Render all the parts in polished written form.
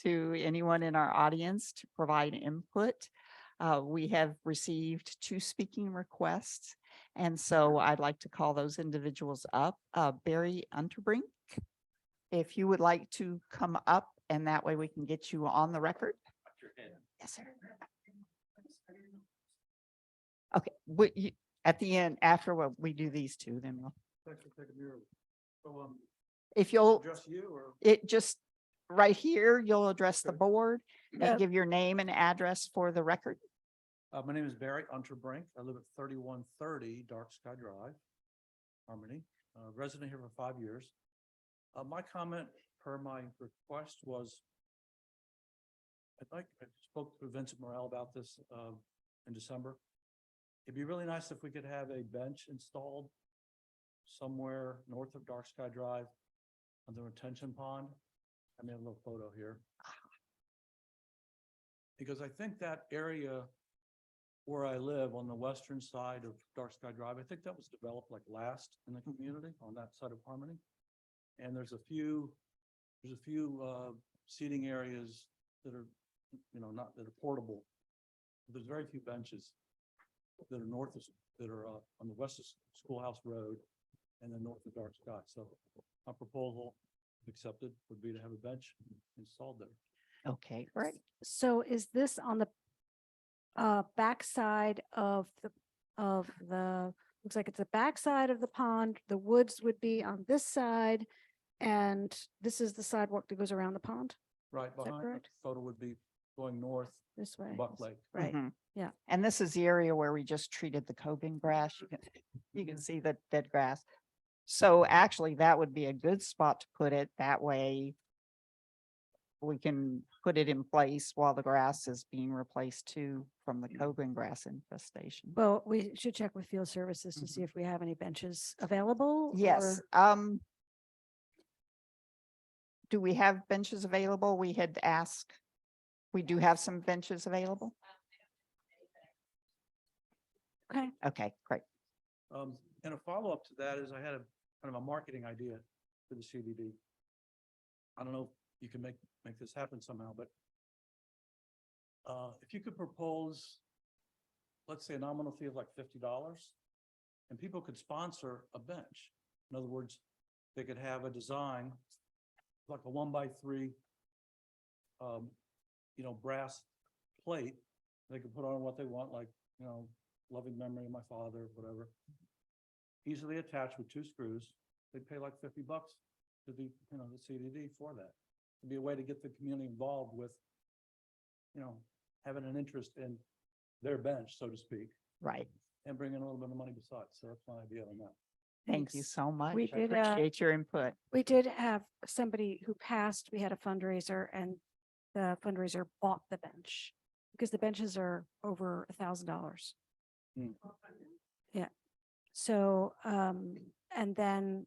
to anyone in our audience to provide input. We have received 2 speaking requests, and so I'd like to call those individuals up. Barry Unterbrink, if you would like to come up, and that way we can get you on the record. Yes, sir. Okay, at the end, after what we do these 2, then we'll. If you'll Just you or? it just right here, you'll address the Okay. board and give your name and address for the record. My name is Barry Unterbrink. I live at 3130 Dark Sky Drive, Harmony, resident here for 5 years. My comment per my request was, I spoke to Vincent Morel about this in December. It'd be really nice if we could have a bench installed somewhere north of Dark Sky Drive on the retention pond. I made a little photo here. Because I think that area where I live on the western side of Dark Sky Drive, I think that was developed like last in the community on that side of Harmony. And there's a few seating areas that are, not that are portable. There's very few benches that are on the west of Schoolhouse Road and then north of Dark Sky. So my proposal, if accepted, would be to have a bench installed there. Okay, great. So is this on the backside of the, looks like it's the backside of the pond. The woods would be on this side. And this is the sidewalk that goes around the pond Right behind, the correct? photo would be going north this way. to Buck Lake. Right. Mhm. yeah. And this is the area where we just treated the Cogan grass. You can see the dead grass. So actually, that would be a good spot to put it. That way we can put it in place while the grass is being replaced too from the Cogan grass infestation. Well, we should check with field services to see if we have any benches available. Yes, or- do we have benches available? We had asked, we do have some benches available. Okay. Okay, great. And a follow-up to that is I had a kind of a marketing idea for the CDD. I don't know if you can make this happen somehow, but if you could propose, let's say a nominal fee of like $50, and people could sponsor a bench. In other words, they could have a design like a 1x3, brass plate. They could put on what they want, like, loving memory of my father, whatever. Easily attached with 2 screws. They'd pay like $50 to be, the CDD for that. It'd be a way to get the community involved with, having an interest in their bench, so to speak, Right. and bring in a little bit of money besides. So that's my idea on that. Thank you Thanks. so much. We I did, appreciate your input. We did have somebody who passed, we had a fundraiser and the fundraiser bought the bench because the benches are over $1,000. Hmm. Yeah. So, and then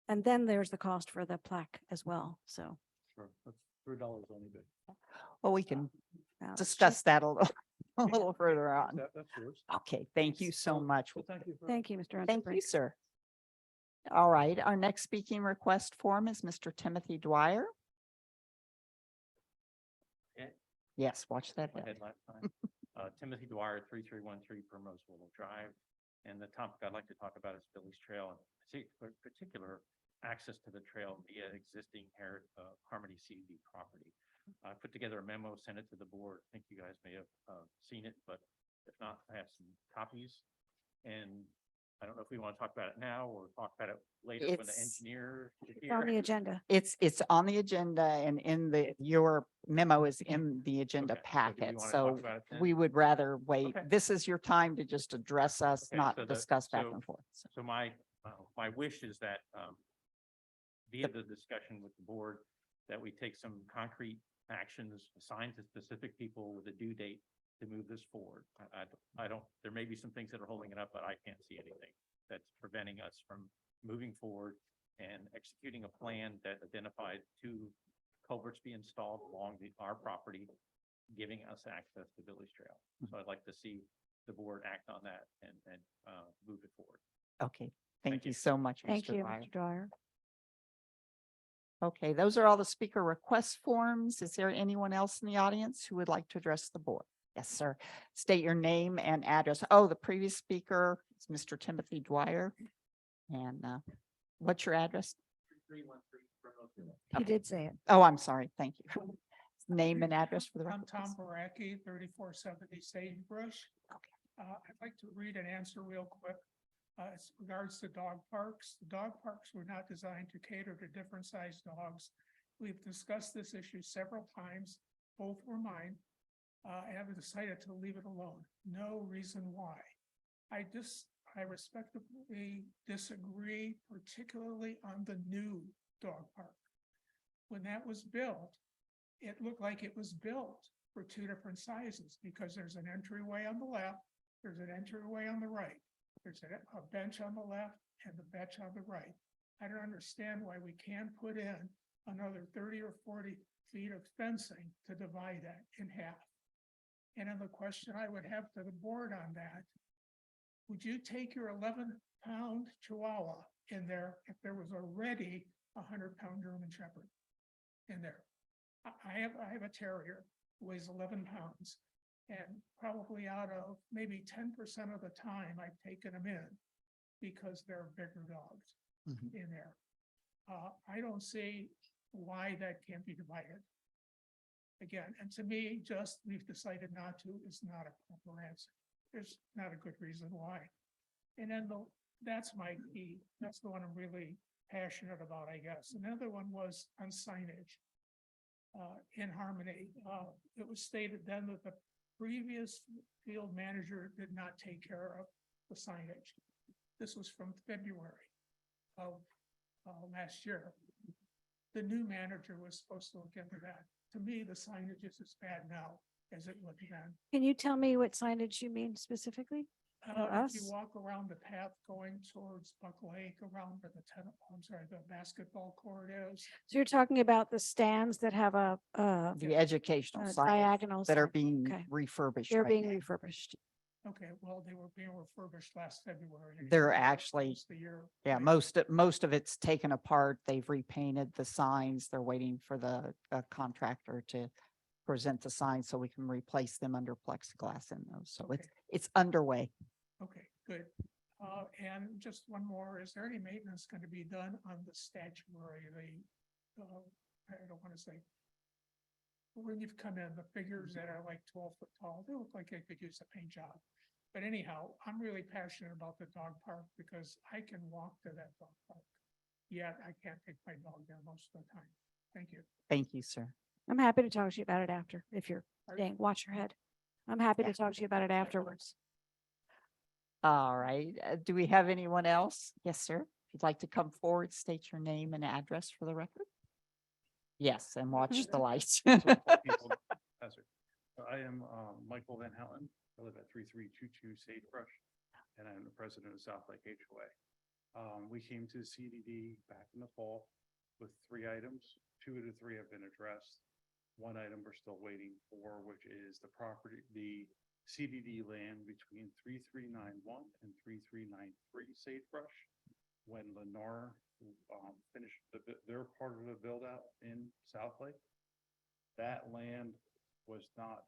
there's the cost for the plaque as well. So. Sure. That's $3 only big. Well, we can it's discuss that a little further on. That's yours. Okay, thank you so much. Well, thank you. Thank you, Mr. Thank you, Unterbrink. sir. All right, our next speaking request form is Mr. Timothy Dwyer. Okay. Yes, watch that. My head. head last time. Timothy Dwyer, 3313 Primrose Willow Drive. And the topic I'd like to talk about is Billy's Trail, and particular access to the trail via existing Harmony CDD property. I put together a memo, sent it to the board. I think you guys may have seen it, but if not, I have some copies. And I don't know if we want to talk about it now or talk about it later when the It's- engineer is It's on the here. agenda. It's on the agenda and your memo is in the agenda Okay, so do we packet. wanna talk So about it then? we would rather wait. Okay. This is your time to just address us, Okay, not so discuss back so- and forth. So- So my wish is that via the discussion with the board, that we take some concrete actions assigned to specific people with a due date to move this forward. I don't, there may be some things that are holding it up, but I can't see anything that's preventing us from moving forward and executing a plan that identified 2 culverts be installed along our property, giving us access to Billy's Trail. So I'd like to see the board act on that and move it forward. Okay, thank you you. so much, Thank Mr. you, Dwyer. Mr. Dwyer. Okay, those are all the speaker request forms. Is there anyone else in the audience who would like to address the board? Yes, sir. State your name and address. Oh, the previous speaker is Mr. Timothy Dwyer. And what's your address? He did say it. Oh, I'm sorry. Thank you. Name and address for the I'm record. Tom please. Baraki, 3470 Sagebrush. I'd like to read an answer real quick. As regards to dog parks, the dog parks were not designed to cater to different sized dogs. We've discussed this issue several times. Both were mine. I have decided to leave it alone. No reason why. I respectfully disagree, particularly on the new dog park. When that was built, it looked like it was built for two different sizes because there's an entryway on the left, there's an entryway on the right. There's a bench on the left and the bench on the right. I don't understand why we can't put in another 30 or 40 feet of fencing to divide that in half. And then the question I would have to the board on that, would you take your 11-pound Chihuahua in there if there was already a 100-pound German Shepherd in there? I have a terrier who weighs 11 pounds. And probably out of maybe 10% of the time, I've taken them in because they're bigger dogs Mhm. in there. I don't see why that can't be divided. Again, and to me, just we've decided not to is not a proper answer. There's not a good reason why. And then that's my key. That's the one I'm really passionate about, I guess. Another one was on signage. In Harmony, it was stated then that the previous field manager did not take care of the signage. This was from February of last year. The new manager was supposed to look into that. To me, the signage is as bad now as it was then. Can you tell me what signage you mean specifically? If you us? walk around the path going towards Buck Lake, around where the basketball court is. So you're talking about the stands that have The educational signage diagonals that are being Okay. refurbished. They're right being now. refurbished. Okay, well, they were being refurbished last February. and They're it was actually- almost a year Yeah, later. most of it's taken apart. They've repainted the signs. They're waiting for the contractor to present the signs so we can replace them under plexiglass in those. So Okay. it's underway. Okay, good. And just one more, is there any maintenance going to be done on the statuary, I don't want to say. When you've come in, the figures that are like 12 foot tall, they look like they could use a paint job. But anyhow, I'm really passionate about the dog park because I can walk to that dog park. Yet I can't take my dog there most of the time. Thank you. Thank you, sir. I'm happy to talk to you about it after, if you're staying, watch your head. I'm happy Yeah. to talk to you about it afterwards. All right. Do we have anyone else? Yes, sir. If you'd like to come forward, state your name and address for the record. Yes, and watch the lights. People- Hazard. I am Michael Van Houten. I live at 3322 Sagebrush, and I'm the president of South Lake HOA. We came to the CDD back in the fall with 3 items. 2 of the 3 have been addressed. 1 item we're still waiting for, which is the CDD land between 3391 and 3393 Sagebrush. When Lennar finished their part of the build out in South Lake, that land was not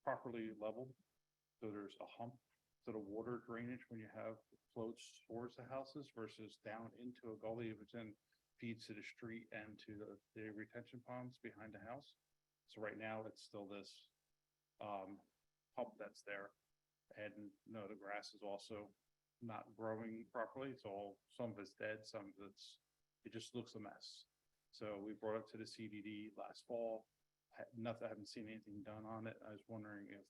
properly leveled. So there's a hump to the water drainage when you have flows towards the houses versus down into a gully, which then feeds to the street and to the retention ponds behind the house. So right now it's still this hump that's there. And no, the grass is also not growing properly. It's all, some of it's dead, some of it just looks a mess. So we brought it to the CDD last fall. I haven't seen anything done on it. I was wondering if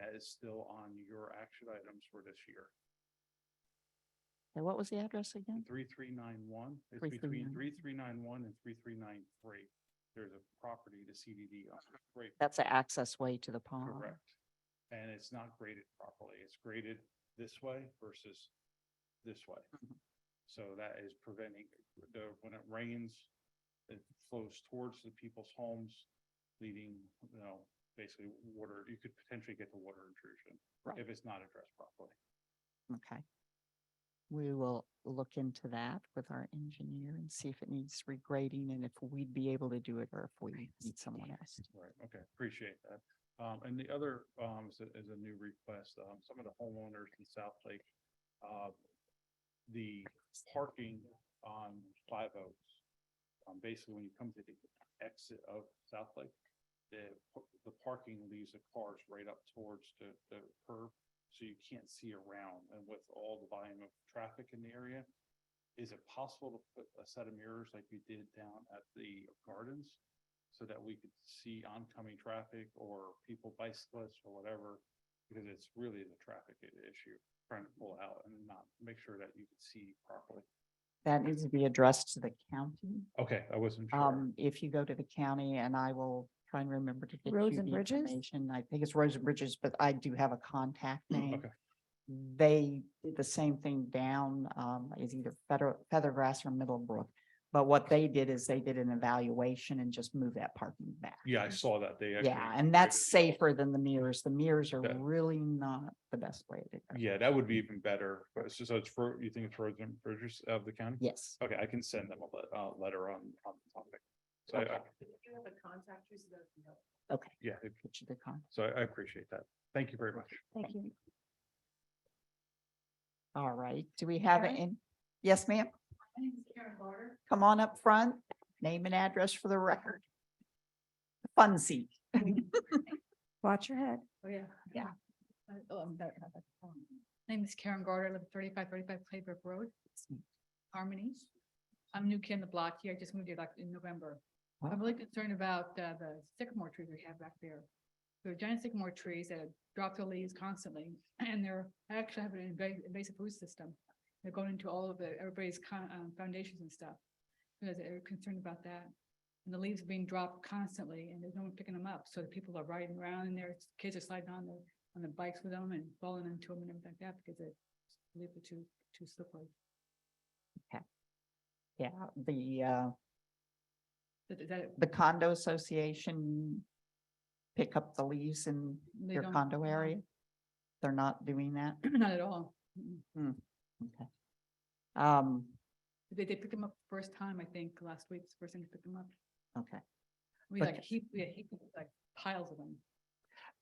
that is still on your action items for this year. And what was the address again? 3391, it's between 3391. 3391 and 3393. There's a property, the CDD on it. Right, That's the access way to the pond. correct. And it's not graded properly. It's graded this way versus this way. Mhm. So that is preventing when it rains, it flows towards the people's homes, leading, basically water. You could potentially get the water intrusion Right. if it's not addressed properly. Okay. We will look into that with our engineer and see if it needs regrading and if we'd be able to do it or if we need someone else. Right, okay, appreciate that. And the other, is a new request, some of the homeowners in South Lake, the parking on 5 Oaks. Basically, when you come to the exit of South Lake, the parking leaves the cars right up towards the curb, so you can't see around. And with all the volume of traffic in the area, is it possible to put a set of mirrors like we did down at the gardens so that we could see oncoming traffic or people, bicyclists or whatever? Because it's really the traffic issue, trying to pull out and not make sure that you can see properly. That needs to be addressed to the county. Okay, I wasn't sure. If you go to the county, and I will try and remember to get Roads you and the Bridges? information. I think it's Roads and Bridges, but I do have a contact name. Okay. They did the same thing down, is either Feathergrass or Middlebrook. But what they did is they did an evaluation and just moved that parking back. Yeah, I saw that. They Yeah, actually and that's did it. safer than the mirrors. The mirrors are That- really not the best way to go. Yeah, that would be even better. But so it's for, you think it's Roads and Bridges of the county? Yes. Okay, I can send them a letter on the topic. So Okay. You have a contact, who's the, Okay. yeah, Get you the con. so I appreciate that. Thank you very much. Thank you. All right. Do we have it Karen? in? Yes, ma'am. my name is Karen Barter. Come on up front, name and address for the record. Fun seat. Watch your head. Oh, yeah. Yeah. Oh, I'm better. Name is Karen Garter, I live at 3535 Claybrook Road, Harmony. I'm new kid on the block here. I just moved here like in November. Wow. I'm really concerned about the sycamore trees we have back there. They're giant sycamore trees that drop their leaves constantly, and they're actually have an invasive root system. They're going into all of everybody's foundations and stuff. Because they're concerned about that. And the leaves are being dropped constantly and there's no one picking them up. So the people are riding around and their kids are sliding on the bikes with them and falling into them and everything like that because the leaves are too slippery. Yeah, Is that- the condo association pick up the leaves in they your don't- condo area? They're not doing that? Not at all. Okay. Um, They picked them up first time, I think, last week, it's the first time they picked them up. okay, We But- like heap like piles of them.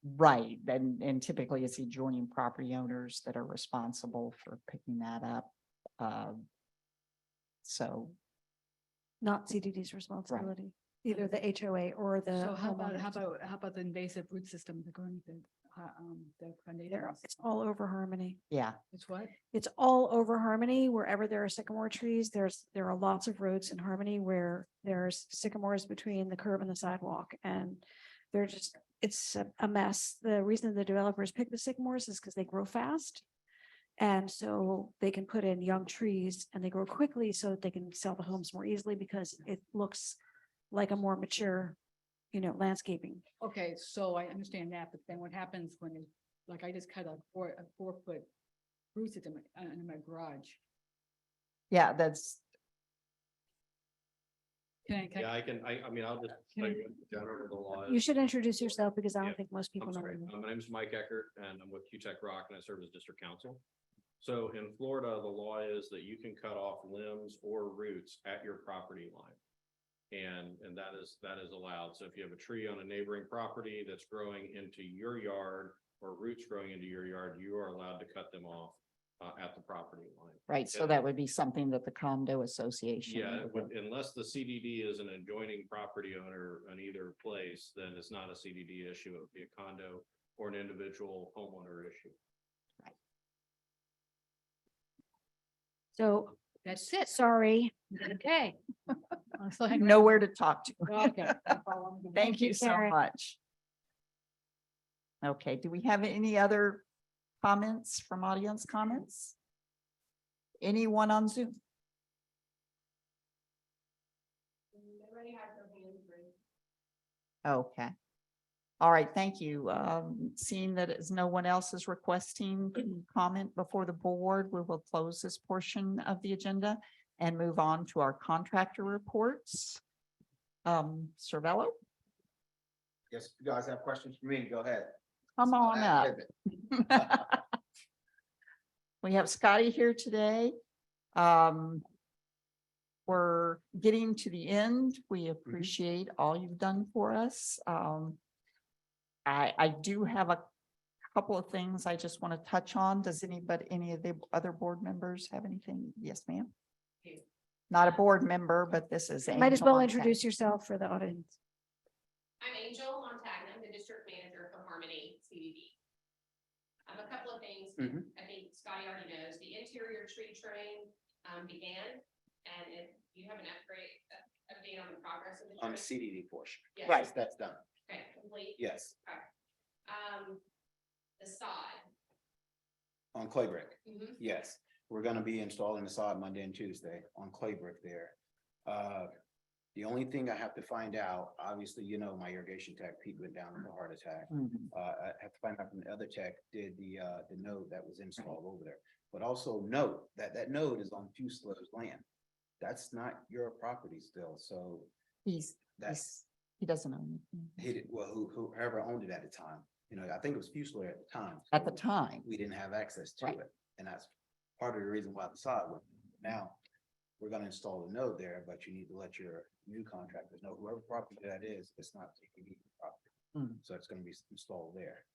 right, and typically it's the adjoining property owners that are responsible for picking that up. So, Not CDD's responsibility, either the HOA or the. So how about, homeowners. how about the invasive root system, the going, the They're- foundations? It's all over Harmony. yeah, It's what? It's all over Harmony. Wherever there are sycamore trees, there are lots of roads in Harmony where there's sycamores between the curb and the sidewalk, and they're just, it's a mess. The reason the developers pick the sycamores is because they grow fast. And so they can put in young trees and they grow quickly so that they can sell the homes more easily because it looks like a more mature, landscaping. Okay, so I understand that, but then what happens when, like, I just cut a 4-foot root system in my garage? yeah, that's, Can Yeah, I mean, I'll just Can tell you- you in general the law. You should introduce yourself because I Yeah, don't think most people I'm know. sorry. you. My name is Mike Eckert and I'm with QTech Rock and I serve as district counsel. So in Florida, the law is that you can cut off limbs or roots at your property line. And that is allowed. So if you have a tree on a neighboring property that's growing into your yard or roots growing into your yard, you are allowed to cut them off at the property line. right, so Yeah. that would be something that the condo association. Yeah, would- unless the CDD is an adjoining property owner on either place, then it's not a CDD issue. It would be a condo or an individual homeowner issue. So, That's it. sorry. Okay. I'm still hanging around. Nowhere to talk to. Okay. Thank you so Karen. much. Okay, do we have any other comments from audience comments? Anyone on Zoom? Okay. All right, thank you. Seeing that as no one else is requesting comment before the board, we will close this portion of the agenda and move on to our contractor reports. Cervello, Yes, if you guys have questions for me, go ahead. come on up. Pivot. We have Scotty here today. We're getting to the end. We appreciate all you've done for us. I do have a couple of things I just want to touch on. Does any of the other board members have anything? Yes, ma'am. Not a board member, but this is. Might as Angel well Montag. introduce yourself for the audience. I'm Angel Montagna, the district manager for Harmony CDD. A couple of things, I think Scotty already knows, the interior tree trimming began, and if you have an update on the progress of the. On the trimming? CDD portion. Yes. Right. That's done. Okay, complete. Yes, The sod. on clay brick. Mhm. Yes, we're gonna be installing the sod Monday and Tuesday on clay brick there. The only thing I have to find out, obviously, you know, my irrigation tech, Pete went down with a heart attack. Mhm. I have to find out from the other tech, did the node that was installed over there. But also note that that node is on Fuseller's land. That's not your property still, so that's, He doesn't own it. he did, well, whoever owned it at the time, you know, I think it was Fusler at the time. At the so time. We didn't have access to Right. it, and that's part of the reason why the sod went. Now, we're gonna install the node there, but you need to let your new contractors know whoever property that is, it's not taking property. Mm. So it's gonna be installed there.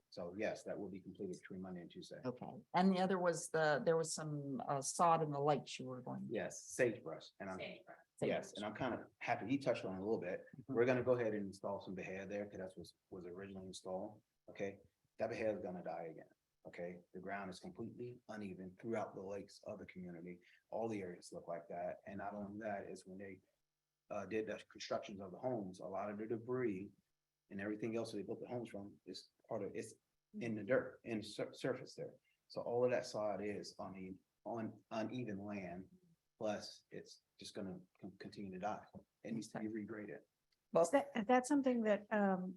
So yes, that will be completed between Monday and Tuesday. Okay. And the other was there was some sod in the lakes you were going. Yes, sagebrush, and I'm, Sagebrush. yes, and I'm kind of happy, he touched on it a little bit. We're gonna go ahead and install some behead there, because that's was originally installed, okay? That behead is gonna die again, okay? The ground is completely uneven throughout the lakes of the community. All the areas look like that, and not only that, is when they did the constructions of the homes, a lot of the debris and everything else that they built the homes from is part of, it's in the dirt, in the surface there. So all of that sod is on uneven land, plus it's just gonna continue to die. It needs to be regraded. Is that something that,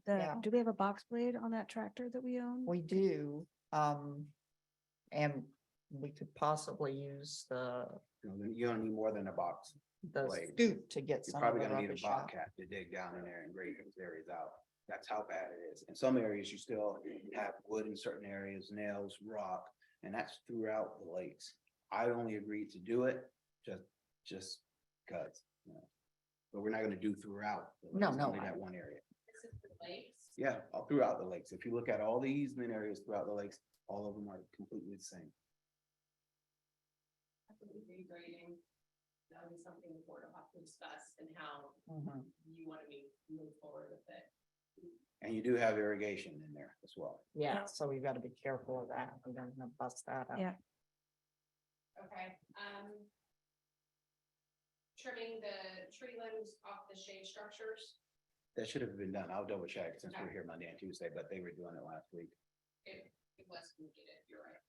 Yeah. do we have a box blade on that tractor that we own? We do, and we could possibly use You know, you don't need more than a box. the Blade. scoop to get You're some of probably the gonna need a rubbish out. bobcat to dig down in there and grade those areas out. That's how bad it is. In some areas, you still have wood in certain areas, nails, rock, and that's throughout the lakes. I only agreed to do it just because, you know. But we're not gonna do throughout. the No, lakes, no, only I- that one area. This is the lakes. Yeah, all throughout the lakes. If you look at all the easement areas throughout the lakes, all of them are completely the same. Regrading. That would be something the board will have to discuss and how Mhm. you want to move forward with it. And you do have irrigation in there as well. Yeah, so we've got to be careful of that. We're gonna bust that up. Yeah. Okay, trimming the tree limbs off the shade structures. That should have been done. I'll double check since we're here Monday and Tuesday, but they were doing it last week. It was completed, you're right.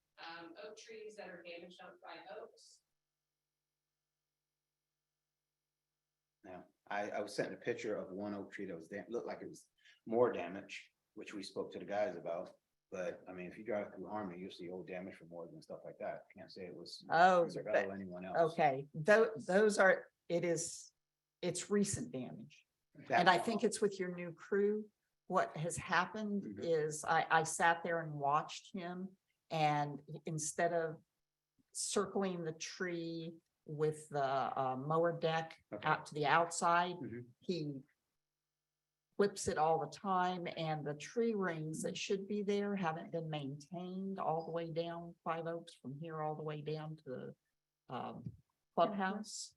Oak trees that are damaged by oaks. Now, I was sent a picture of one oak tree that was looked like it was more damage, which we spoke to the guys about. But I mean, if you drive through Harmony, you'll see old damage from more than stuff like that. Can't say it was. Oh, Isabella but- or anyone else. okay, it's recent damage. That- And I think it's with your new crew. What has happened Mhm. is I sat there and watched him, and instead of circling the tree with the mower deck Okay. out to the outside, Mhm. he whips it all the time, and the tree rings that should be there haven't been maintained all the way down Five Oaks from here all the way down to the clubhouse.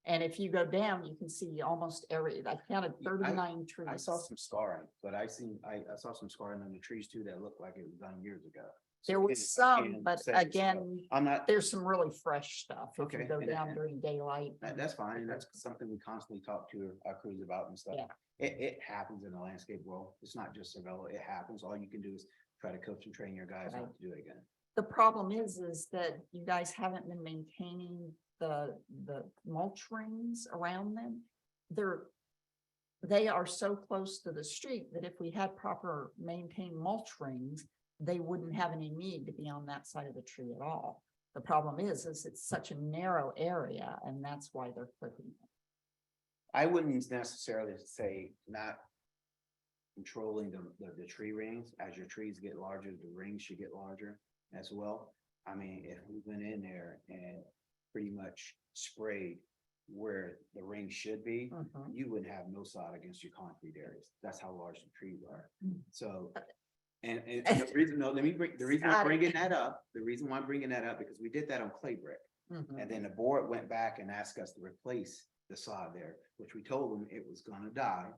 And if you go down, you can see almost I counted 39 trees. I saw some scarring, but I saw some scarring on the trees too that looked like it was done years ago. So There I was can't some, but say it's, again, I'm not, there's some really fresh stuff. If you Okay, go and- down and- during daylight. that's fine. That's something we constantly talk to our crews about and stuff. Yeah. It happens in the landscape world. It's not just Isabella. It happens. All you can do is try to coach and train your guys Right. not to do it again. The problem is that you guys haven't been maintaining the mulch rings around them. They are so close to the street that if we had proper maintained mulch rings, they wouldn't have any need to be on that side of the tree at all. The problem is it's such a narrow area, and that's why they're clipping it. I wouldn't necessarily say not controlling the tree rings. As your trees get larger, the rings should get larger as well. I mean, if we went in there and pretty much sprayed where the ring should be, Mhm. you wouldn't have no sod against your concrete areas. That's how large the trees are. Mm. So, and the reason, no, let me bring, the reason I'm Got it. bringing that up, the reason why I'm bringing that up, because we did that on clay brick. Mhm. And then the board went back and asked us to replace the sod there, which we told them it was gonna die.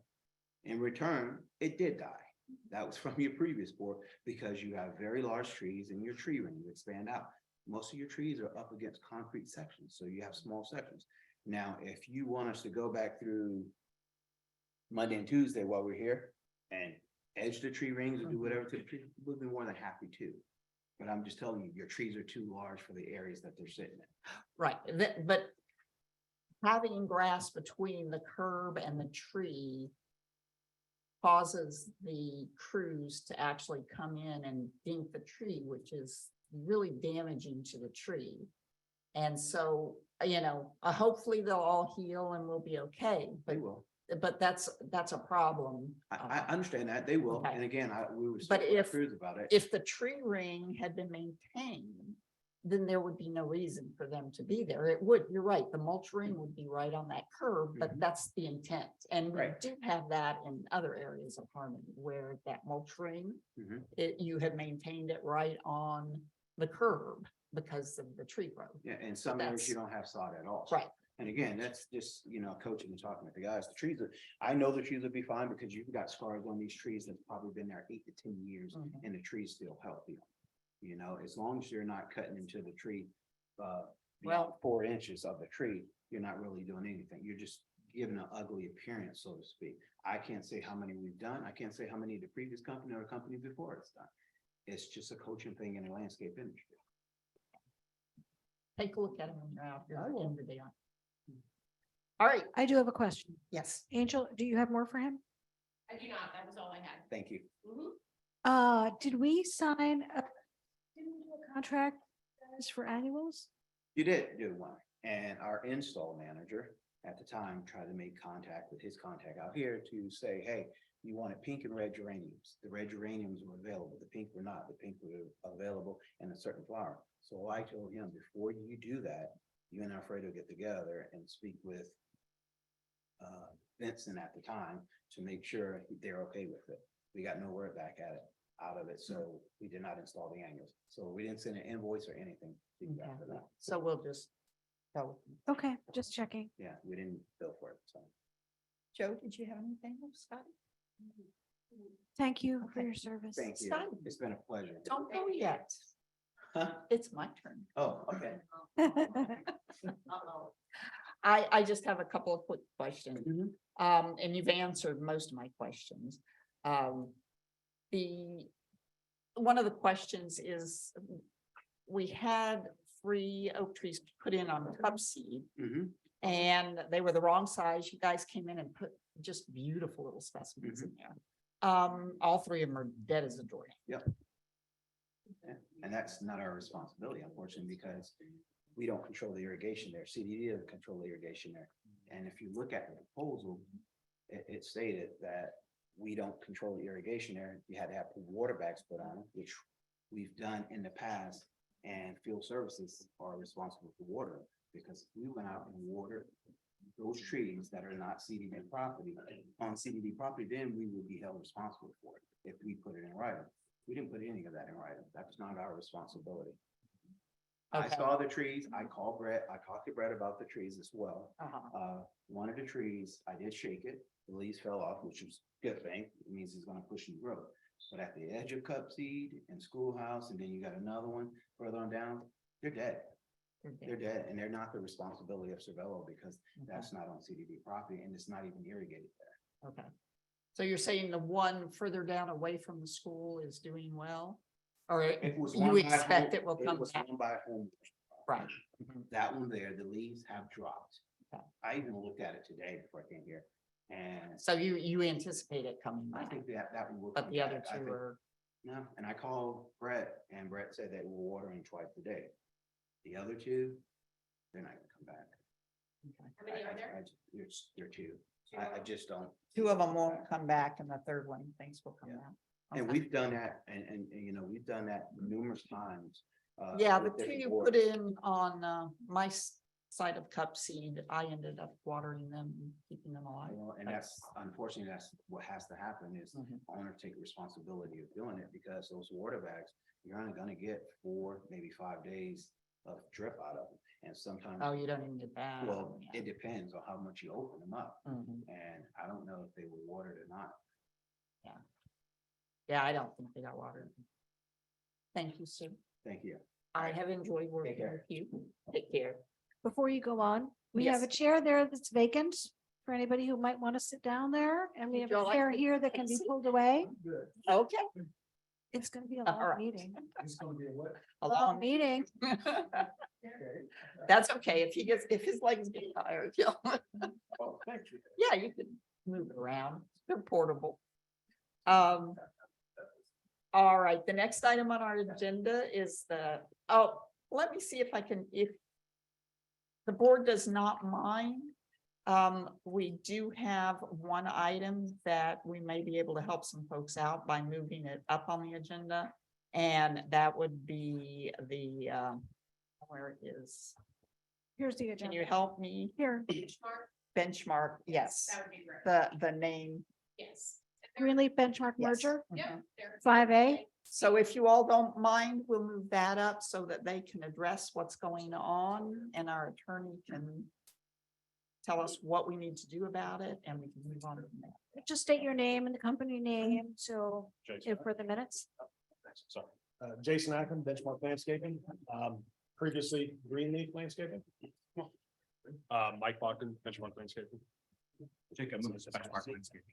In return, it did die. That was from your previous board, because you have very large trees in your tree ring, you expand out. Most of your trees are up against concrete sections, so you have small sections. Now, if you want us to go back through Monday and Tuesday while we're here and edge the tree rings or do whatever to the tree, we'll be more than happy to. But I'm just telling you, your trees are too large for the areas that they're sitting in. Right, but having grass between the curb and the tree causes the crews to actually come in and dink the tree, which is really damaging to the tree. And so, hopefully they'll all heal and we'll be okay, They will. but that's a problem. I understand that, they will. Okay. And again, we were. But if- Cruise about it. If the tree ring had been maintained, then there would be no reason for them to be there. It would, you're right, the mulch ring would be right on that curb, but Mhm. that's the intent. And we Right. do have that in other areas of Harmony where that mulch ring, Mhm. you have maintained it right on the curb because of the tree growth. Yeah, in some areas you that's- don't have sod at all. Right. And again, that's just, coaching and talking with the guys. The trees I know the trees will be fine because you've got scars on these trees that's probably been there 8 to 10 years Mhm. and the tree's still healthy. As long as you're not cutting into the tree, beyond 4 inches of the tree, you're not really doing anything. You're just giving an ugly appearance, so to speak. I can't say how many we've done. I can't say how many the previous company or company before it's done. It's just a coaching thing in the landscape industry. Take a look at them when you're out here. I at the will. end of the day. All right, I do have a question. yes. Angel, do you have more for him? I do not, that was all I had. Thank you. Mhm. Did we sign didn't we do a contract as for annuals? You did do one, and our install manager at the time tried to make contact with his contact out here to say, hey, you wanted pink and red geraniums. The red geraniums were available, the pink were not, the pink were available in a certain flower. So I told him, before you do that, you and Alfredo get together and speak with Vincent at the time to make sure they're okay with it. We got no word back out of it, so we did not install the annuals. So we didn't send an invoice or anything to you after that. So we'll just go. Okay, just checking. Yeah, we didn't bill for it, so. Joe, did you have anything, Scotty? Thank you for Okay. your service. Thank you. Exciting. It's been a pleasure. Don't go yet. Huh? It's my turn. Oh, okay. I just have a couple of quick questions. Mhm. And you've answered most of my questions. One of the questions is, we had 3 oak trees put in on cup seed Mhm. and they were the wrong size. You guys came in and put just beautiful little specimens in there. All 3 of them are dead as a doornail. And that's not our responsibility, unfortunately, because we don't control the irrigation there. CDD doesn't control the irrigation there. And if you look at the proposal, it stated that we don't control the irrigation there. You had to have water bags put on it, which we've done in the past. And field services are responsible for water, because if we went out and watered those trees that are not CDD property, on CDD property, then we would be held responsible for it if we put it in writing. We didn't put any of that in writing. That's not our responsibility. I Okay. saw the trees. I called Brett. I talked to Brett about the trees as well. Uh-huh. One of the trees, I did shake it. The leaves fell off, which was a good thing. It means it's gonna push and grow. But at the edge of cup seed and schoolhouse, and then you got another one further on down, they're dead. They're dead, and they're not the responsibility of Cervelo, because that's not on CDD property and it's not even irrigated there. Okay. So you're saying the one further down away from the school is doing well? Or It was you run by expect home- it will come was back? run by home. Right. That one there, the leaves have dropped. Okay. I even looked at it today before I came here, and So you anticipate it coming I back, think that one will. but come the other back. I 2 think- are, No, and I called Brett, and Brett said they were watering twice a day. The other 2, they're not gonna come back. How many are there? There are 2. I just don't. 2 of them won't come back and the third one thinks will come Yeah. back. And Okay. we've done that, and we've done that numerous times Yeah, the with two different you put borders. in on my side of cup seed, I ended up watering them, and keeping them alive. Well, and that's unfortunately, that's what has to happen is Mhm. owner take responsibility of doing it because those water bags, you're only gonna get 4, maybe 5 days of drip out of them. And sometimes. Oh, you don't even get that. Well, yeah. it depends on how much you open them up. Mhm. And I don't know if they were watered or not. Yeah, I don't think they got water. Thank you, Sue. Thank you. I have enjoyed working care. with you. Take care. Before you go on, we have a Yes. chair there that's vacant for anybody who might want to sit down there, and we Would have you a like chair to here that take can a be seat? pulled away. Okay. It's gonna be a All long right. meeting. A Long long meeting. That's okay. If his legs get tired, yeah. Oh, thank you. Yeah, you can move it around. They're portable. All right, the next item on our agenda is let me see if if the board does not mind. We do have one item that we may be able to help some folks out by moving it up on the agenda. And that would be where it is. Here's the Can agenda. you help me? Here, Benchmark, yes, That would be great. the name. Yes. Greenleaf benchmark Yes. merger, Yep. Mhm. there. 5A. So if you all don't mind, we'll move that up so that they can address what's going on and our attorney can tell us what we need to do about it and we can move on from there. Just state your name and the company name, so if for the minutes. Sorry. Jason Ackman, Benchmark Landscaping, previously Greenleaf Landscaping. Mike Bogdan, Benchmark Landscaping. Jacob Moose, Benchmark Landscaping.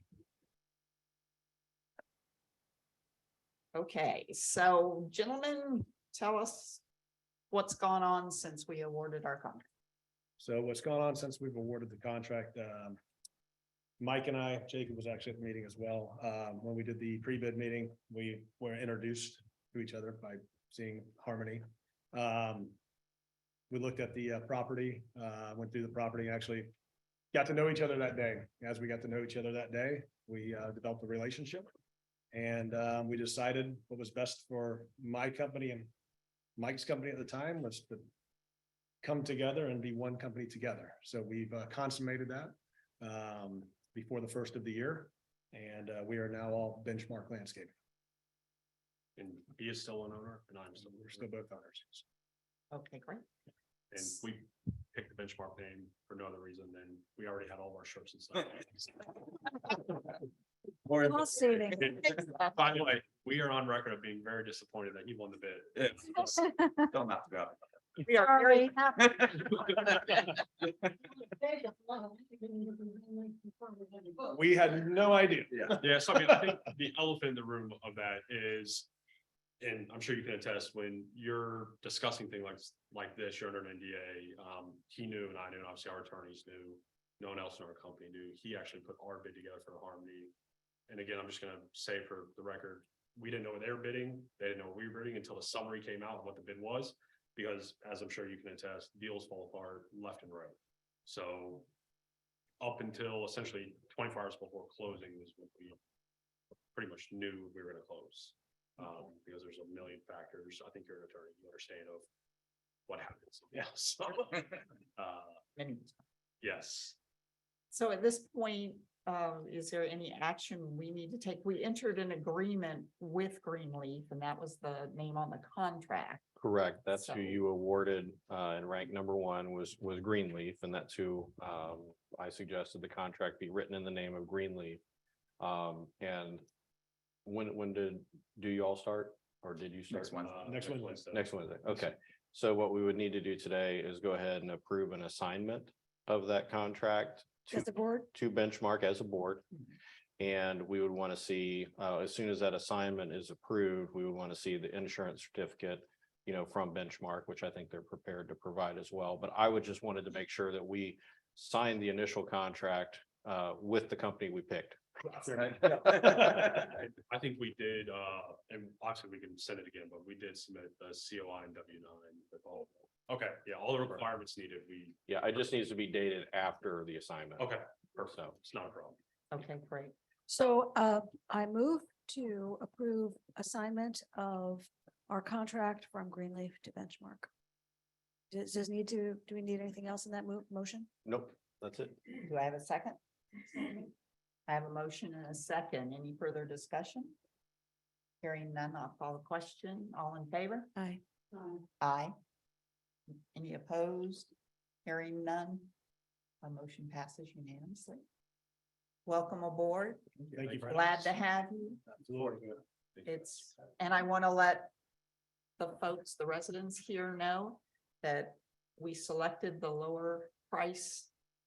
Okay, so gentlemen, tell us what's gone on since we awarded our contract. So what's gone on since we've awarded the contract, Mike and I, Jacob was actually at the meeting as well. When we did the pre-bid meeting, we were introduced to each other by seeing Harmony. We looked at the property, went through the property, actually got to know each other that day. As we got to know each other that day, we developed a relationship. And we decided what was best for my company and Mike's company at the time was to come together and be one company together. So we've consummated that before the first of the year. And we are now all Benchmark Landscaping. And he is still an owner and we're still both owners. Okay, great. And we picked the Benchmark name for no other reason than we already had all of our shirts and stuff. Cost saving. By the way, we are on record of being very disappointed that he won the bid. Don't have to go. We are very Sorry. We had no idea. Yeah. Yeah, so I mean, I think the elephant in the room of that is, and I'm sure you can attest, when you're discussing things like this, you're under an NDA. He knew and I knew, and obviously our attorneys knew, no one else in our company knew. He actually put our bid together for Harmony. And again, I'm just gonna say for the record, we didn't know what they were bidding. They didn't know what we were bidding until the summary came out of what the bid was. Because as I'm sure you can attest, deals fall apart left and right. So up until essentially 24 hours before closing was when we pretty much knew we were gonna close. Because there's a million factors. I think you're an attorney, you understand of what happens. Yeah, so, many. yes. So at this point, is there any action we need to take? We entered an agreement with Greenleaf and that was the name on the contract. Correct. That's So- who you awarded, and rank number one was Greenleaf, and that's who, I suggested the contract be written in the name of Greenleaf. And when do you all start, or did you start? Next Wednesday. Next Wednesday. Okay. So what we would need to do today is go ahead and approve an assignment of that contract As a board, to Benchmark as a board. And we would want to see, as soon as that assignment is approved, we would want to see the insurance certificate, from Benchmark, which I think they're prepared to provide as well. But I would just wanted to make sure that we signed the initial contract with the company we picked. I think we did, and obviously we can send it again, but we did submit the COI and W-9 with all. Okay, yeah, all the requirements needed, Yeah, it just needs to be dated after the assignment. okay, perfect, So, it's not a problem. Okay, great. so I move to approve assignment of our contract from Greenleaf to Benchmark. Do we need anything else in that motion? Nope, that's it. Do I have a second? I have a motion and a second. Any further discussion? Hearing none, I'll call the question. All in favor? Aye. Aye. Any opposed? Hearing none. A motion passes unanimously. Welcome aboard. Thank you. Glad to have you. It's, and I want to let the folks, the residents here know that we selected the lower price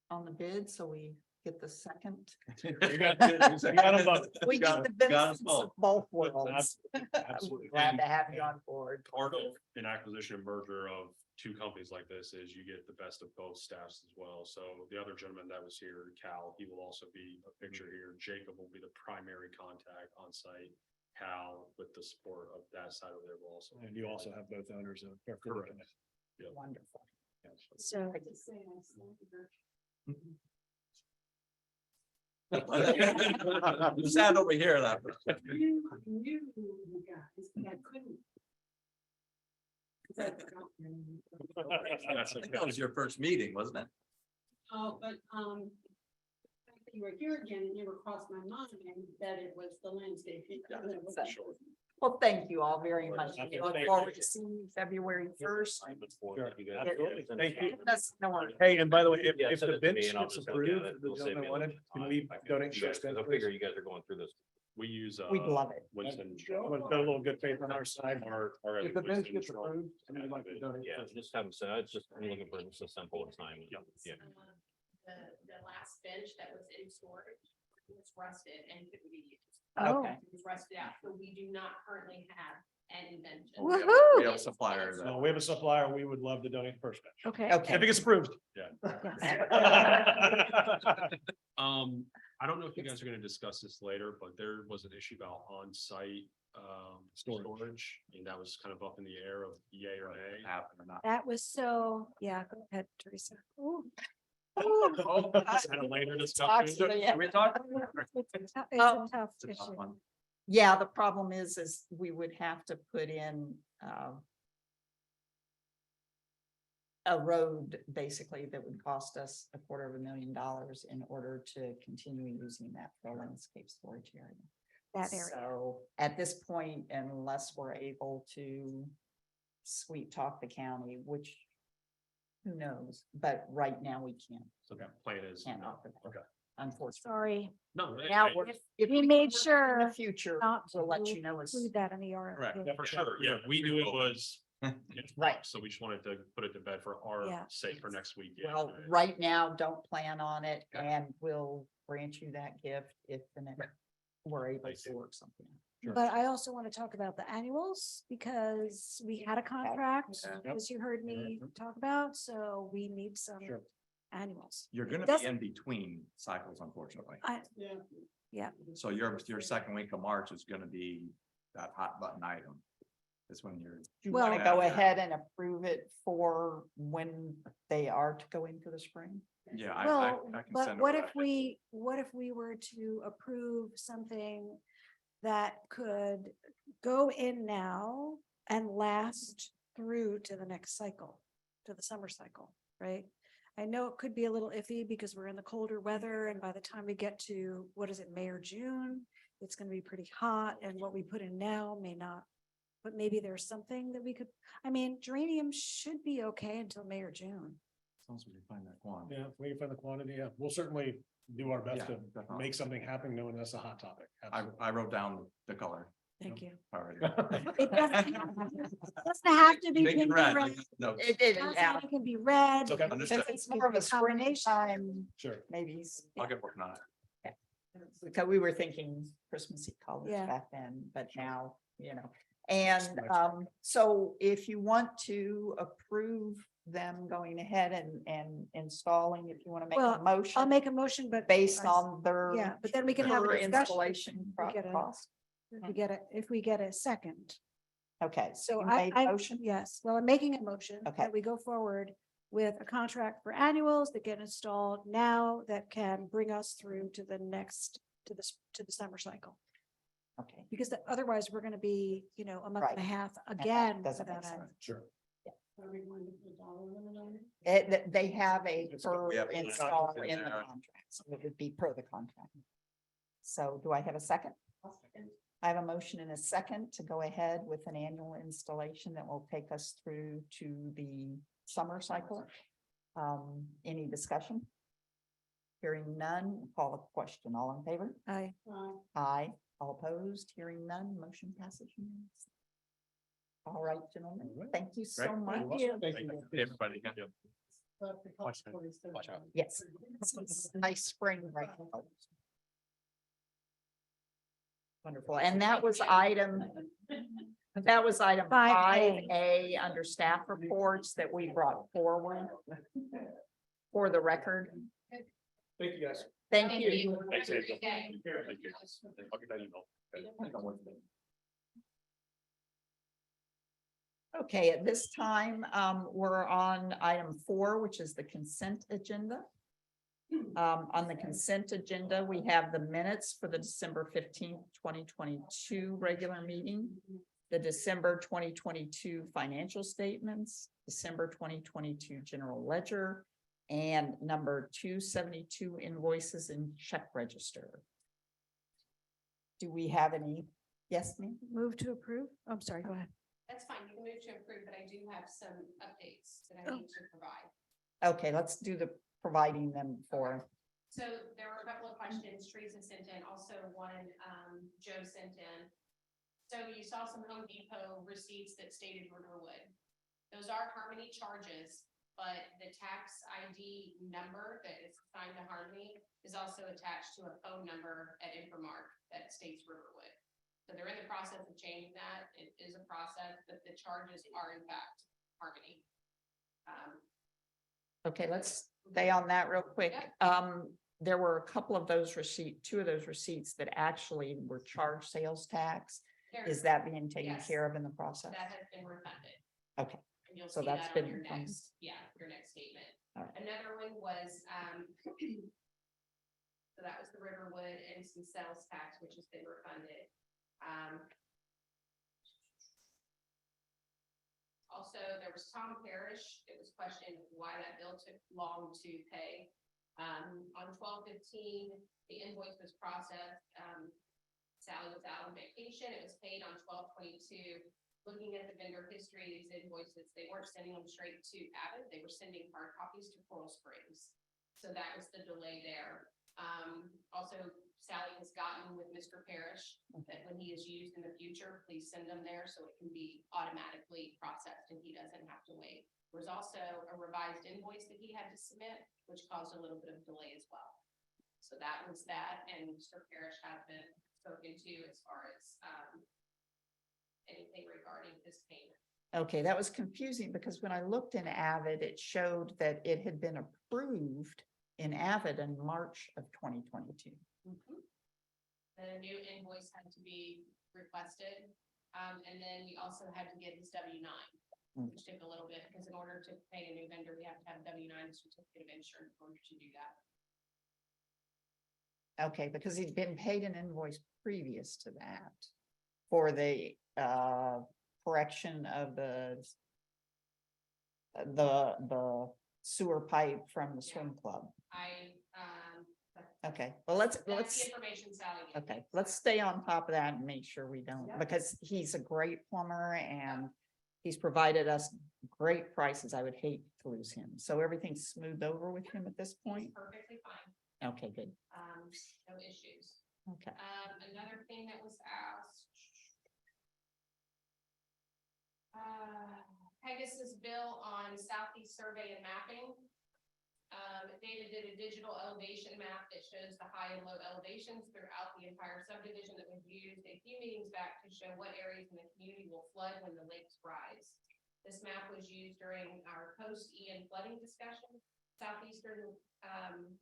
on the bid, so we get the second. You got them both. We get the benefits of both worlds. Absolutely. Glad to have you on board. Part of an acquisition and merger of two companies like this is you get the best of both staffs as well. So the other gentleman that was here, Cal, he will also be a picture here. Jacob will be the primary contact on site. Cal, with the support of that side over there, will also. And you also have both owners of. Correct. Wonderful. So You sat over here, that. That was your first meeting, wasn't it? Oh, but, you were here again, it never crossed my mind that it was the landscaping. Well, thank you all very much. We Okay, look thank forward you. to seeing you February 1st. Absolutely. Thank you. Hey, and by the way, Yeah, if send the it to me bench and I'll gets just look at approved, it. the It'll save gentleman me a wanted, little can time. we donate shares? I figure you guys are going through this. We use. We'd love it. Winston. We'll put a little good faith on our side. Our If the bench Winston gets Strong. approved, and we'd like to donate. Yeah, just have them send, it's just, I'm looking for just a simple time. Yeah. The last bench that was in storage was rusted and couldn't be used. Oh. Okay. It was rusted out, so we do not currently have any benches. Woohoo! We have a supplier that. So we have a supplier, we would love to donate the first batch. Okay. Okay. If it gets approved. I don't know if you guys are gonna discuss this later, but there was an issue about on-site storage, and that was kind of up in the air of yay or nay. Happen or not. That was so, yeah, go ahead, Teresa. Ooh. Is that a later discussion? Can we talk? It's a tough It's a tough issue. one. Yeah, the problem is we would have to put in a road basically that would cost us $250,000 in order to continue using that for a landscape storage area. That area. So at this point, unless we're able to sweet talk the county, which who knows, but right now we So that plan is. can't offer that. Okay. Unfortunately. Sorry, No. Now, if we made in sure the future, not we'll let to you know as include that in the Correct, RFP. for sure. Yeah, we knew it was. Right. So we just wanted to put it to bed for our Yeah. sake for next week. Yeah. Well, right now, don't plan on it, Okay. and we'll grant you that gift if the next, we're able Thank to you. work something. out. But I also want to talk about the annuals because we had a contract, Yep. as you heard me talk about, so we need some Sure. annuals. You're gonna Does- be in between cycles, unfortunately. Yeah. So your second week of March is gonna be that hot button item. It's when you're. Do you Well- want to go ahead and approve it for when they are to go into the spring? Yeah, I Well, can but send. what over if that. we were to approve something that could go in now and last through to the next cycle, to the summer cycle, right? I know it could be a little iffy because we're in the colder weather and by the time we get to, what is it, May or June? It's gonna be pretty hot and what we put in now may not. But maybe there's something that we could, I mean, geranium should be okay until May or June. As long as we can find that quantity. Yeah, if we can find the quantity, yeah, we'll certainly do our best Yeah, to definitely. make something happen, knowing that's a hot topic. I wrote down the color Thank you. already. It doesn't have to be Pink and pink red, and I red. got notes. It, It can be red. It's okay. Understood. Since it's more of a springtime, Sure. maybe, I'll get working on it. because we were thinking Christmassy colors Yeah. back then, but now, And Next. so if you want to approve them going ahead and installing, if you want to make Well, a motion. I'll make a motion, but. Based I- on their. Yeah, but then we can have a per discussion. installation We get a- cost. If we get a second. Okay, So you I, made a I, motion? yes, well, I'm making a motion Okay. that we go forward with a contract for annuals that get installed now that can bring us through to the next, to the summer cycle. Okay. Because otherwise we're gonna be, you know, a month and a Right. half that again. doesn't make without a- sense. Sure. Are we going to put a dollar limit on it? They have a It's per we have a install contract in the there. contract, so it would be per the contract. So do I have a second? I have a motion and a second to go ahead with an annual installation that will take us through to the summer cycle. Any discussion? Hearing none, call the question. All in favor? Aye. Aye. All opposed? Hearing none, motion passes unanimously. All right, gentlemen, All right. thank you so Great. much. Thank you. Thank you. Everybody. But the Watch cost is still- Watch out. Yes, it's nice spring right now. Wonderful, and that was item 5A. 5A under staff reports that we brought forward for the record. Thank you, guys. Thank you. Thanks, Have a Angel. great day. Thank you. I'll get that email. Okay, at this time, we're on item 4, which is the consent agenda. On the consent agenda, we have the minutes for the December 15th, 2022 regular meeting, the December 2022 financial statements, December 2022 general ledger, and number 272 invoices and check register. Do we have any? Yes, ma'am? Move to approve. I'm sorry, go ahead. That's fine, you can move to approve, but I do have some updates that I Oh. need to provide. Okay, let's do the providing them for. So there were a couple of questions Teresa sent in, also one, Joe sent in. So you saw some Home Depot receipts that stated Riverwood. Those are Harmony charges, but the tax ID number that is assigned to Harmony is also attached to a phone number at Infomark that states Riverwood. So they're in the process of changing that. It is a process, but the charges are in fact Harmony. Okay, let's stay on that real quick. There were a couple of those two of those receipts that actually were charged sales tax. There- Is that being taken Yes. care of in the process? That has been refunded. Okay, And you'll So see that's that on been your refunded. next, your next statement. All right. Another one was, so that was the Riverwood and some sales tax, which has been refunded. Also, there was Tom Parrish. It was questioned why that bill took long to pay. On 12/15, the invoice was processed. Sally was out on vacation. It was paid on 12/22. Looking at the vendor history, of these invoices, they weren't sending them straight to Avid. They were sending hard copies to Coral Springs. So that was the delay there. Also, Sally has gotten with Mr. Parrish that when he is used in the future, please send them there so it can be automatically processed and he doesn't have to wait. There's also a revised invoice that he had to submit, which caused a little bit of delay as well. So that was that, and Mr. Parrish has been spoken to as far as anything regarding this payment. okay, that was confusing because when I looked in Avid, it showed that it had been approved in Avid in March of 2022. Then a new invoice had to be requested, and then we also had to get his W-9, which took a little bit, because in order to pay a new vendor, we have to have W-9 certificate of insurance in order to do that. Okay, because he'd been paid an invoice previous to that for the correction of the sewer pipe from the swim club. Okay, well, That's the information Sally gave me. okay, let's stay on top of that and make sure we don't, because he's a great plumber and he's provided us great prices. I would hate to lose him. So everything's smoothed over with him at this He's point? perfectly fine, Okay, good. no issues. Okay. Another thing that was asked. Pegasus bill on southeast survey and mapping. David did a digital elevation map that shows the high and low elevations throughout the entire subdivision that was used a few meetings back to show what areas in the community will flood when the lakes rise. This map was used during our post-Ian flooding discussion. Southeastern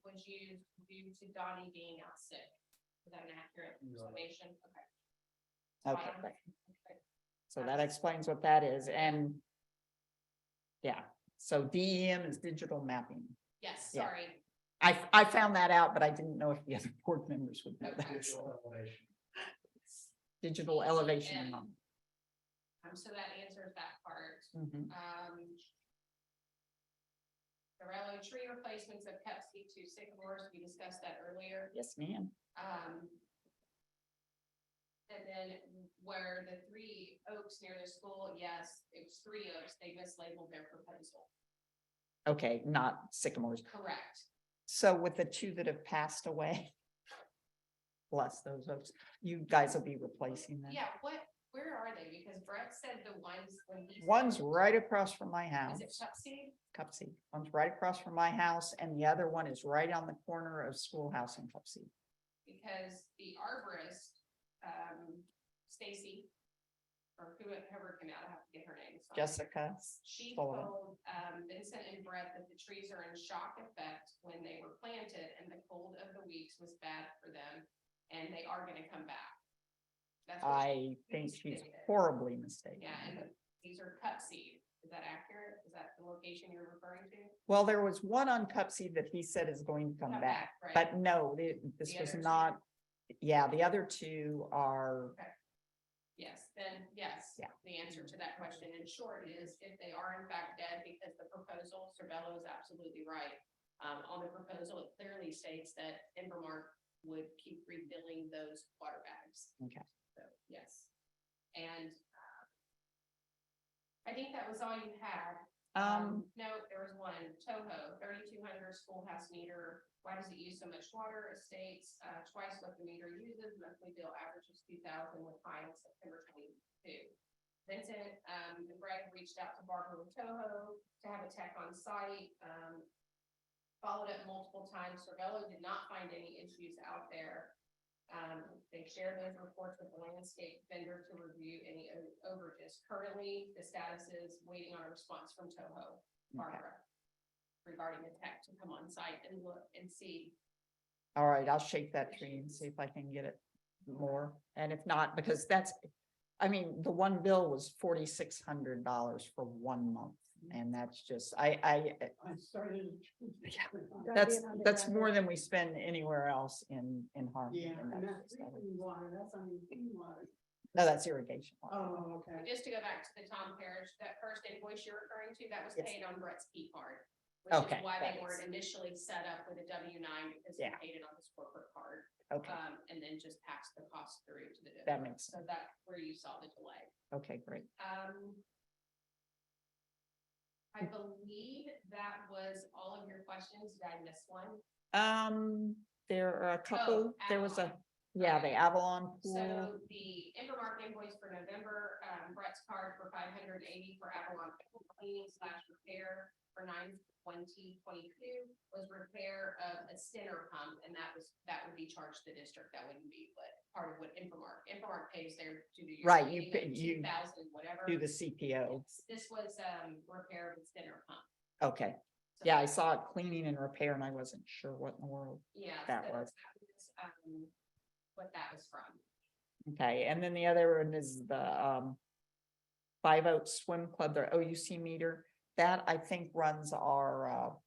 was used due to Donnie being out sick. Is that an accurate explanation? Okay. Okay. So that explains what that is. And yeah, so DEM is digital mapping. Yes, Yeah. sorry. I found that out, but I didn't know if the other board members would know that. digital elevation. EEM. model. So that answers that part. Mhm. Sorello tree replacements of Pepsi to sycamores, we discussed that earlier. Yes, ma'am. And then where the 3 oaks near the school, yes, it was 3 oaks, they mislabeled their proposal. Okay, not sycamores. Correct. So with the 2 that have passed away, bless those oaks, you guys will be replacing them. Yeah, where are they? Because Brett said the ones when he. One's right across from my house, Is it Tupsy? Cupsey. One's right across from my house, and the other one is right on the corner of Schoolhouse and Cupsey. Because the arborist, Stacy, or whoever came out, I have to get her name. sorry. Jessica. She Sullivan. told Vincent and Brett that the trees are in shock effect when they were planted and the cold of the weeks was bad for them. And they are gonna come back. That's what I think she's horribly mistaken. Yeah, and these are cut seed. Is that accurate? Is that the location you're referring to? Well, there was one on Cupsey that he said is going to come Come back, back, right. but no, this The was other two? not. Yeah, the other 2 are, Yes, then yes. Yeah. The answer to that question in short is if they are in fact dead because the proposal, Cervello is absolutely right. On the proposal, it clearly states that Invermark would keep refilling those water bags. okay. So, yes. And I think that was all you had. No, there was one, Toho, 3,200 schoolhouse meter. Why does it use so much water? It states twice what the meter uses. Monthly bill averages 2,000 with high on September 22. Vincent and Greg reached out to Barbara with Toho to have a tech on site. Followed up multiple times. Cervello did not find any issues out there. They shared those reports with the landscape vendor to review any overages. Currently, the status is waiting on a response from Toho, Barbara, regarding the tech to come on site and look and see. All right, I'll shake that tree and see if I can get it more. And if not, because I mean, the one bill was $4,600 for 1 month. And that's just, I started. that's more than we spend anywhere else in Harmony. Yeah, and and that's that's just- drinking water, that's on clean water. No, that's irrigation. water. Oh, okay. Just to go back to the Tom Parrish, that first invoice you're referring to, that was Yes. paid on Brett's P card. Which Okay, is why that they makes weren't initially set up with a W-9 because he Yeah. paid it on his corporate card. Okay, And then just passed the cost through to the. that difference. makes So sense. that's where you saw the delay. Okay, great. I believe that was all of your questions. Did I miss one? There are a couple, there was a, Avalon. yeah, the Avalon pool. So the Invermark invoice for November, Brett's card for 580 for Avalon cleaning / repair for 9/20/22 was repair of a Stenner pump, and that would be charged to the district. That wouldn't be part of what Invermark pays there to do. Right, you pay- you 2,000, whatever. Do the CPO. This was repair of a Stenner pump. Okay, So yeah, I that- saw it cleaning and repair and I wasn't sure what in the world. Yeah. that so was. What that was from. Okay, and then the other one is the 5 Oaks Swim Club, their OUC meter. That I think runs our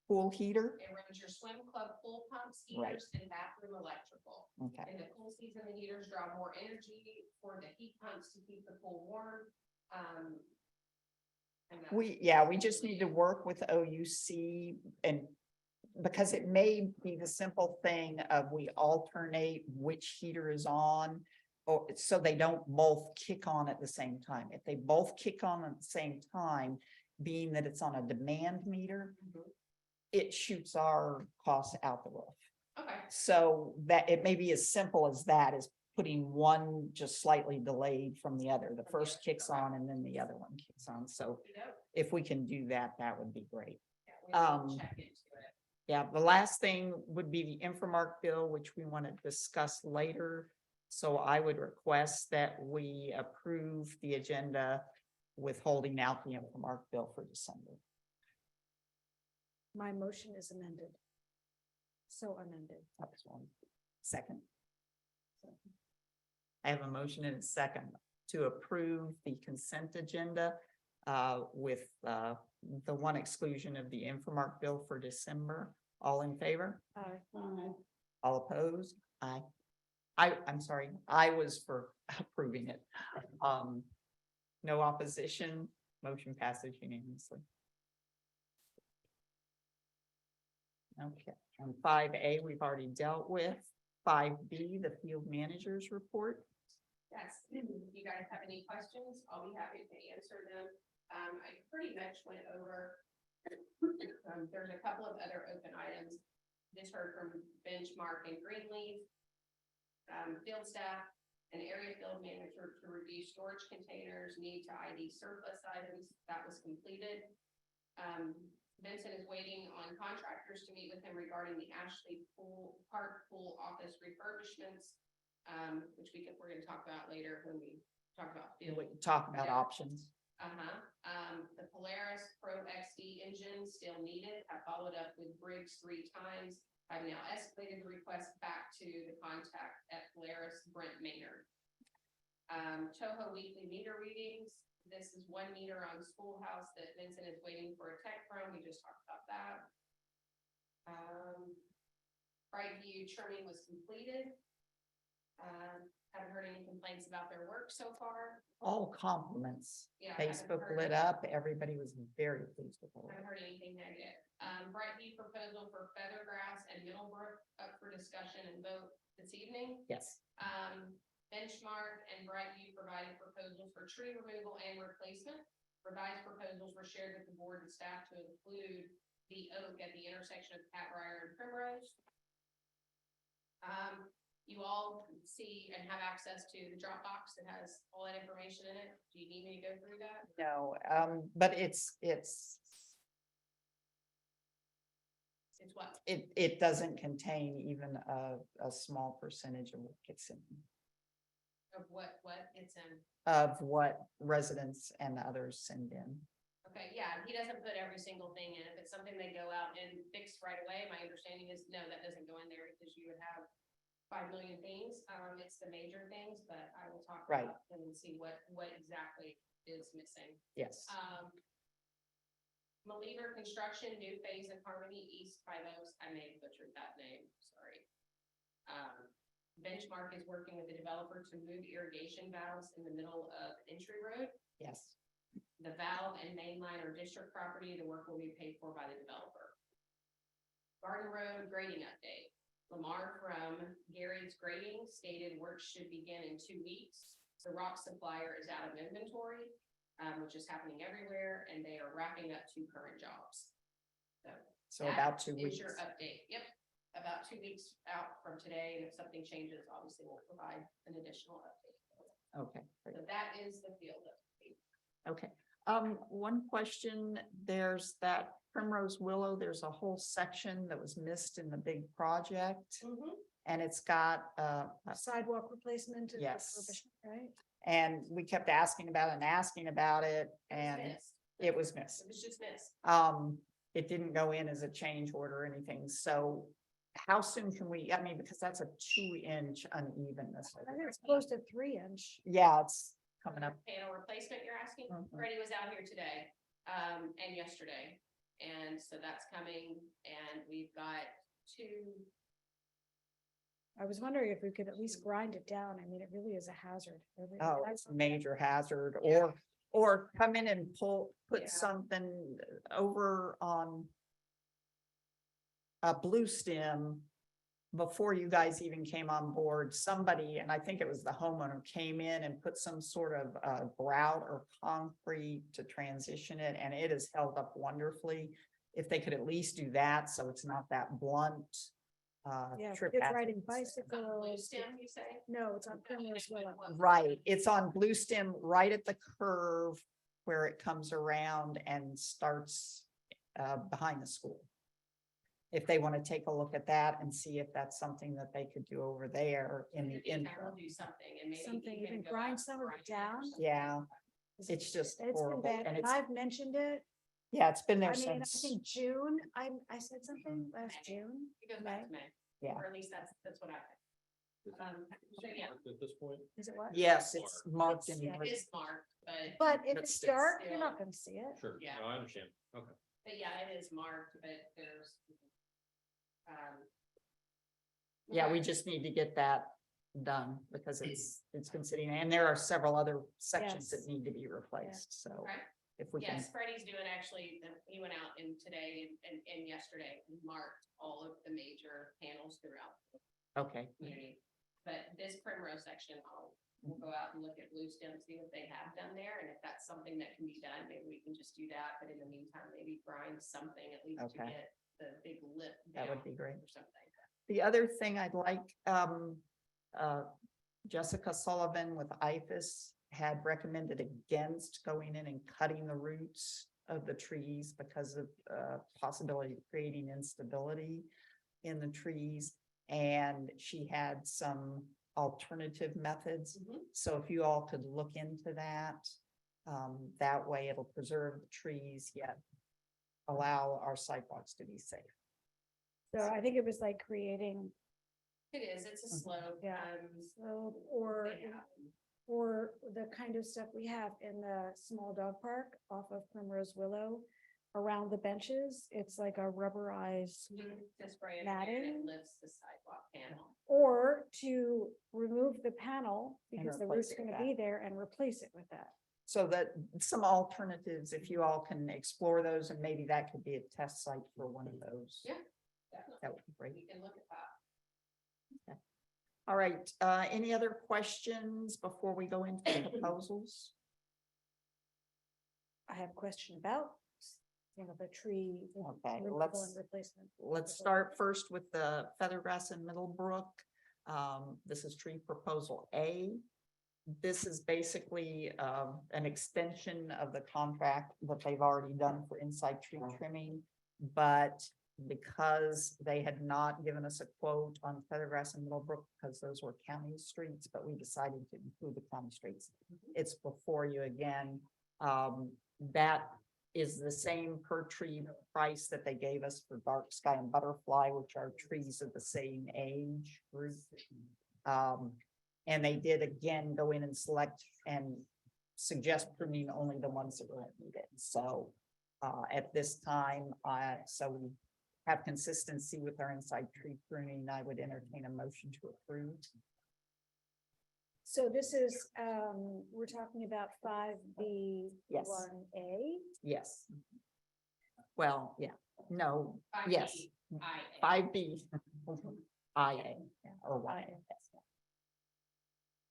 pool heater. It runs your swim club pool pumps, Right. heaters, and bathroom electrical. Okay, In the cool season, the heaters draw more energy for the heat pumps to keep the pool warm. And that's we just need to work with OUC and because it may be the simple thing of we alternate which heater is on. Or so they don't both kick on at the same time. If they both kick on at the same time, being that it's on a demand meter, it shoots our costs out the roof. Okay, So that it may be as simple as that, as putting one just slightly delayed from the other. The first kicks on and then the other one kicks on. So you know, if we can do that, that would be great. yeah, we will Um, check into it. Yeah, the last thing would be the Infomark bill, which we want to discuss later. So I would request that we approve the agenda with holding out the Infomark bill for December. My motion is amended. So amended. That's one. Second. I have a motion and a second to approve the consent agenda with the one exclusion of the Infomark bill for December. All in favor? Aye. All opposed? Aye. I'm sorry, I was for approving it. No opposition, motion passes unanimously. Okay, and 5A, we've already dealt with. 5B, the field manager's report. Yes, if you guys have any questions, I'll be happy to answer them. I pretty much went over. There's a couple of other open items. Just heard from Benchmark and Greenleaf. Field staff and area field manager to review storage containers, need to ID surplus items. That was completed. Vincent is waiting on contractors to meet with him regarding the Ashley Park Pool office refurbishments. Which we're gonna talk about later when we talk about field. We can talk about options. The Polaris Pro XD engine still needed. I followed up with Briggs 3 times. I've now escalated the request back to the contact at Polaris, Brent Maynard. Toho weekly meter readings. This is 1 meter on Schoolhouse that Vincent is waiting for a tech from. We just talked about that. Brightview trimming was completed. Haven't heard any complaints about their work so far. All compliments. Yeah, I haven't Facebook heard- lit up. Everybody was very pleased with the work. Haven't heard anything negative. Brightview proposal for Feathergrass and Middlebrook up for discussion and vote this evening. Yes. Benchmark and Brightview provided proposals for tree removal and replacement. Revised proposals were shared with the board and staff to include the oak at the intersection of Catbrier and Primrose. You all see and have access to the Dropbox that has all that information in it. Do you need me to go through that? No, but it's It's what? it doesn't contain even a small percentage of what gets in, Of what it's in. of what residents and others send in. Okay, yeah, he doesn't put every single thing in. If it's something they go out and fix right away, my understanding is, no, that doesn't go in there because you would have 5 million things. It's the major things, but I will talk Right. about them and see what exactly is missing. Yes. Believer Construction, new phase of Harmony East 5 Oaks. I may have butchered that name, sorry. Benchmark is working with the developer to move irrigation valves in the middle of Entry Road. Yes. The valve and main line are district property. The work will be paid for by the developer. Garden Road grading update. Lamar from Gary's Grading stated work should begin in 2 weeks. The rock supplier is out of inventory, which is happening everywhere, and they are wrapping up 2 current jobs. So that about 2 is weeks. your update. Yep, about 2 weeks out from today, and if something changes, obviously we'll provide an additional update. Okay. great. So that is the field update. Okay. One question, there's that Primrose Willow, there's a whole section that was missed in the big project. And it's got, Sidewalk replacement. and Yes. refurbishment, Right? and we kept asking about it and asking about it, It was and missed. it was missed. It was just missed. It didn't go in as a change order or anything, so how soon can we, I mean, because that's a 2-inch unevenness. I think it's close to 3-inch. Yeah, it's coming up. Panel replacement, you're asking? Mhm. Freddie was out here today, and yesterday. And so that's coming, and we've got 2. I was wondering if we could at least grind it down. I mean, it really is a hazard. It really- Oh, I- it's a major hazard, Yeah. or come in and put Yeah. something over on a blue stem. Before you guys even came on board, somebody, and I think it was the homeowner, came in and put some sort of grout or concrete to transition it, and it has held up wonderfully. If they could at least do that, so it's not that blunt. Yeah, trip kids hazard. riding Blue bicycles. stem, you say? No, it's on Primrose Willow. Right, it's on Blue Stem, right at the curve where it comes around and starts behind the school. If they want to take a look at that and see if that's something that they could do over there in the I think that will interim. do something and maybe. Something, even even go grind out some of grind it down. Yeah, it's just It's been horrible. bad, And and it's, I've mentioned it. yeah, it's been I there mean, I since, think June, I said something last May. June. It goes back to May. Yeah. Or at least that's what I think. So yeah, At this point, Is it what? yes, it's marked in. Yeah. it is marked, but But if But it's still. dark, you're not gonna see it. sure, Yeah. no, I understand, okay. yeah, it is marked, but there's. Yeah, we just need to get that done because it's been sitting, and there are several other sections that Yes. need to be replaced, so Okay. if we can. Yes, Freddie's doing actually, he went out and today and yesterday and marked all of the major panels throughout the Okay, community. But this Primrose section, we'll go out and look at Bluestem, see what they have done there, and if that's something that can be done, maybe we can just do that, but in the meantime, maybe grind something at least to Okay. get the big lip that would down be great. or something. The other thing I'd like, Jessica Sullivan with IFAS had recommended against going in and cutting the roots of the trees because of possibility of creating instability in the trees. And she had some alternative methods. Mhm. So if you all could look into that, that way it'll preserve the trees yet allow our sidewalks to be safe. So I think it was like creating, It is, it's a slope. Yeah. slope or the kind of stuff we have in the small dog park off of Primrose Willow around the benches. It's like a rubberized, To spray it in there and it Matting? lifts the sidewalk panel. or to remove the panel And because the replace root's it with gonna that. be there and replace it with that. So that some alternatives, if you all can explore those, and maybe that could be a test site for one of those. Yeah. Definitely. That would be great. We can look at that. All right, any other questions before we go into the proposals? I have a question about, the tree. Okay, removal let's- and Replacement. Let's start first with the Feathergrass and Middlebrook. This is tree proposal A. This is basically an extension of the contract that they've already done for inside tree trimming. But because they had not given us a quote on Feathergrass and Middlebrook, because those were county streets, but we decided to include the county streets. It's before you again. That is the same per tree price that they gave us for Dark Sky and Butterfly, which are trees of the same age group. And they did again go in and select and suggest pruning only the ones that were needed. So at this time, so we have consistency with our inside tree pruning. I would entertain a motion to approve. So this is, we're talking about 5B. Yes. 1A. Yes. Well, yeah, no, 5B, yes, IA. 5B. IA, or YA.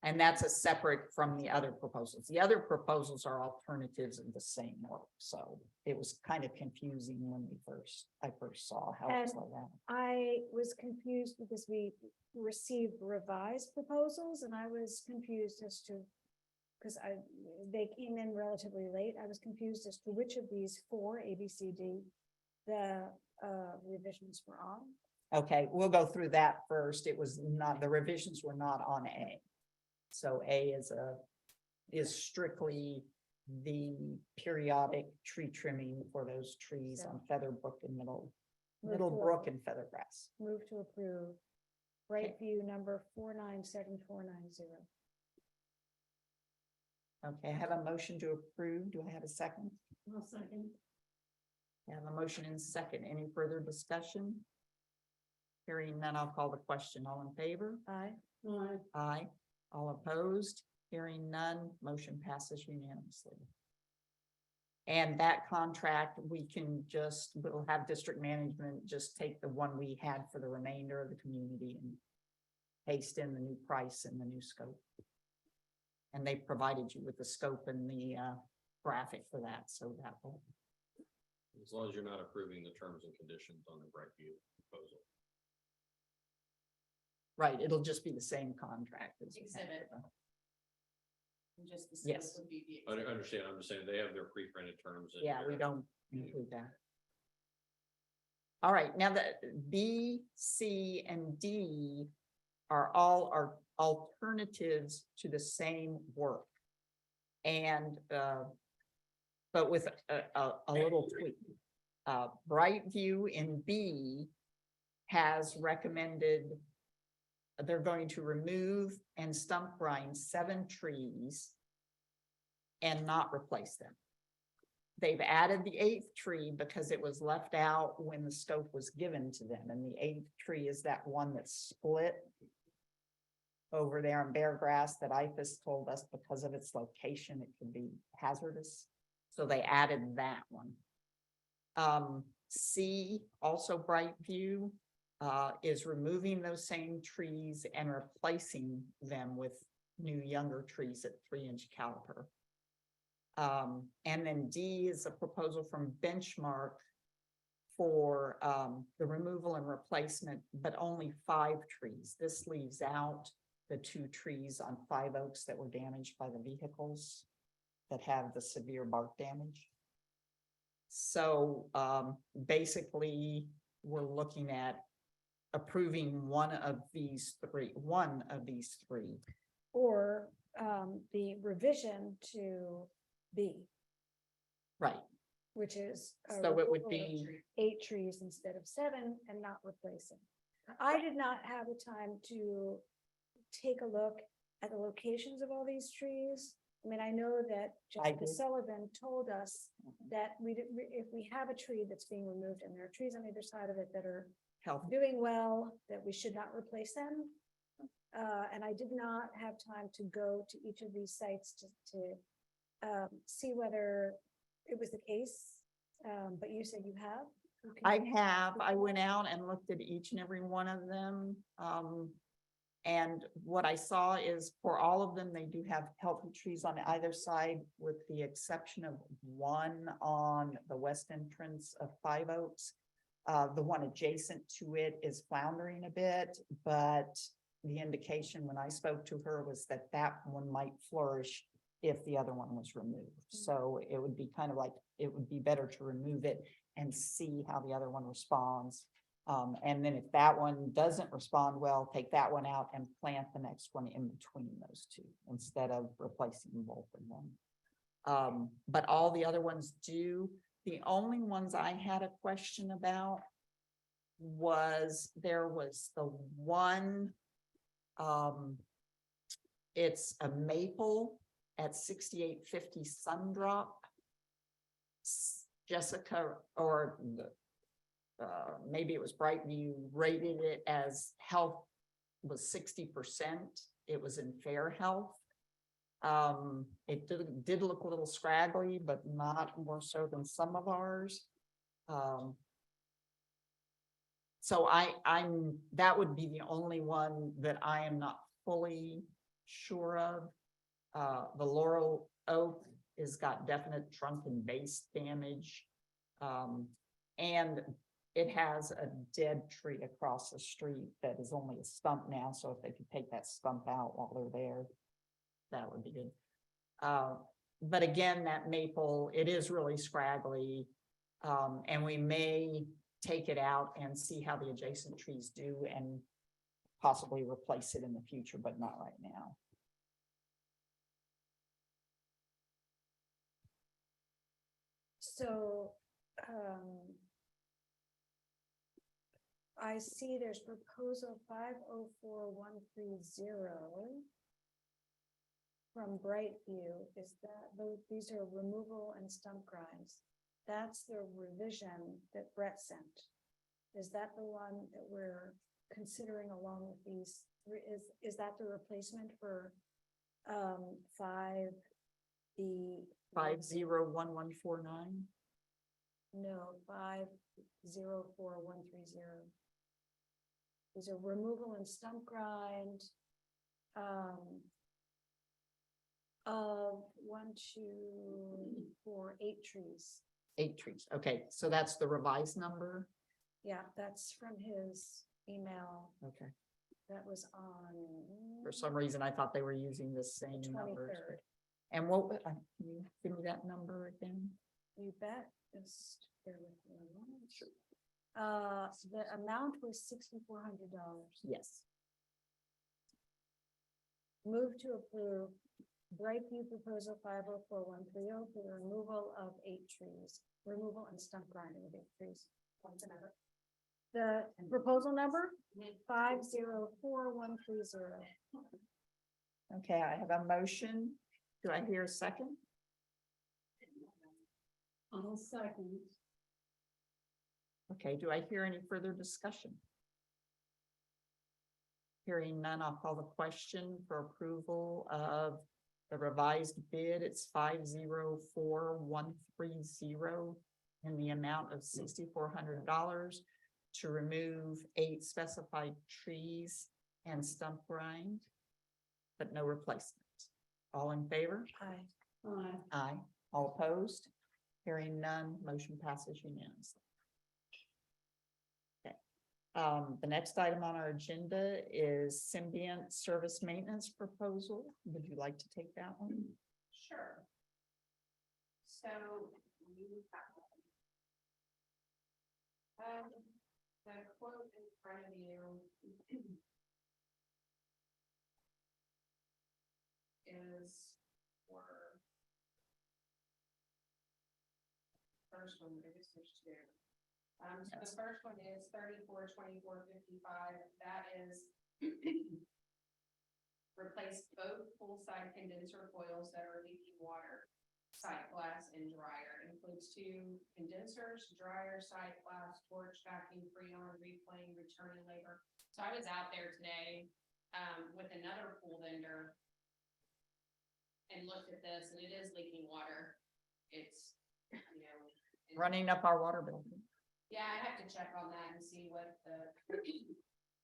And that's a separate from the other proposals. The other proposals are alternatives of the same work, so it was kind of confusing when I first saw how it was And like that. I was confused because we received revised proposals and I was confused as to, because they came in relatively late. I was confused as to which of these four, A, B, C, D, the revisions were on. Okay, we'll go through that first. It was not, the revisions were not on A. So A is strictly the periodic tree trimming for those trees on Featherbrook and Middlebrook and Feathergrass. Move to approve. Brightview number 497490. Okay, I have a motion to approve. Do I have a second? I'll second. I have a motion and second. Any further discussion? Hearing none, I'll call the question. All in favor? Aye. Aye. All opposed? Hearing none, motion passes unanimously. And that contract, we'll have district management just take the one we had for the remainder of the community and paste in the new price and the new scope. And they provided you with the scope and the graphic for that, so that will. As long as you're not approving the terms and conditions on the Brightview proposal. Right, it'll just be the same contract. as we had Exhibit. for And just the Yes. scope would be the. I exhibit. understand, I'm just saying they have their pre-printed terms. the- in Yeah, we there. don't include that. All right, now the B, C, and D are all alternatives to the same work. And, but with a little tweak. Brightview in B has recommended they're going to remove and stump grind 7 trees and not replace them. They've added the 8th tree because it was left out when the scope was given to them, and the 8th tree is that one that's split. over there in Bear Grass that IFAS told us because of its location, it could be hazardous. So they added that one. C, also Brightview, is removing those same trees and replacing them with new younger trees at 3-inch caliper. And then D is a proposal from Benchmark for the removal and replacement, but only 5 trees. This leaves out the 2 trees on 5 Oaks that were damaged by the vehicles that have the severe bark damage. So basically, we're looking at approving one of these three. Or the revision to B, Right, which is. a so it would removal of be, 8 trees instead of 7 and not replacing. I did not have the time to take a look at the locations of all these trees. I mean, I know that I Jessica did. Sullivan told us that if we have a tree that's being removed and there are trees on either side of it that are health, doing well, that we should not replace them. And I did not have time to go to each of these sites to see whether it was the case. But you said you have? I went out and looked at each and every one of them. And what I saw is for all of them, they do have healthy trees on either side, with the exception of one on the west entrance of 5 Oaks. The one adjacent to it is floundering a bit, but the indication when I spoke to her was that that one might flourish if the other one was removed. So it would be kind of like, it would be better to remove it and see how the other one responds. And then if that one doesn't respond well, take that one out and plant the next one in between those 2 instead of replacing both of them. But all the other ones do. The only ones I had a question about was there was the one, it's a maple at 6850 Sundrop. Jessica, or the maybe it was Brightview, rated it as health was 60%. It was in fair health. It did look a little scraggly, but not more so than some of ours. So that would be the only one that I am not fully sure of. The Laurel Oak has got definite trunk and base damage. And it has a dead tree across the street that is only a stump now, so if they could take that stump out while they're there, that would be good. But again, that maple, it is really scraggly, and we may take it out and see how the adjacent trees do and possibly replace it in the future, but not right now. So, I see there's proposal 504-130 from Brightview. Is that, these are removal and stump grinds? That's the revision that Brett sent. Is that the one that we're considering along with these three? Is that the replacement for 501149? No, 504-130. These are removal and stump grind of 1, 2, 4, 8 trees. 8 trees. Okay, so that's the revised number. Yeah, that's from his email Okay. that was on. For some reason, I thought they were using the same numbers. 23rd. And what, can you give me that number again? You bet. Just bear with me a moment. The amount was $6,400. Yes. Move to approve Brightview proposal 504-130 for the removal of 8 trees, removal and stump grinding of 8 trees. What's the number? The proposal number 504-130. Okay, I have a motion. Do I hear a second? I'll second. Okay, do I hear any further discussion? Hearing none, I'll call the question for approval of the revised bid. It's 504130 in the amount of $6,400 to remove 8 specified trees and stump grind, but no replacement. All in favor? Aye. Aye. All opposed? Hearing none, motion passes unanimously. Okay. The next item on our agenda is Symbiont Service Maintenance Proposal. Would you like to take that one? Sure. So you have the quote in front of you is for first one, I guess there's two. So the first one is 342455. That is replace both pool-side condenser coils that are leaking water, side glass and dryer. Includes 2 condensers, dryer, side glass, torch, vacuum, freon, replaying, returning labor. So I was out there today with another pool vendor and looked at this, and it is leaking water. It's, you know. Running up our water bill. Yeah, I have to check on that and see what the,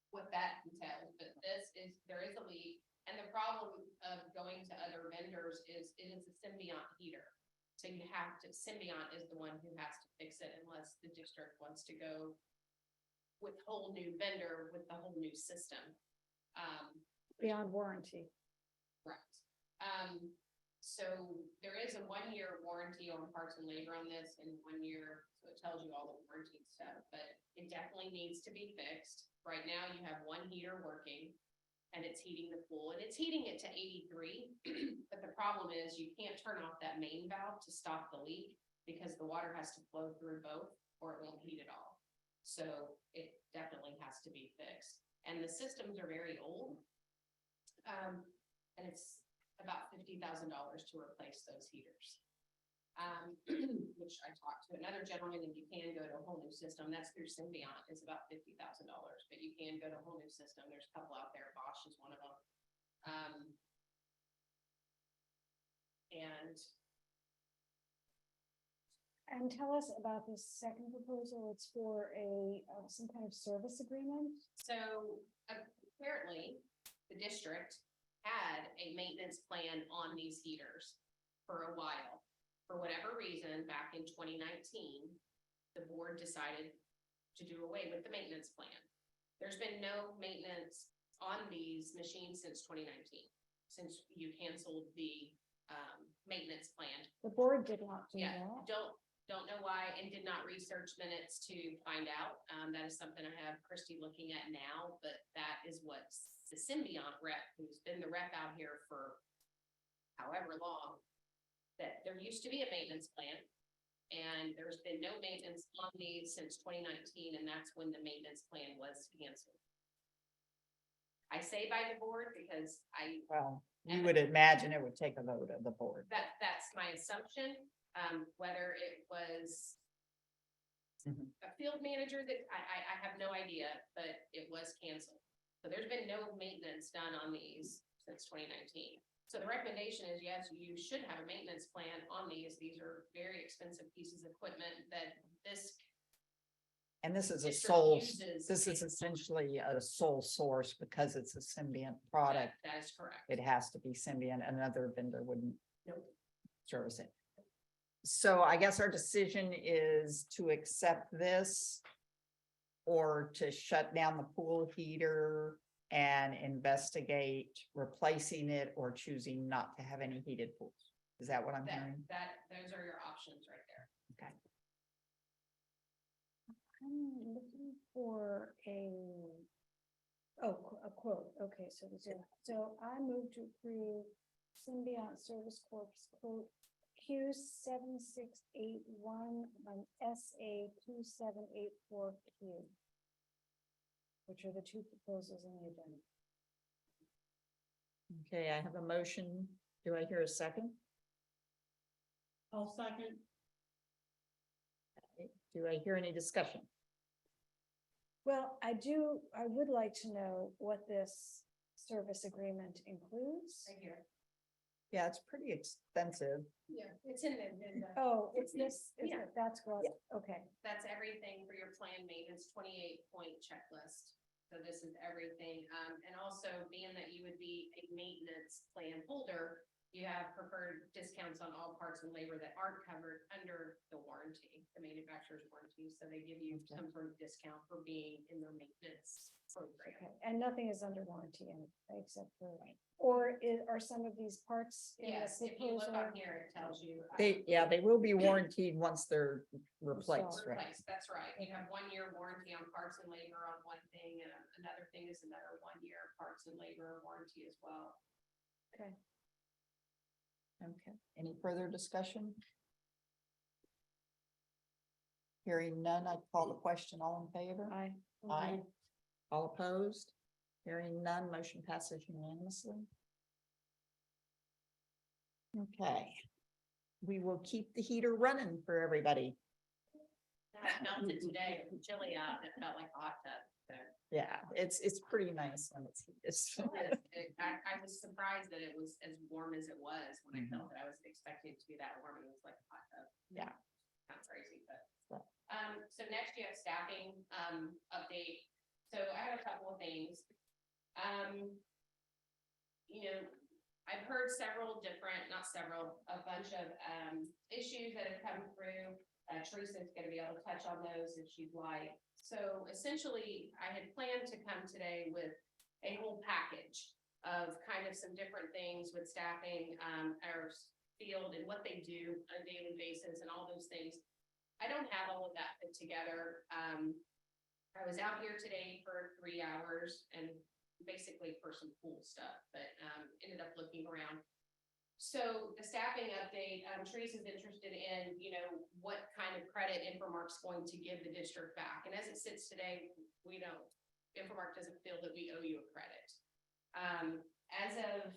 what that entails, but there is a leak. And the problem of going to other vendors is it is a Symbiont heater. So you have to, Symbiont is the one who has to fix it unless the district wants to go with whole new vendor with the whole new system. Beyond warranty. Right. So there is a 1-year warranty on parts and labor on this and 1 year, so it tells you all the warranty stuff, but it definitely needs to be fixed. Right now you have 1 heater working and it's heating the pool and it's heating it to 83. But the problem is you can't turn off that main valve to stop the leak because the water has to flow through both or it won't heat at all. So it definitely has to be fixed. And the systems are very old. And it's about $50,000 to replace those heaters. Which I talked to another gentleman, and you can go to a whole new system. That's through Symbiont. It's about $50,000, but you can go to a whole new system. There's a couple out there. Bosch is one of them. And tell us about this second proposal. It's for a, some kind of service agreement. So apparently the district had a maintenance plan on these heaters for a while. For whatever reason, back in 2019, the board decided to do away with the maintenance plan. There's been no maintenance on these machines since 2019, since you canceled the maintenance plan. The board did not do Yeah, that. don't know why, and did not research minutes to find out. That is something I have Christy looking at now, but that is what the Symbiont rep, who's been the rep out here for however long, that there used to be a maintenance plan. And there's been no maintenance on these since 2019, and that's when the maintenance plan was canceled. I say by the board because Well, you would imagine it would take a vote of the board. that's my assumption. Whether it was Mhm. a field manager that I have no idea, but it was canceled. So there's been no maintenance done on these since 2019. So the recommendation is, yes, you should have a maintenance plan on these. These are very expensive pieces of equipment that this. And this is a district sole, uses. this is essentially a sole source because it's a Symbiont product. That is correct. It has to be Symbiont. Another vendor wouldn't Nope. service it. So I guess our decision is to accept this or to shut down the pool heater and investigate replacing it or choosing not to have any heated pools. Is that what I'm hearing? Those are your options right there. Okay. I'm looking for a quote. Okay, so I move to approve Symbiont Service Corp's quote Q7681 on SA 2784Q. Which are the 2 proposals in the agenda. Okay, I have a motion. Do I hear a second? I'll second. Do I hear any discussion? Well, I would like to know what this service agreement includes. Right here. Yeah, it's pretty expensive. Yeah, it's in the. Oh, it's this, Yeah. that's what, okay. That's everything for your planned maintenance, 28-point checklist. So this is everything. And also being that you would be a maintenance plan holder, you have preferred discounts on all parts and labor that aren't covered under the warranty, the manufacturer's warranty. So they give you some sort of discount for being in their maintenance program. Okay, and nothing is under warranty except for, or are some of these parts in the Yes, if you look proposal? on here, it tells you. They will be warranted once they're replaced, right? Replaced, that's right. You have 1 year warranty on parts and labor on one thing, and another thing is another 1 year parts and labor warranty as well. Okay. Okay, any further discussion? Hearing none, I call the question. All in favor? Aye. Aye. All opposed? Hearing none, motion passes unanimously. Okay. We will keep the heater running for everybody. I felt it today, it was chilly out, and it felt like a hot tub, so. Yeah, it's pretty nice when it's. I was surprised that it was as warm as it was when I felt it. I was expecting it to be that warm, and it was like a hot tub. Yeah. Kind of crazy, but. So. So next you have staffing, update. So I have a couple of things. You know, I've heard several different, not several, a bunch of, issues that have come through. Teresa's gonna be able to touch on those if she'd like. So essentially, I had planned to come today with a whole package of kind of some different things with staffing, our field and what they do on a daily basis and all those things. I don't have all of that put together. I was out here today for 3 hours and basically for some cool stuff, but ended up looking around. So the staffing update, Teresa's interested in, you know, what kind of credit Infomark's going to give the district back. And as it sits today, we don't, Infomark doesn't feel that we owe you a credit. As of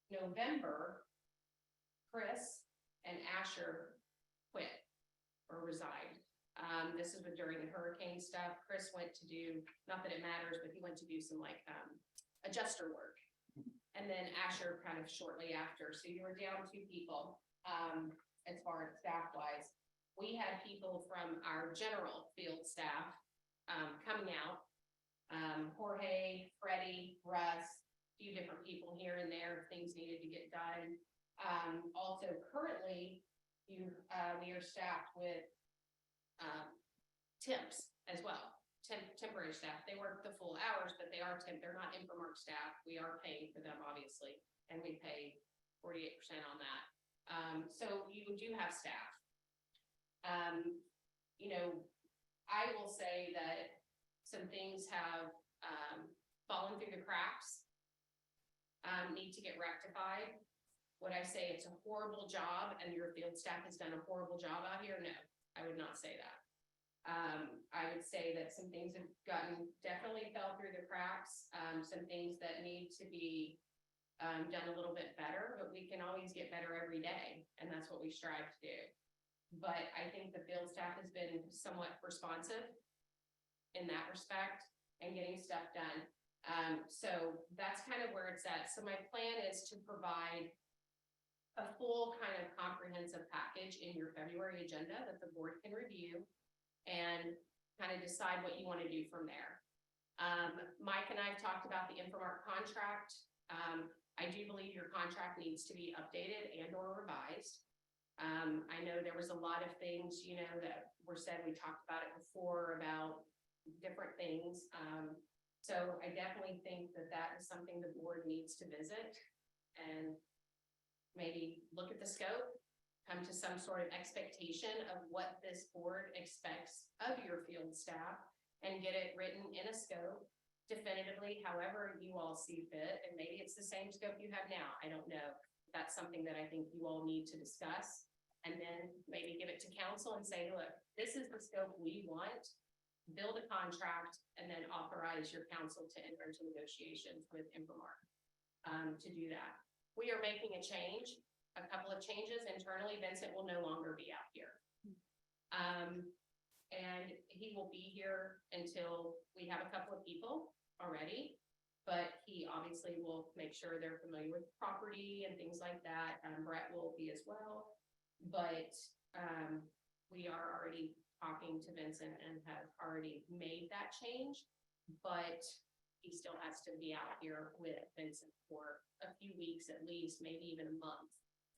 November, Chris and Asher quit or resigned. This is during the hurricane stuff. Chris went to do, not that it matters, but he went to do some like adjuster work. And then Asher kind of shortly after. So you were down 2 people as far as staff wise. We had people from our general field staff coming out. Jorge, Freddie, Russ, a few different people here and there, things needed to get done. Also currently, we are staffed with temps as well. Temporary staff. They work the full hours, but they are they're not Infomark staff. We are paying for them, obviously, and we pay 48% on that. So you do have staff. You know, I will say that some things have fallen through the cracks, need to get rectified. Would I say it's a horrible job and your field staff has done a horrible job out here? No, I would not say that. I would say that some things have definitely fell through the cracks, some things that need to be done a little bit better, but we can always get better every day, and that's what we strive to do. But I think the field staff has been somewhat responsive in that respect and getting stuff done. So that's kind of where it's at. So my plan is to provide a full kind of comprehensive package in your February agenda that the board can review and kind of decide what you want to do from there. Mike and I have talked about the Infomark contract. I do believe your contract needs to be updated and or revised. I know there was a lot of things, you know, that were said, we talked about it before about different things. So I definitely think that that is something the board needs to visit and maybe look at the scope, come to some sort of expectation of what this board expects of your field staff and get it written in a scope definitively, however you all see fit. And maybe it's the same scope you have now. I don't know. That's something that I think you all need to discuss and then maybe give it to council and say, look, this is the scope we want, build a contract, and then authorize your council to enter into negotiations with Infomark to do that. We are making a change. A couple of changes internally. Vincent will no longer be out here. And he will be here until we have a couple of people already. But he obviously will make sure they're familiar with property and things like that. Brett will be as well. But, we are already talking to Vincent and have already made that change. But he still has to be out here with Vincent for a few weeks at least, maybe even a month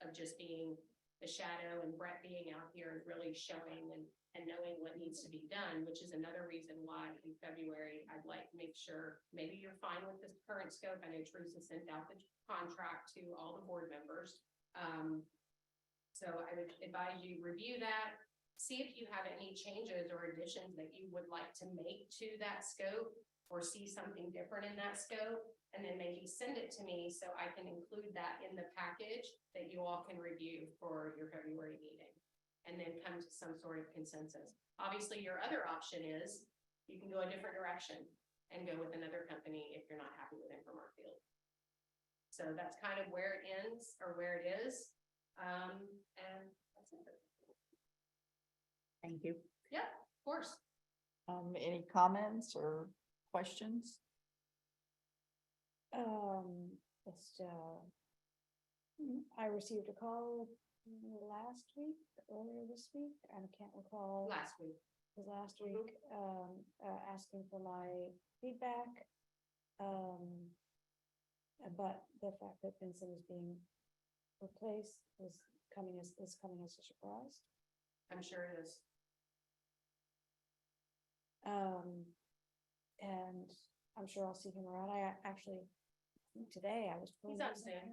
of just being the shadow and Brett being out here and really showing and knowing what needs to be done, which is another reason why in February, I'd like to make sure, maybe you're fine with this current scope. I know Teresa sent out the contract to all the board members. So I would advise you review that, see if you have any changes or additions that you would like to make to that scope or see something different in that scope, and then maybe send it to me so I can include that in the package that you all can review for your February meeting. And then come to some sort of consensus. Obviously, your other option is you can go a different direction and go with another company if you're not happy with them from our field. So that's kind of where it ends or where it is. And that's it. Thank you. Yeah, of course. Any comments or questions? I received a call last week, earlier this week, I can't recall. Last week. It was last week, asking for my feedback. But the fact that Vincent is being replaced is coming as a surprise. I'm sure it is. And I'm sure I'll see him around. I actually, today I was. He's pulling up his soon. hair.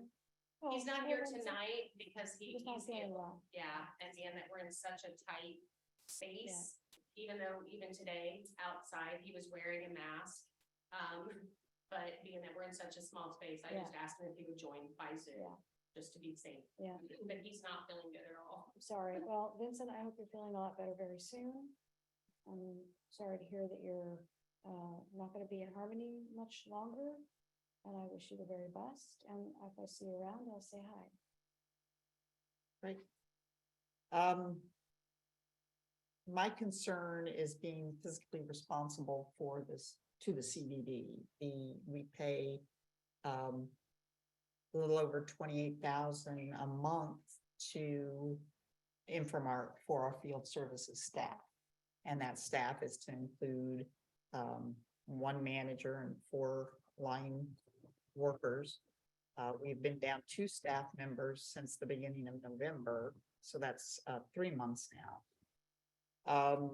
He's Oh, not oh, here Vincent. tonight because He's not he's feeling ill. well. Yeah, and being that we're in such a tight space, even though even today outside, he was wearing a mask. But being that we're in such a small space, I just asked him if he would join by Zoom, Yeah. just to be safe. Yeah. But he's not feeling good at all. I'm sorry. Well, Vincent, I hope you're feeling a lot better very soon. I'm sorry to hear that you're not going to be in Harmony much longer. And I wish you the very best. And if I see you around, I'll say hi. Right. My concern is being physically responsible for this to the CBD. We pay a little over 28,000 a month to Infomart for our field services staff. And that staff is to include one manager and 4 line workers. We've been down 2 staff members since the beginning of November, so that's 3 months now.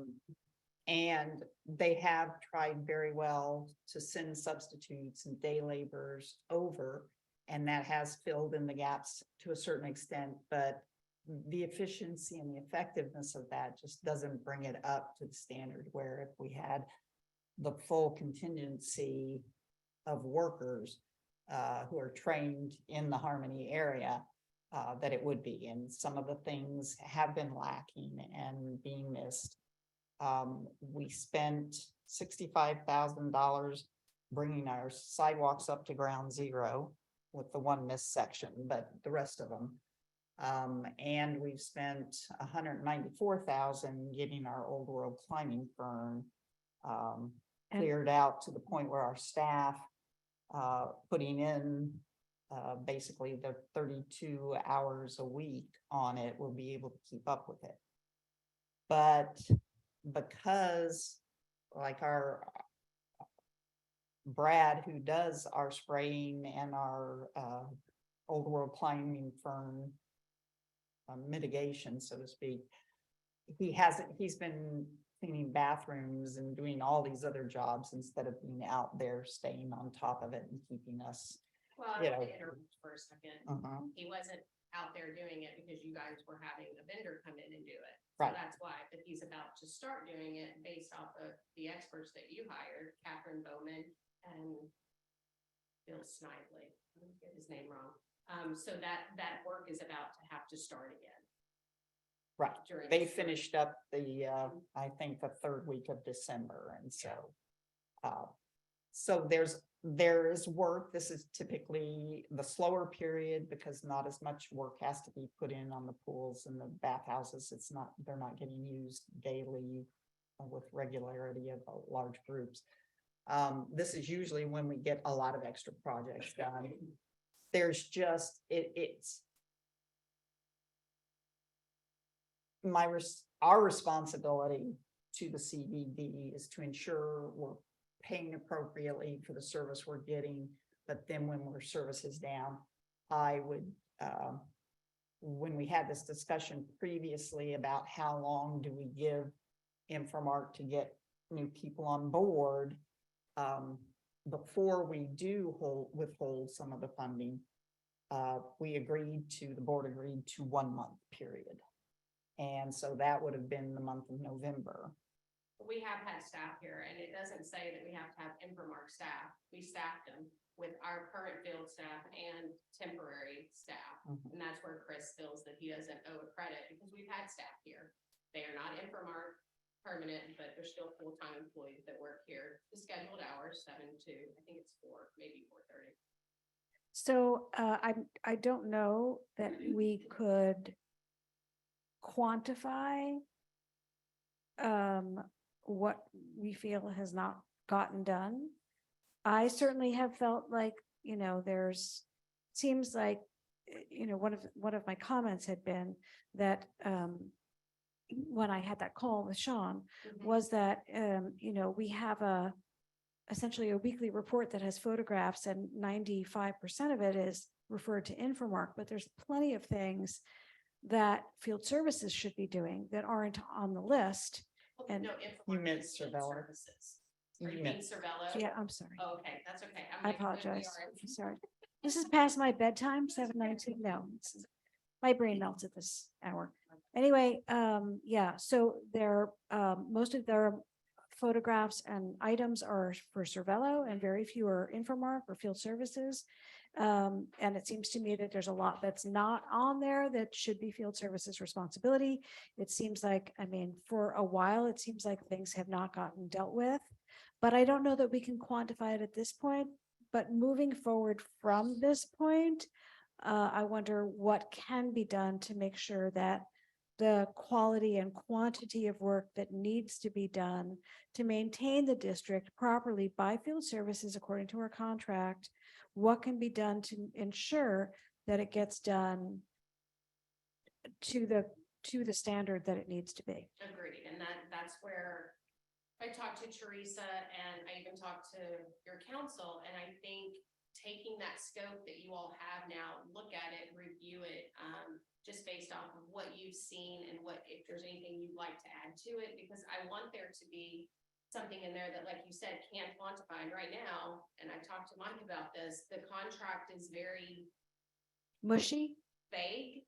And they have tried very well to send substitutes and day laborers over, and that has filled in the gaps to a certain extent, but the efficiency and the effectiveness of that just doesn't bring it up to the standard where if we had the full contingency of workers who are trained in the Harmony area, that it would be. And some of the things have been lacking and being missed. We spent $65,000 bringing our sidewalks up to ground zero with the one missed section, but the rest of them. And we've spent $194,000 getting our Old World climbing fern cleared out to the point where our staff putting in basically the 32 hours a week on it will be able to keep up with it. But because like our Brad, who does our spraying and our Old World climbing fern mitigation, so to speak, he's been cleaning bathrooms and doing all these other jobs instead of being out there staying on top of it and keeping us. Well, I You want know. to interrupt for a second. He wasn't out there doing it because you guys were having a vendor come in and do it. So Right. that's why, but he's about to start doing it based off of the experts that you hired, Catherine Bowman and Bill Snidely. I'm gonna get his name wrong. So that work is about to have to start again. Right. during They this period. finished up the, I think the 3rd week of December, and so. So there is work. This is typically the slower period because not as much work has to be put in on the pools and the bathhouses. They're not getting used daily with regularity of large groups. This is usually when we get a lot of extra projects done. There's just, it's our responsibility to the CBD is to ensure we're paying appropriately for the service we're getting. But then when our service is down, I would, when we had this discussion previously about how long do we give Infomark to get new people on board, before we do withhold some of the funding, the board agreed to 1 month period. And so that would have been the month of November. We have had staff here, and it doesn't say that we have to have Infomark staff. We staffed them with our current field staff and temporary staff. Mhm. And that's where Chris feels that he doesn't owe a credit, because we've had staff here. They are not Infomark permanent, but they're still full-time employees that work here. The scheduled hours, 7 to, I think it's 4, maybe 4:30. So I don't know that we could quantify what we feel has not gotten done. I certainly have felt like, seems like, one of my comments had been that when I had that call with Sean, was that, we have essentially a weekly report that has photographs, and 95% of it is referred to Infomark, but there's plenty of things that field services should be doing that aren't on the list. And No, You Infomark meant is field Cervello. services. Are You you meant- mean Cervello? yeah, I'm sorry. Oh, okay, that's okay. I'm I like, when we apologize. are- I'm sorry. This is past my bedtime, 7:19. No, my brain melts at this hour. Anyway, yeah, so most of their photographs and items are for Cervello, and very few are Infomark or field services. And it seems to me that there's a lot that's not on there that should be field services responsibility. It seems like, for a while, it seems like things have not gotten dealt with. But I don't know that we can quantify it at this point. But moving forward from this point, I wonder what can be done to make sure that the quality and quantity of work that needs to be done to maintain the district properly by field services according to our contract, what can be done to ensure that it gets done to the standard that it needs to be. Agreed, and that's where I talked to Teresa, and I even talked to your council, and I think taking that scope that you all have now, look at it, review it, just based off of what you've seen and if there's anything you'd like to add to it, because I want there to be something in there that, like you said, can't quantify. And right now, and I talked to Mike about this, the contract is very Mushy? vague,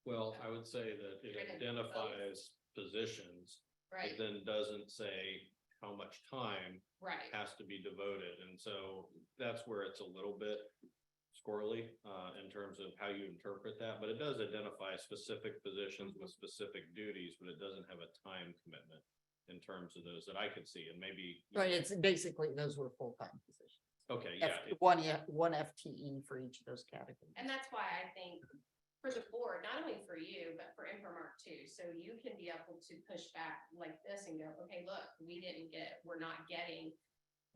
Well, I would say that it identifies positions, right? but then doesn't say how much time Right. has to be devoted. And so that's where it's a little bit squirrely in terms of how you interpret that, but it does identify specific positions with specific duties, but it doesn't have a time commitment in terms of those that I could see, and maybe. Right, it's basically, those were full-time positions. Okay, yeah, One FTE for each of those categories. And that's why I think for the board, not only for you, but for Infomark too, so you can be able to push back like this and go, okay, look, we're not getting,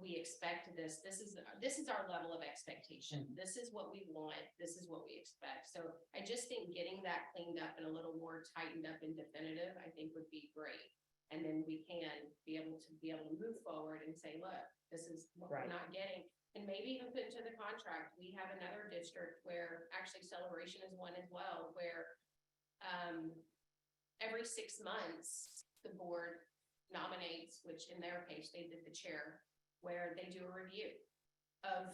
we expect this is our level of expectation. This is what we want, this is what we expect. So I just think getting that cleaned up and a little more tightened up and definitive, I think would be great. And then we can be able to move forward and say, look, this is what we're Right. not getting. And maybe even put into the contract, we have another district where actually Celebration is one as well, where every 6 months, the board nominates, which in their case, they did the chair, where they do a review of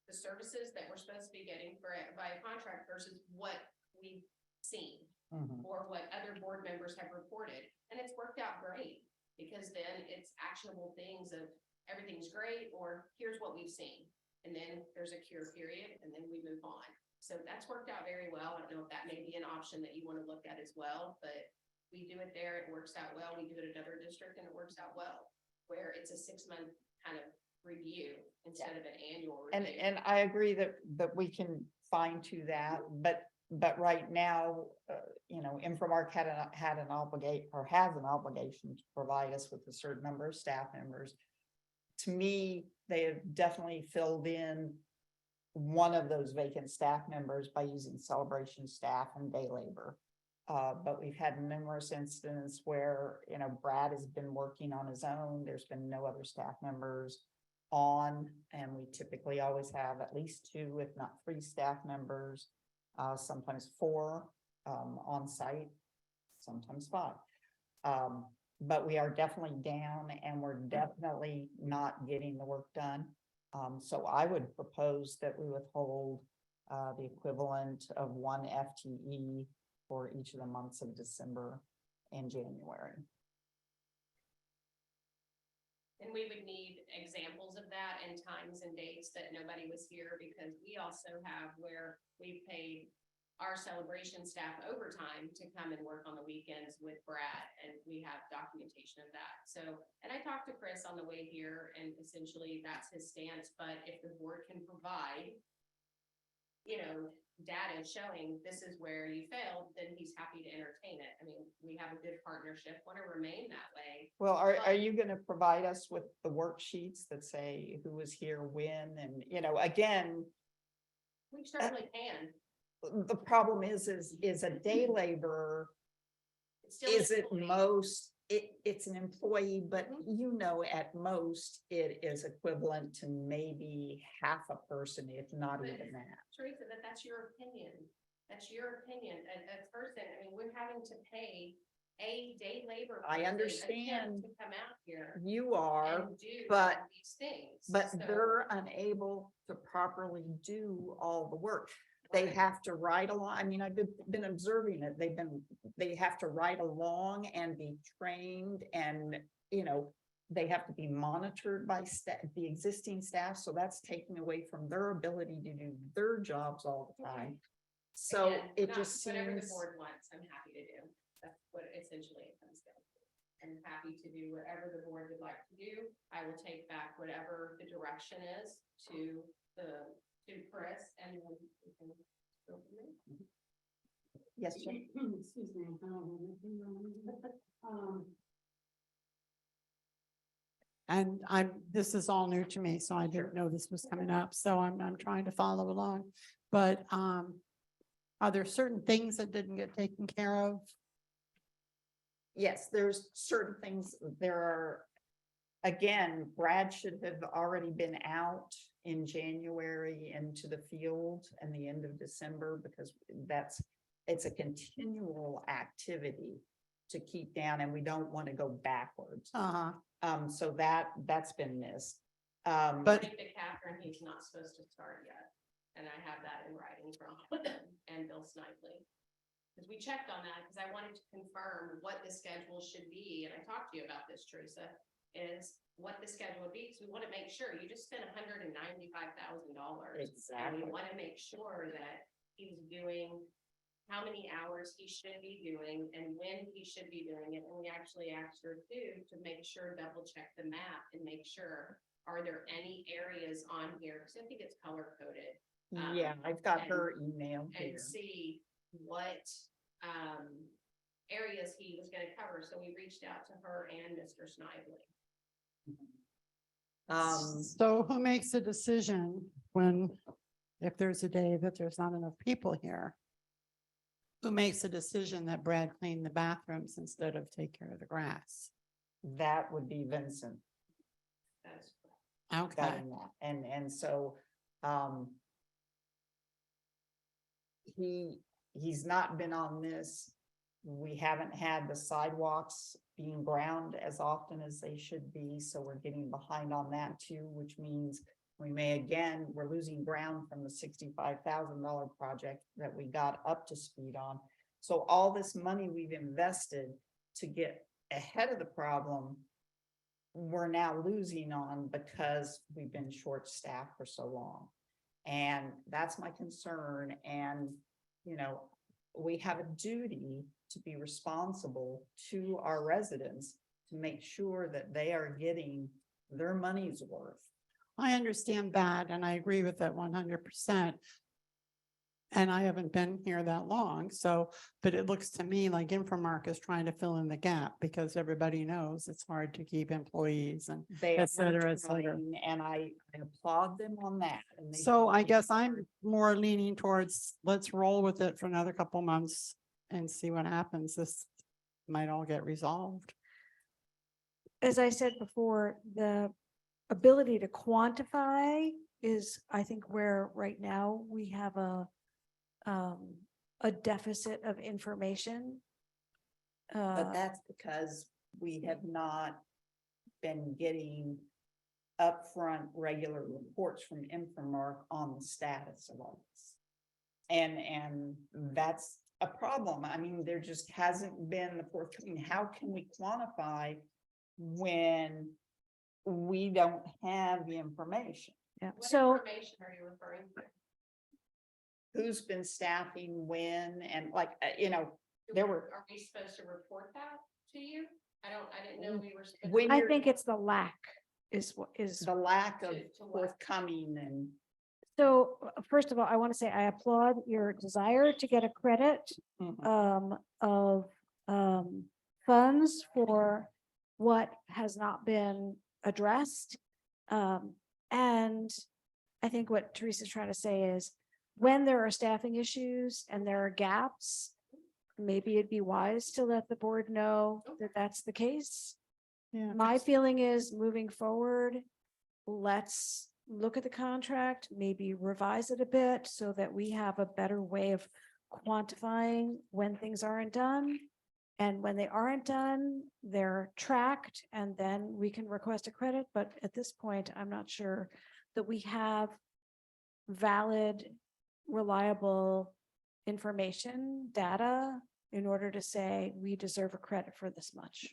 the services that we're supposed to be getting by a contract versus what we've seen Mhm. or what other board members have reported. And it's worked out great, because then it's actionable things of everything's great, or here's what we've seen. And then there's a cure period, and then we move on. So that's worked out very well. I don't know if that may be an option that you want to look at as well, but we do it there, it works out well. We do it at another district and it works out well, where it's a 6-month kind of review instead of an annual review. And I agree that we can fine tune that, but but right now, you know, Infomark had an obligate or has an obligation to provide us with a certain number of staff members. To me, they have definitely filled in one of those vacant staff members by using celebration staff and day labor. But we've had numerous incidents where, you know, Brad has been working on his own. There's been no other staff members on, and we typically always have at least 2, if not 3 staff members, sometimes 4 on site, sometimes 5. But we are definitely down and we're definitely not getting the work done. So I would propose that we withhold the equivalent of 1 FTE for each of the months of December and January. And we would need examples of that and times and dates that nobody was here, because we also have where we've paid our celebration staff overtime to come and work on the weekends with Brad, and we have documentation of that. So, and I talked to Chris on the way here, and essentially that's his stance, but if the board can provide, you know, data showing this is where you failed, then he's happy to entertain it. I mean, we have a good partnership, want to remain that way. Well, are you gonna provide us with the worksheets that say who was here when, and, you know, again, We certainly can. the problem is a day laborer, It's still is it employee. most, it's an employee, but you know, at most, it is equivalent to maybe half a person, if not But- even that. Teresa, that's your opinion. That's your opinion. A person, I mean, we're having to pay a day labor. I person understand. To come out here You are, and do but- all these things. but So- they're unable to properly do all the work. They Right. have to ride along. I mean, I've been observing it. They have to ride along and be trained, and, you know, they have to be monitored by the existing staff. So that's taking away from their ability to do their jobs all the time. So Again, it not- just whatever the seems, board wants, I'm happy to do. That's what essentially it comes down to. I'm happy to do whatever the board would like to do. I will take back whatever the direction is to Chris, and then we can go from there. yes, Jim? Excuse me. I don't have anything wrong. And this is all new to me, so I didn't know this was coming up, so I'm trying to follow along. But, are there certain things that didn't get taken care of? Yes, there's certain things, there are, again, Brad should have already been out in January into the field and the end of December, because it's a continual activity to keep down, and we don't want to go backwards. So that's been missed. I But- think that Catherine, he's not supposed to start yet, and I have that in writing from and Bill Snively. Because we checked on that, because I wanted to confirm what the schedule should be, and I talked to you about this, Teresa, is what the schedule would be, because we want to make sure, you just spent $195,000. And Exactly. we want to make sure that he's doing how many hours he should be doing and when he should be doing it. And we actually asked her too, to make sure, double check the map and make sure, are there any areas on here? Because I think it's color coded. Yeah, I've got her email here. And see what areas he was gonna cover. So we reached out to her and Mr. Snively. So who makes a decision if there's a day that there's not enough people here? Who makes a decision that Brad clean the bathrooms instead of take care of the grass? That would be Vincent. That is correct. Okay, Done that. And so, he's not been on this. We haven't had the sidewalks being ground as often as they should be, so we're getting behind on that too, which means we're losing ground from the $65,000 project that we got up to speed on. So all this money we've invested to get ahead of the problem, we're now losing on because we've been short-staffed for so long. And that's my concern. And, you know, we have a duty to be responsible to our residents to make sure that they are getting their money's worth. I understand that, and I agree with that 100%. And I haven't been here that long, so, but it looks to me like Infomark is trying to fill in the gap because everybody knows it's hard to keep employees and They are et cetera, et cetera. trying, and I applaud them on that. and they So I really guess are. I'm more leaning towards, let's roll with it for another couple months and see what happens. This might all get resolved. As I said before, the ability to quantify is, I think, where right now we have a deficit of information. But that's because we have not been getting upfront regular reports from Infomark on the status of all this. And that's a problem. I mean, there just hasn't been the forthcoming. How can we quantify when we don't have the information? Yeah, What so information are you referring to? Who's been staffing when, and like, Do there we- were- Are we supposed to report that to you? I didn't know we were. supposed When to- I you're- think it's the lack is what is. the lack of To what? forthcoming and. So first of all, I want to say I applaud your desire to get a credit of funds for what has not been addressed. And I think what Teresa's trying to say is when there are staffing issues and there are gaps, maybe it'd be wise to let the board know that that's the case. Yeah. My feeling is moving forward, let's look at the contract, maybe revise it a bit so that we have a better way of quantifying when things aren't done. And when they aren't done, they're tracked and then we can request a credit. But at this point, I'm not sure that we have valid, reliable information, data in order to say we deserve a credit for this much.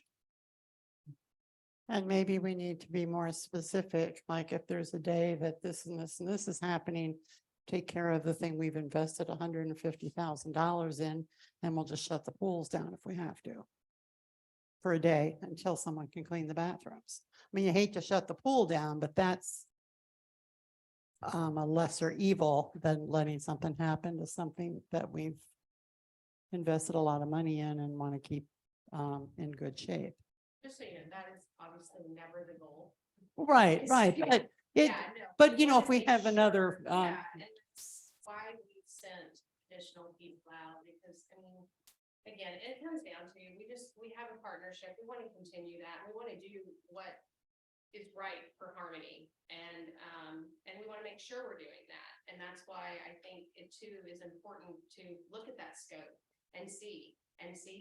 And maybe we need to be more specific, like if there's a day that this and this and this is happening, take care of the thing we've invested $150,000 in, and we'll just shut the pools down if we have to for a day until someone can clean the bathrooms. I mean, you hate to shut the pool down, but that's a lesser evil than letting something happen to something that we've invested a lot of money in and want to keep in good shape. Just so you know, that is obviously never the goal. Right, right, but it, Yeah, no, but you know, wanna if we make have another, sure- Yeah, and that's why we sent additional people out, because, I mean, again, it comes down to, we have a partnership, we want to continue that, we want to do what is right for Harmony, and we want to make sure we're doing that, and that's why I think it too is important to look at that scope and see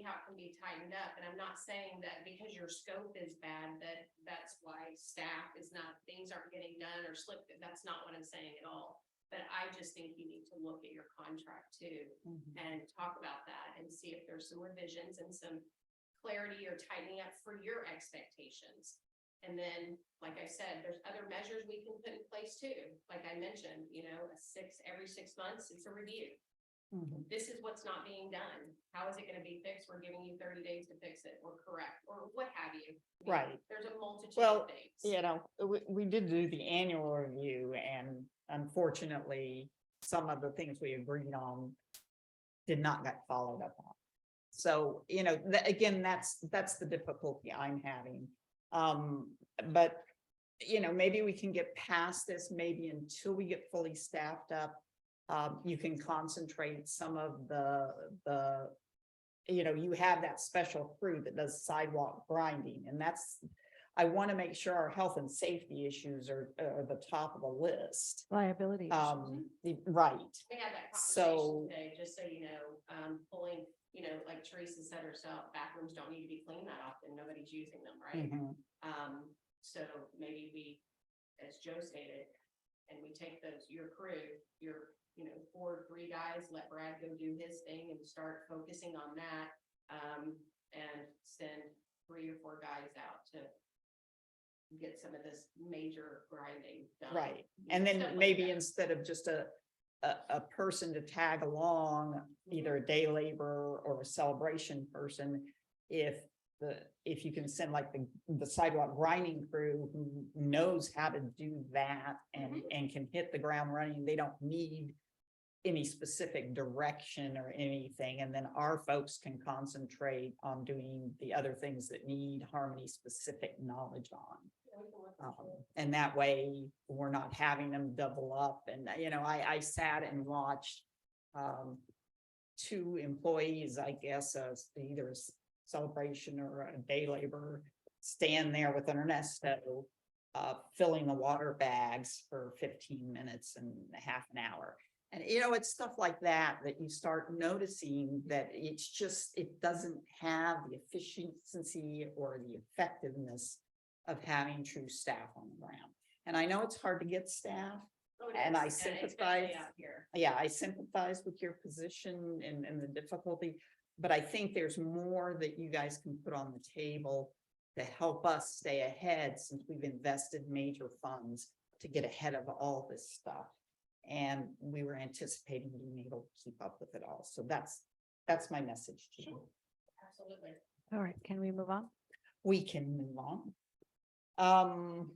how it can be tightened up. And I'm not saying that because your scope is bad, that's why staff is not, things aren't getting done or slipped. That's not what I'm saying at all. But I just think you need to look at your contract too and talk about that and see if there's some revisions and some clarity or tightening up for your expectations. And then, like I said, there's other measures we can put in place too. Like I mentioned, every 6 months, it's a review. This is what's not being done. How is it gonna be fixed? We're giving you 30 days to fix it or correct or what have you. I mean, Right. There's a multitude Well, of things. we did do the annual review, and unfortunately, some of the things we agreed on did not get followed up on. So, again, that's the difficulty I'm having. But, maybe we can get past this, maybe until we get fully staffed up. You can concentrate some of you have that special crew that does sidewalk grinding, and I want to make sure our health and safety issues are the top of the list. Liability. Right. We had that So- conversation today, just so you know, pulling, like Teresa said herself, bathrooms don't need to be cleaned that often. Nobody's using them, right? Mhm. So maybe we, as Joe stated, and we take your crew, your 4 or 3 guys, let Brad go do his thing and start focusing on that. And send 3 or 4 guys out to get some of this major grinding done. Right. And Stuff then like maybe that. instead of just a person to tag along, either a day laborer or a celebration person, if you can send like the sidewalk grinding crew who knows how to do that and can hit the ground running, they don't need any specific direction or anything, and then our folks can concentrate on doing the other things that need Harmony specific knowledge on. And that way, we're not having them double up, and, you know, I sat and watched two employees, I guess, either a celebration or a day laborer, stand there with an Ernesto, filling the water bags for 15 minutes and half an hour. And, you know, it's stuff like that, that you start noticing that it's just, it doesn't have the efficiency or the effectiveness of having true staff on the ground. And I know it's hard to get staff, and I sympathize. Yeah, I sympathize with your position and the difficulty, but I think there's more that you guys can put on the table to help us stay ahead, since we've invested major funds to get ahead of all this stuff. And we were anticipating being able to keep up with it all. So that's my message to you. Absolutely. All right, can we move on? We can move on.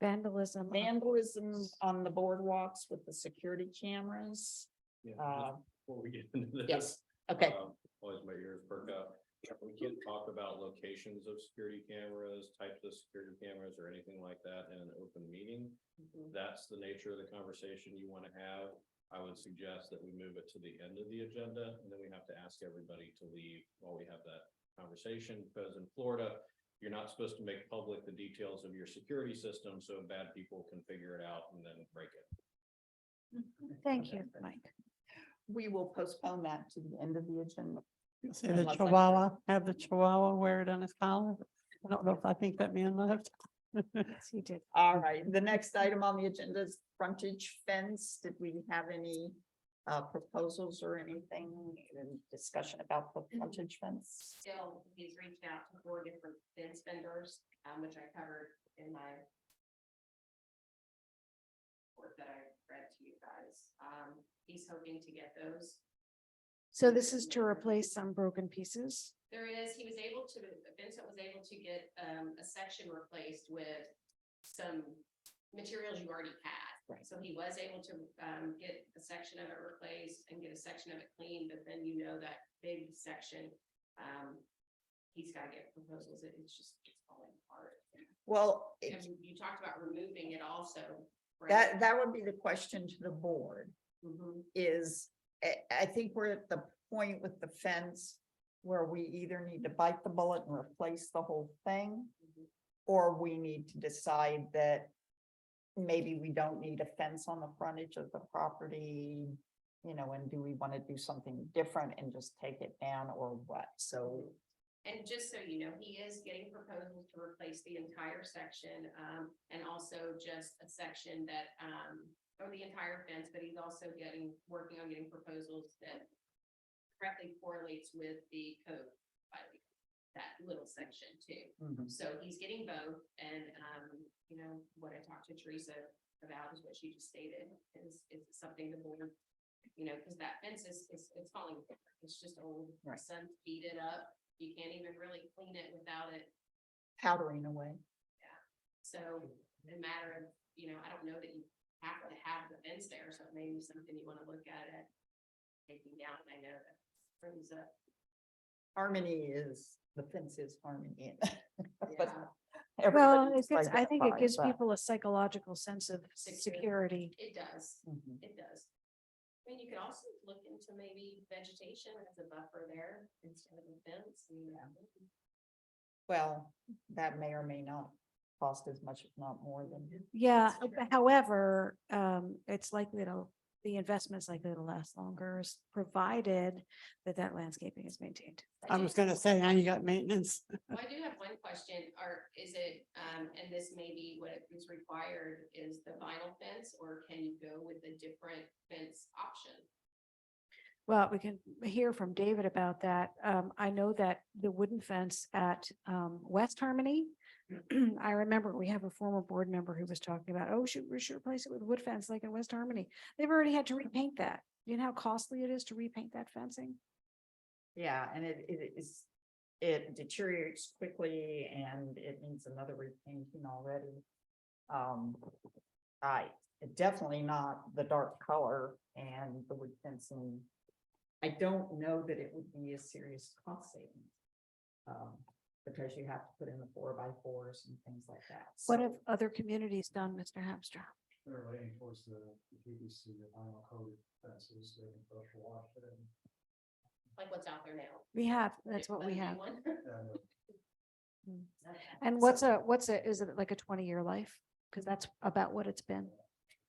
Vandalism. Vandalism on the boardwalks with the security cameras. Yeah, Uh, before we get into this. yes, okay. Always my ears perk up. We can't talk about locations of security cameras, types of security cameras, or anything like that in an open meeting. That's the nature of the conversation you want to have. I would suggest that we move it to the end of the agenda, and then we have to ask everybody to leave while we have that conversation, because in Florida, you're not supposed to make public the details of your security system, so bad people can figure it out and then break it. Thank you, Mike. We will postpone that to the end of the agenda. See the Unless I- Chihuahua, have the Chihuahua wear it on his collar. I don't know if I think that man left. Yes, you did. All right, the next item on the agenda is frontage fence. Did we have any proposals or anything in discussion about the frontage fence? Still, he's reached out to 4 different fence vendors, which I covered in my report that I read to you guys. He's hoping to get those. So this is to replace some broken pieces. Vincent was able to get a section replaced with some materials you already had. Right. So he was able to get a section of it replaced and get a section of it clean, but then you know that big section, he's got to get proposals. It's just, it's falling apart. Well, And you talked about removing it also. right? that would be the question to the board Mhm. is, I think we're at the point with the fence where we either need to bite the bullet and replace the whole thing, or we need to decide that maybe we don't need a fence on the frontage of the property, you know, and do we want to do something different and just take it down or what? So, And just so you know, he is getting proposals to replace the entire section, and also just a section that, or the entire fence, but he's also working on getting proposals that directly correlates with the code, that little section too. mhm. So he's getting both, and, you know, what I talked to Teresa about is what she just stated, is something the board, you know, because that fence is, it's falling apart. It's just old, the Right. sun beat it up, you can't even really clean it without it. Powdering away. So no matter of, you know, I don't know that you have to have the fence there, so it may be something you want to look at it taking down. I know that brings up. Harmony is, the fence is harmony. Yeah. Well, Everybody's I think it identified gives that. people a psychological sense of security. It does, Mhm. it does. I mean, you could also look into maybe vegetation as a buffer there instead of a fence. Well, that may or may not cost as much, if not more than. Yeah, however, it's likely the investment's likely to last longer, provided that landscaping is maintained. I was gonna say, now you got maintenance. Well, I do have one question, is it, and this may be what is required, is the vinyl fence, or can you go with a different fence option? Well, we can hear from David about that. I know that the wooden fence at West Harmony, I remember we have a former board member who was talking about, oh, we should replace it with wood fence like in West Harmony. They've already had to repaint that. You know how costly it is to repaint that fencing? Yeah, and it deteriorates quickly and it needs another repainting already. definitely not the dark color and the wood fencing. I don't know that it would be a serious cost savings. Because you have to put in the 4x4s and things like that. What So- have other communities done, Mr. Hamstra? They're leaning towards the PVC, the vinyl coated fences, they can pressure wash it and. Like what's out there now. We have, that's what we But have. one- And what's a, is it like a 20-year life? Because that's about what it's been.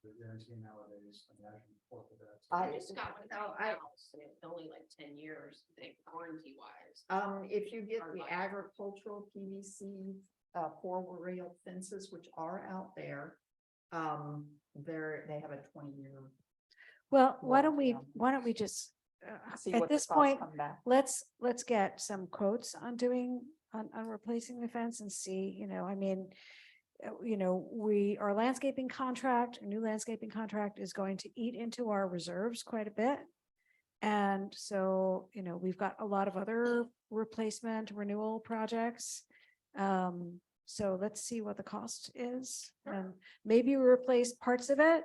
The guarantee nowadays, I mean, I can report to that. I just got one at the house and it's only like 10 years, I think, warranty wise. If you get Or the like- agricultural PVC, four rail fences, which are out there, they have a 20-year. Well, warranty on them. why don't we just, See at what the this costs point, come back. let's get some quotes on doing, on replacing the fence and see, I mean, our landscaping contract, a new landscaping contract is going to eat into our reserves quite a bit. And so, we've got a lot of other replacement renewal projects. So let's see what the cost is, and maybe we replace parts of it.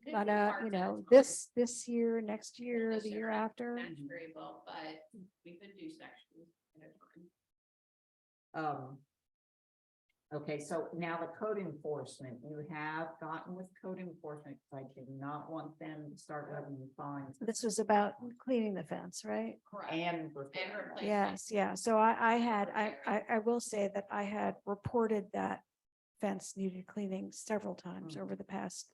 Could But, do parts at a time. this year, next year, This the year year, after. Match very well, but we could do sections at a time. Okay, so now the code enforcement, you have gotten with code enforcement, because I did not want them to start levying fines This was about cleaning the fence, right? Correct. and repairing them. replacing. Yes, yeah. So I will say that I had reported that fence needed cleaning several times over the past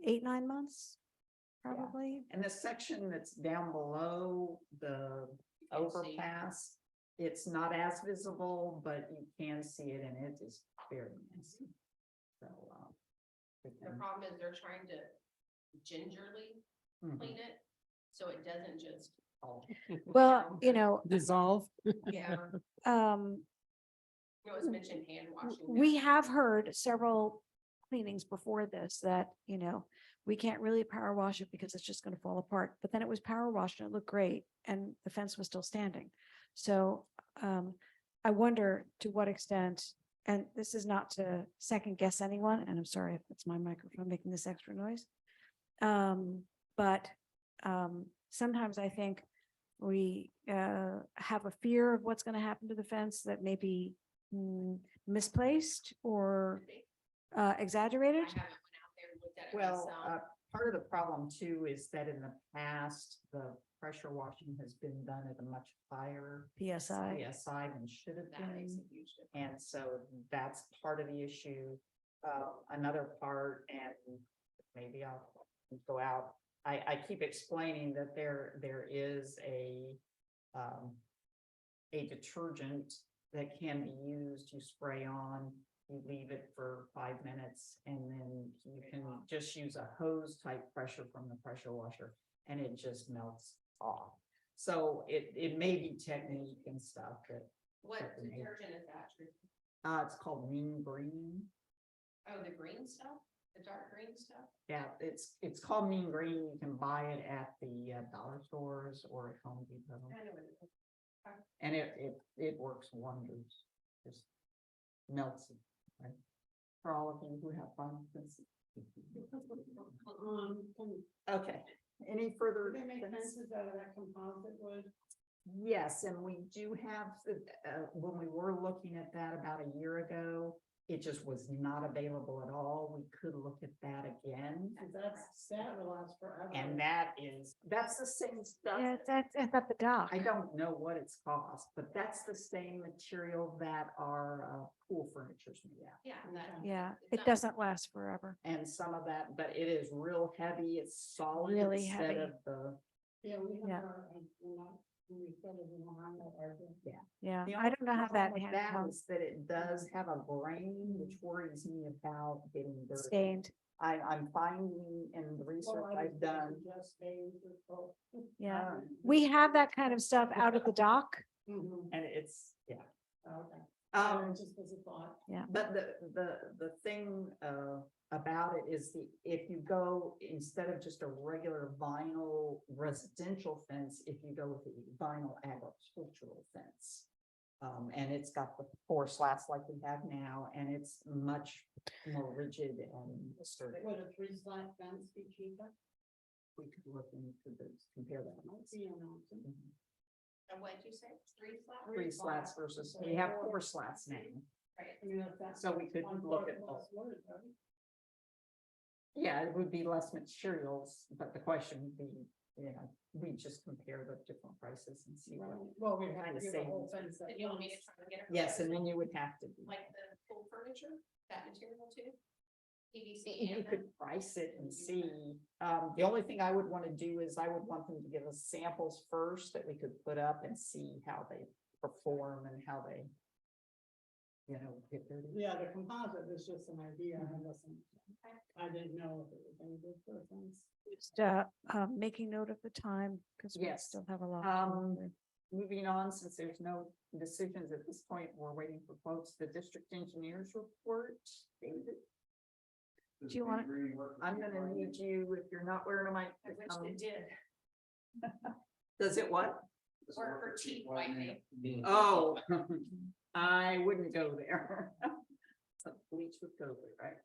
8-9 months, probably. And the section that's down below the can see. overpass, it's not as visible, but you can see it and it is very messy. So, we The can- problem is they're trying to gingerly Mhm. clean it, so it doesn't just. Well, Dissolve. Yeah, um, it was mentioned hand washing. we have heard several cleanings before this that, we can't really power wash it because it's just gonna fall apart. But then it was power washed and it looked great and the fence was still standing. So I wonder to what extent, and this is not to second guess anyone, and I'm sorry if it's my microphone making this extra noise. But sometimes I think we have a fear of what's gonna happen to the fence that may be misplaced or I exaggerated. haven't went out there and looked at it Well, myself. part of the problem too is that in the past, the pressure washing has been done at a much higher PSI. PSI than should have That makes been. a huge difference. And so that's part of the issue. Another part, and maybe I'll go out. I keep explaining that there is a detergent that can be used to spray on. You leave it for 5 minutes and then you can just use a hose type pressure from the pressure washer and it just melts off. So it may be technique and stuff that, What Definitely. detergent is that? Teresa? it's called mean green. Oh, the green stuff, the dark green stuff? Yeah, it's called mean green. You can buy it at the dollar stores or at Home Depot. I know what it is. And it works wonders. Just melts it, right? For all of you who have fun. Okay, any further? They make things? fences out of that composite wood. Yes, and we do have, when we were looking at that about a year ago, it just was not available at all. We could look at that again. And that will last forever. And that's the same stuff. Yeah, that's at the dock. I don't know what it's cost, but that's the same material that our pool furniture's made out. Yeah. that- Yeah, it's it not- doesn't last forever. And some of that, but it is real heavy. It's solid Really instead heavy. of the. Yeah, we Yeah. have our, when we said it, we don't have that, our. Yeah, The I only don't know how problem that with hand that comes is that it does have a grain, which worries me about getting dirty. stained. I'm finding in the research I've done. Yeah, um, we have that kind of stuff out at the dock. And it's, yeah. Okay. Just as a thought. But the thing about it is if you go, instead of just a regular vinyl residential fence, if you go with the vinyl agricultural fence, And it's got the 4 slats like we have now, and it's much more rigid and sturdy. Would a 3-slat fence be cheaper? We could look into those, compare that. And what did you say? 3 slats? 3 slats versus, we have 4 slats now. Right. So we could look at both. Yeah, it would be less materials, but the question would be, we just compare the different prices and see what. Well, we Kind have of to do the whole savings. fence. at Did you want me to once. try to get it? Yes, and then you would have to. Like the full furniture, that material too? PVC. You and could price it and see. The only thing I would want to do is I would want them to give us samples first that we could put up and see how they perform and how they, get dirty. Yeah, the composite was just an idea. I didn't know if it was any good for a fence. Just, making note of the time, because we Yes. still have a lot. to go through. Moving on, since there's no decisions at this point, we're waiting for quotes, the district engineers report. David, Do you want, I'm gonna need you, if you're not wearing a mic. I wish it did. Does it what? Or for teeth whitening. Oh, I wouldn't go there. So bleach with COVID, right?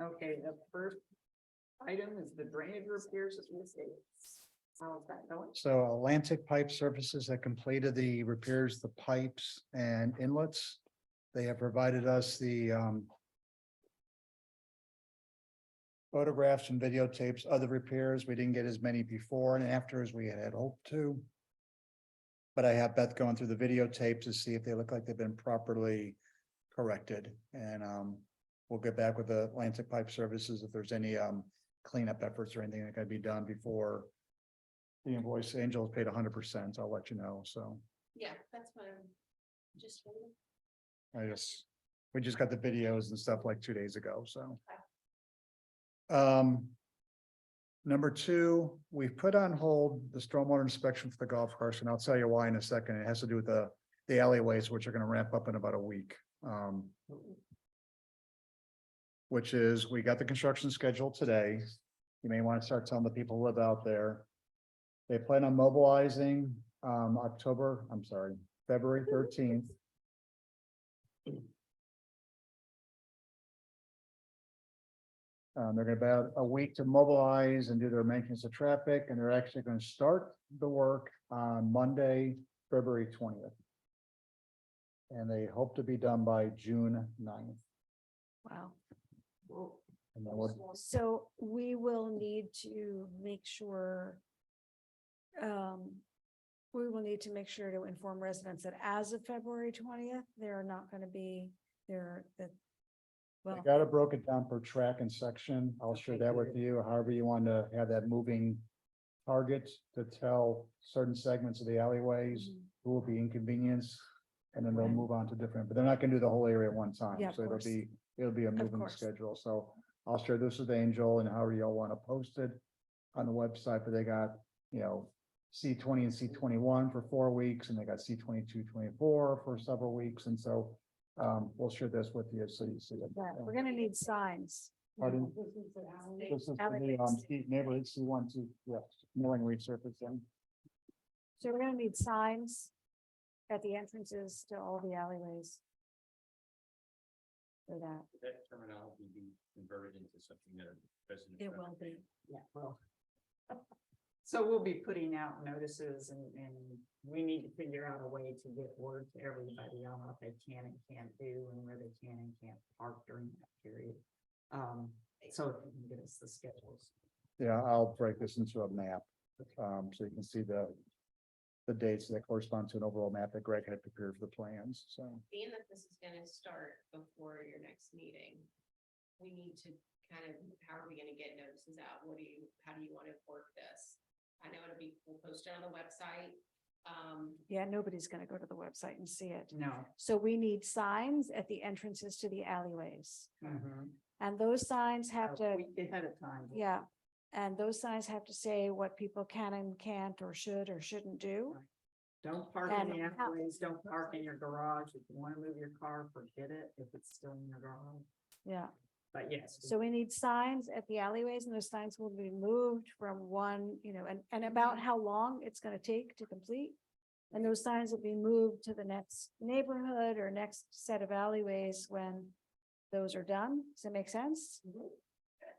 Okay, the first item is the drainage repairs at the state. How's that going? So Atlantic Pipe Services have completed the repairs, the pipes and inlets. They have provided us the photographs and videotapes of the repairs. We didn't get as many before and after as we had hoped to. But I have Beth going through the videotapes to see if they look like they've been properly corrected. And we'll get back with the Atlantic Pipe Services if there's any cleanup efforts or anything that can be done before the invoice. Angel paid 100%. I'll let you know. So Yeah, that's what I'm just. we just got the videos and stuff like 2 days ago, so. Number 2, we've put on hold the stormwater inspection for the golf course, and I'll tell you why in a second. It has to do with the alleyways, which are gonna ramp up in about a week. Which is, we got the construction schedule today. You may want to start telling the people who live out there. They plan on mobilizing, February 13th. They're gonna about a week to mobilize and do their maintenance of traffic, and they're actually gonna start the work on Monday, February 20th. And they hope to be done by June 9th. wow. And then we'll, So we will need to make sure. We will need to make sure to inform residents that as of February 20th, they're not gonna be there, that. I Well, got it broken down per track and section. I'll share Okay, that with good. you, however you want to have that moving target to tell certain segments of the alleyways Mhm. who will be inconvenienced. And then they'll Right. move on to different, but they're not gonna do the whole area at one time. Yeah, of So course. it'll be a moving course. schedule. So I'll share this with Angel and however y'all want to post it on the website, but they got, C20 and C21 for 4 weeks, and they got C22, 24 for several weeks. And so we'll share this with you so you see it. yeah, we're gonna need signs. Pardon? This is the alley. This is for the Alleyways. neighborhood C1, milling resurfacing. So we're gonna need signs at the entrances to all the alleyways. For that, That terminology be converted into something that a resident. it will be. Yeah, well. So we'll be putting out notices and we need to figure out a way to get word to everybody on what they can and can't do and where they can and can't park during that period. So if you can get us the schedules. Yeah, I'll break this into a map. So you can see the dates that correspond to an overall map that Greg had prepared for the plans, so. Being that this is gonna start before your next meeting, we need to kind of, how are we gonna get notices out? How do you wanna work this? I know it'll be, we'll post it on the website. Yeah, nobody's gonna go to the website and see it. No. So we need signs at the entrances to the alleyways. Mhm. And those signs have A to, week ahead of time. yeah, and those signs have to say what people can and can't or should or shouldn't do. Don't park in the And how- alleyways, don't park in your garage. If you wanna move your car, forget it, if it's still in your garage. Yeah, But yes. So we need signs at the alleyways, and those signs will be moved from one, and about how long it's gonna take to complete. And those signs will be moved to the next neighborhood or next set of alleyways when those are done. Does that make sense?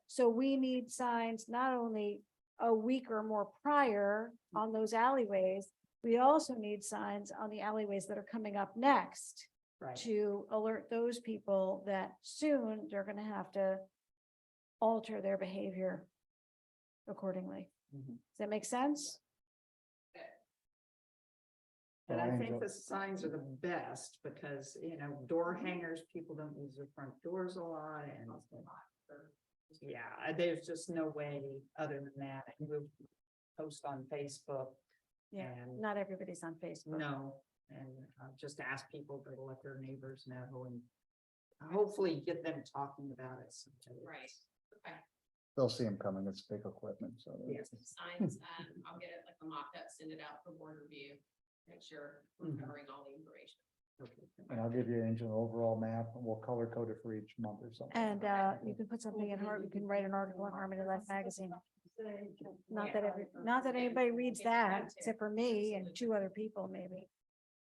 So we need signs not only a week or more prior on those alleyways, we also need signs on the alleyways that are coming up next Right. to alert those people that soon they're gonna have to alter their behavior accordingly. Mhm. Does that make sense? And I think the signs are the best because, door hangers, people don't use their front doors a lot and. Yeah, there's just no way other than that. And we'll post on Facebook. Yeah, And not everybody's on Facebook. no, and just ask people to let their neighbors know and hopefully get them talking about it. sometime. Right, okay. They'll see them coming. It's big equipment, so. Yes. Signs, I'll get it like a mock-up, send it out for board review, make sure we're Mhm. covering all the information. Okay. And I'll give you Angel an overall map and we'll color code it for each month or something. And you can put something in you can write an article in Harmony Life magazine. Not that anybody reads that, except for me and two other people, maybe.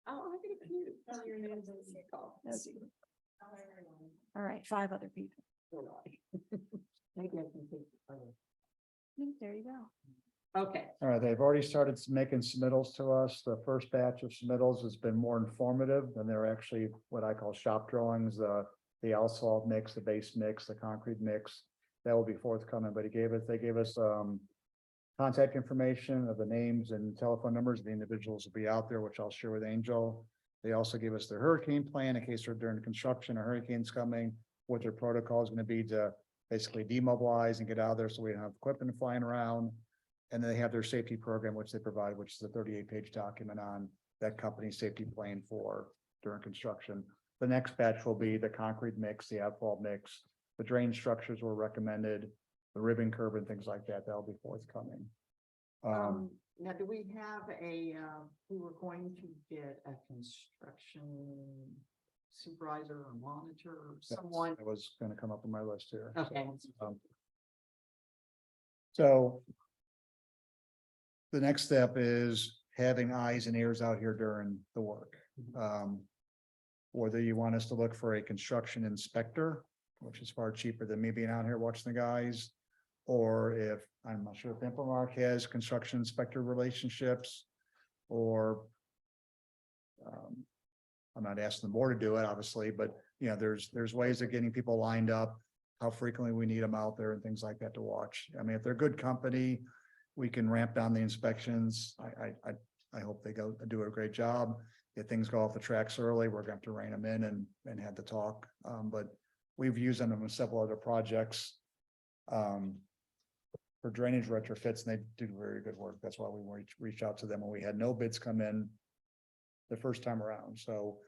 Oh, I get a few. Your names in the call. All right, 5 other people. Maybe I can take. There you go. Okay, All right, they've already started making submittals to us. The first batch of submittals has been more informative than they're actually what I call shop drawings, the asphalt mix, the base mix, the concrete mix. That will be forthcoming, but they gave us contact information of the names and telephone numbers of the individuals will be out there, which I'll share with Angel. They also gave us their hurricane plan in case they're during construction, a hurricane's coming, what their protocol is going to be to basically demobilize and get out of there so we don't have equipment flying around. And then they have their safety program, which they provide, which is a 38-page document on that company's safety plan for during construction. The next batch will be the concrete mix, the asphalt mix, the drain structures were recommended, the ribbon curb and things like that. That'll be forthcoming. now do we have we were going to get a construction supervisor or monitor or someone? That was going to come up on my list here. Okay. So the next step is having eyes and ears out here during the work. Whether you want us to look for a construction inspector, which is far cheaper than me being out here watching the guys. Or if, I'm not sure if Infomark has construction inspector relationships or I'm not asking the board to do it, obviously, but there's ways of getting people lined up, how frequently we need them out there and things like that to watch. I mean, if they're good company, we can ramp down the inspections. I hope they do a great job. If things go off the tracks early, we're going to have to rein them in and have the talk. But we've used them in several other projects for drainage retrofits, and they do very good work. That's why we reached out to them when we had no bids come in the first time around. So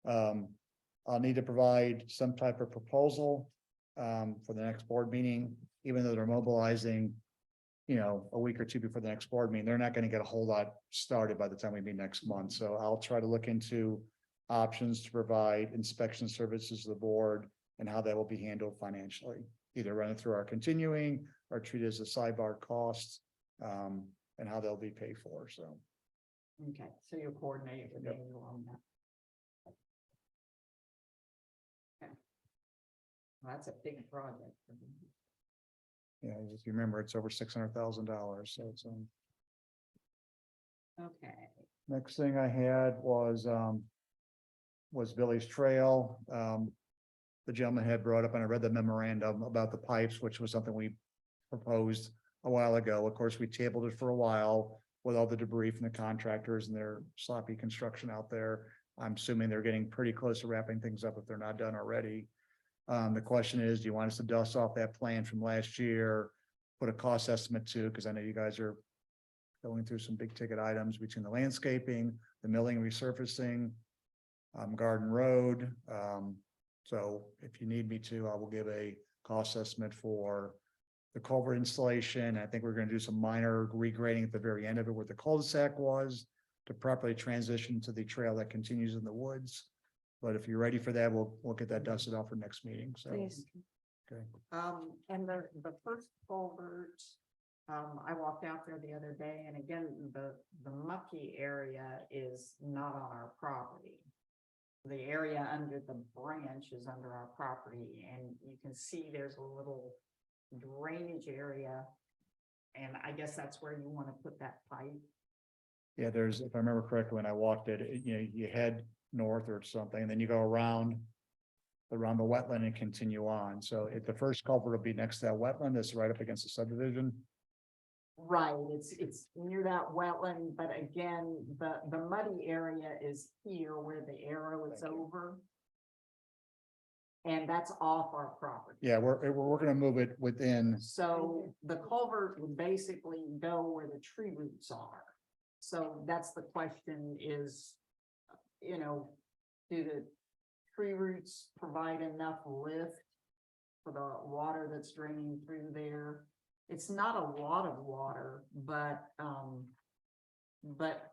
I'll need to provide some type of proposal for the next board meeting, even though they're mobilizing, a week or two before the next board meeting. They're not going to get a whole lot started by the time we meet next month. So I'll try to look into options to provide inspection services to the board and how that will be handled financially, either run it through our continuing or treat it as a sidebar cost, and how they'll be paid for. So. Okay, so you'll coordinate with Daniel on that. Okay. Well, that's a big project. Yeah, if you remember, it's over $600,000. So it's Okay. next thing I had was Billy's Trail. The gentleman had brought up, and I read the memorandum about the pipes, which was something we proposed a while ago. Of course, we tabled it for a while with all the debris from the contractors and their sloppy construction out there. I'm assuming they're getting pretty close to wrapping things up if they're not done already. The question is, do you want us to dust off that plan from last year, put a cost estimate to, because I know you guys are going through some big ticket items between the landscaping, the milling, resurfacing, Garden Road. So if you need me to, I will give a cost estimate for the culvert installation. I think we're going to do some minor regrading at the very end of it where the cul-de-sac was to properly transition to the trail that continues in the woods. But if you're ready for that, we'll get that dusted off for next meeting. So Please. Okay. And the first culvert, I walked out there the other day, and again, the mucky area is not on our property. The area under the branch is under our property, and you can see there's a little drainage area. And I guess that's where you want to put that pipe. Yeah, there's, if I remember correctly, when I walked it, you know, you head north or something, and then you go around the wetland and continue on. So if the first culvert will be next to that wetland, that's right up against the subdivision. Right, it's near that wetland, but again, the muddy area is here where the arrow is Thank you. over. And that's off our property. Yeah, we're gonna move it within, So the culvert would basically go where the tree roots are. So that's the question is, you know, do the tree roots provide enough lift for the water that's draining through there? It's not a lot of water, but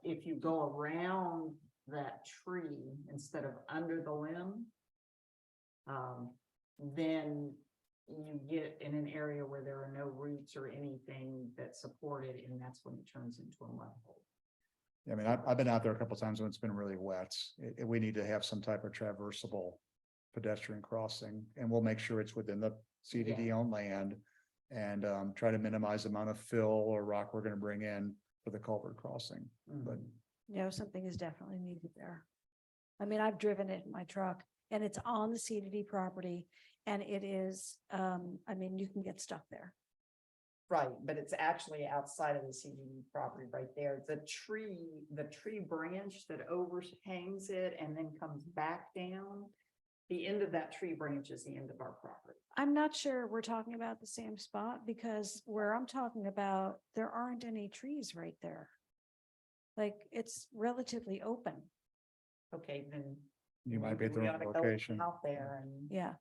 if you go around that tree instead of under the limb, then you get in an area where there are no roots or anything that support it, and that's when it turns into a mud hole. I mean, I've been out there a couple times when it's been really wet. We need to have some type of traversable pedestrian crossing, and we'll make sure it's within the CDD owned land. And try to minimize the amount of fill or rock we're gonna bring in for the culvert crossing, but. You know, something is definitely needed there. I mean, I've driven it in my truck and it's on the CDD property and it is, I mean, you can get stuck there. Right, but it's actually outside of the CDD property right there. The tree branch that overhangs it and then comes back down. The end of that tree branch is the end of our property. I'm not sure we're talking about the same spot because where I'm talking about, there aren't any trees right there. Like it's relatively open. Okay, then. You might be at the we wrong ought to go location. Out there and. Yeah.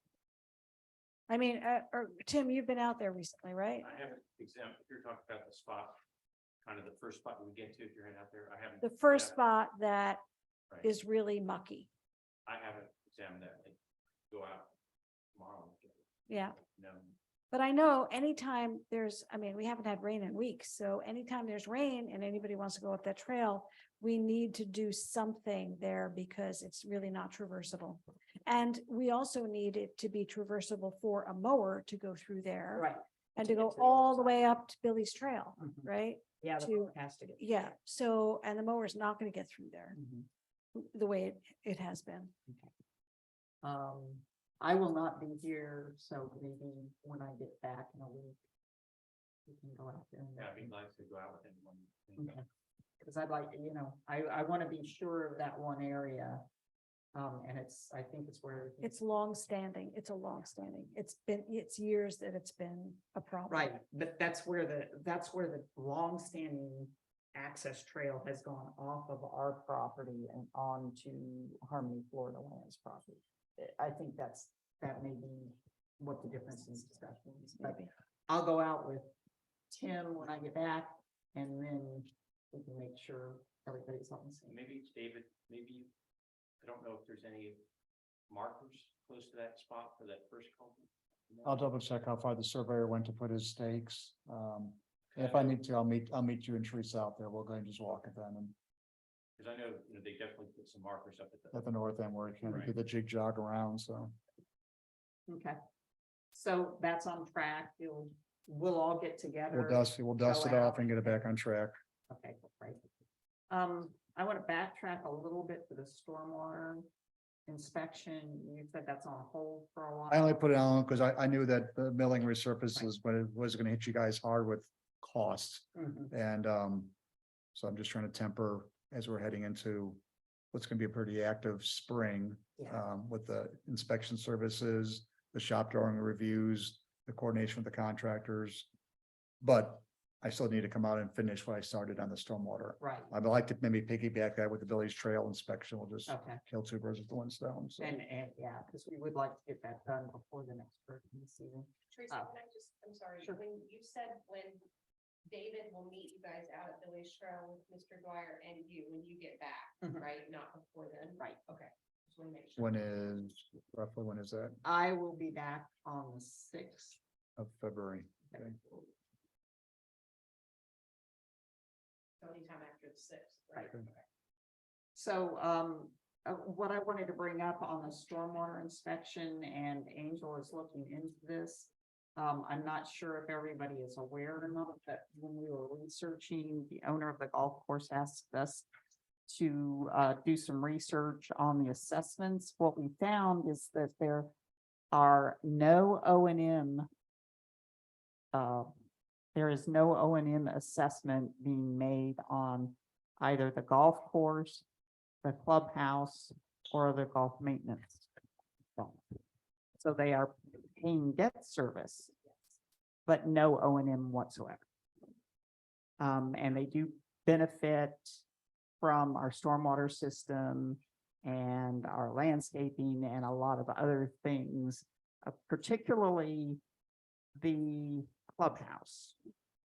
I mean, or Tim, you've been out there recently, right? I haven't examined, if you're talking about the spot, kind of the first spot we get to, if you're heading out there, I haven't. The first yeah, spot that right. is really mucky. I haven't examined that, like, go out tomorrow. and look at it. Yeah. No, But I know anytime there's, I mean, we haven't had rain in weeks, so anytime there's rain and anybody wants to go up that trail, we need to do something there because it's really not traversable. And we also need it to be traversable for a mower to go through there. Right. And to to get go to the other all the side. way up to Billy's Trail, Mhm. right? Yeah, the to- boat has to get. Yeah, so, and the mower's not gonna get through there Mhm. the way it has been. I will not be here, so maybe when I get back in a week. We can go out there. yeah, I'd be nice to go out with anyone. Okay. Cause I'd like, you know, I wanna be sure of that one area. And I think it's where. It's long-standing, it's a long-standing, it's years that it's been a problem. Right, but that's where the longstanding access trail has gone off of our property and onto Harmony, Florida Lands property. I think that may be what the difference in discussion is, but Maybe. I'll go out with Tim when I get back and then we can make sure everybody's on the same. Maybe David, maybe, I don't know if there's any markers close to that spot for that first culvert. I'll double check how far the surveyor went to put his stakes. If I need to, I'll meet you and Teresa out there. We'll go and just walk it then and Cause I know, you know, they definitely put some markers up at the north end where you can do Right. the jig jog around, so. Okay. So that's on track. We'll all get together. We'll dust it go off out. and get it back on track. Okay, great. I want to backtrack a little bit to the stormwater inspection. You said that's on hold for a while. I only put it on because I knew that the milling resurfaces, but it was gonna hit you guys hard with costs. Mhm. And so I'm just trying to temper as we're heading into what's gonna be a pretty active spring. Yeah. With the inspection services, the shop drawing reviews, the coordination with the contractors. But I still need to come out and finish what I started on the stormwater. Right, I'd like to maybe piggyback that with the Billy's Trail inspection. We'll just okay. kill two birds with one stone. So. And yeah, because we would like to get that done before the next hurricane season. Teresa, Oh. can I just, I'm sorry, Sure. when you said when David will meet you guys out at Billy's Trail with Mr. Dwyer and you, when you get back, Mhm. right? Not before then? Right. Okay. Just wanna make sure. When is that? I will be back on the sixth. Of February. Okay. So anytime after the sixth. Right. Okay. So, what I wanted to bring up on the stormwater inspection, and Angel is looking into this. I'm not sure if everybody is aware or not, but when we were researching, the owner of the golf course asked us to do some research on the assessments. What we found is that there are no O&M. There is no O&M assessment being made on either the golf course, the clubhouse, or the golf maintenance. So they are paying debt service, but no O&M whatsoever. And they do benefit from our stormwater system and our landscaping and a lot of other things, particularly the clubhouse,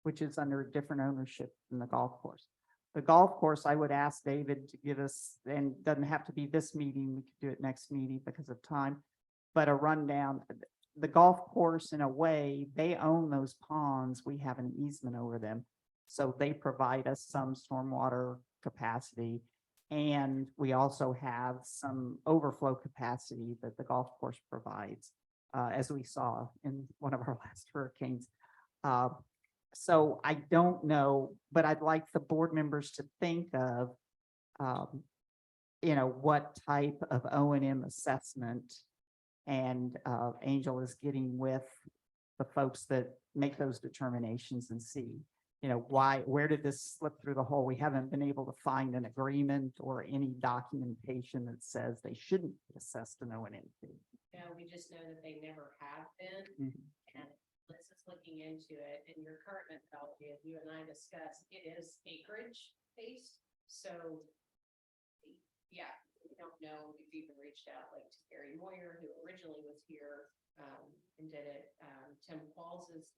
which is under different ownership than the golf course. The golf course, I would ask David to give us, and doesn't have to be this meeting, we could do it next meeting because of time, but a rundown. The golf course, in a way, they own those ponds. We have an easement over them. So they provide us some stormwater capacity. And we also have some overflow capacity that the golf course provides, as we saw in one of our last hurricanes. So I don't know, but I'd like the board members to think of, what type of O&M assessment and Angel is getting with the folks that make those determinations and see, where did this slip through the hole? We haven't been able to find an agreement or any documentation that says they shouldn't be assessed an O&M fee. No, we just know that they never have been. And Liz is looking into it, and your current methodology, as you and I discussed, it is acreage based, so. Yeah, we don't know, we've even reached out like to Gary Moyer, who originally was here, and did it, Tim Qualls's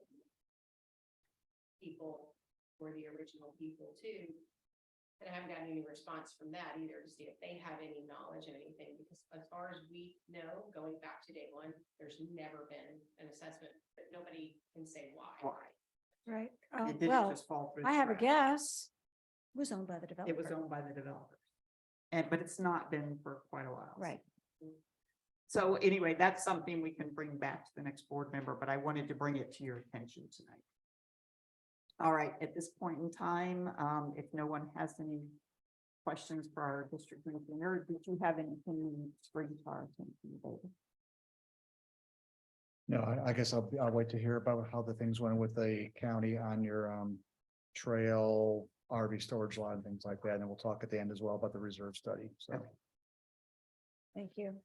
people were the original people too. And I haven't gotten any response from that either to see if they have any knowledge of anything, because as far as we know, going back to day one, there's never been an assessment, but nobody can say why. Right. It didn't Well, just fall through. I the have a cracks. guess. It was owned by the developer. It was owned by the developers. But it's not been for quite a while. Right. So anyway, that's something we can bring back to the next board member, but I wanted to bring it to your attention tonight. All right, at this point in time, if no one has any questions for our district engineer, did you have anything to bring to our attention, David? No, I guess I'll wait to hear about how the things went with the county on your trail, RV storage lot and things like that. And then we'll talk at the end as well about the reserve study. So. Okay. Thank you.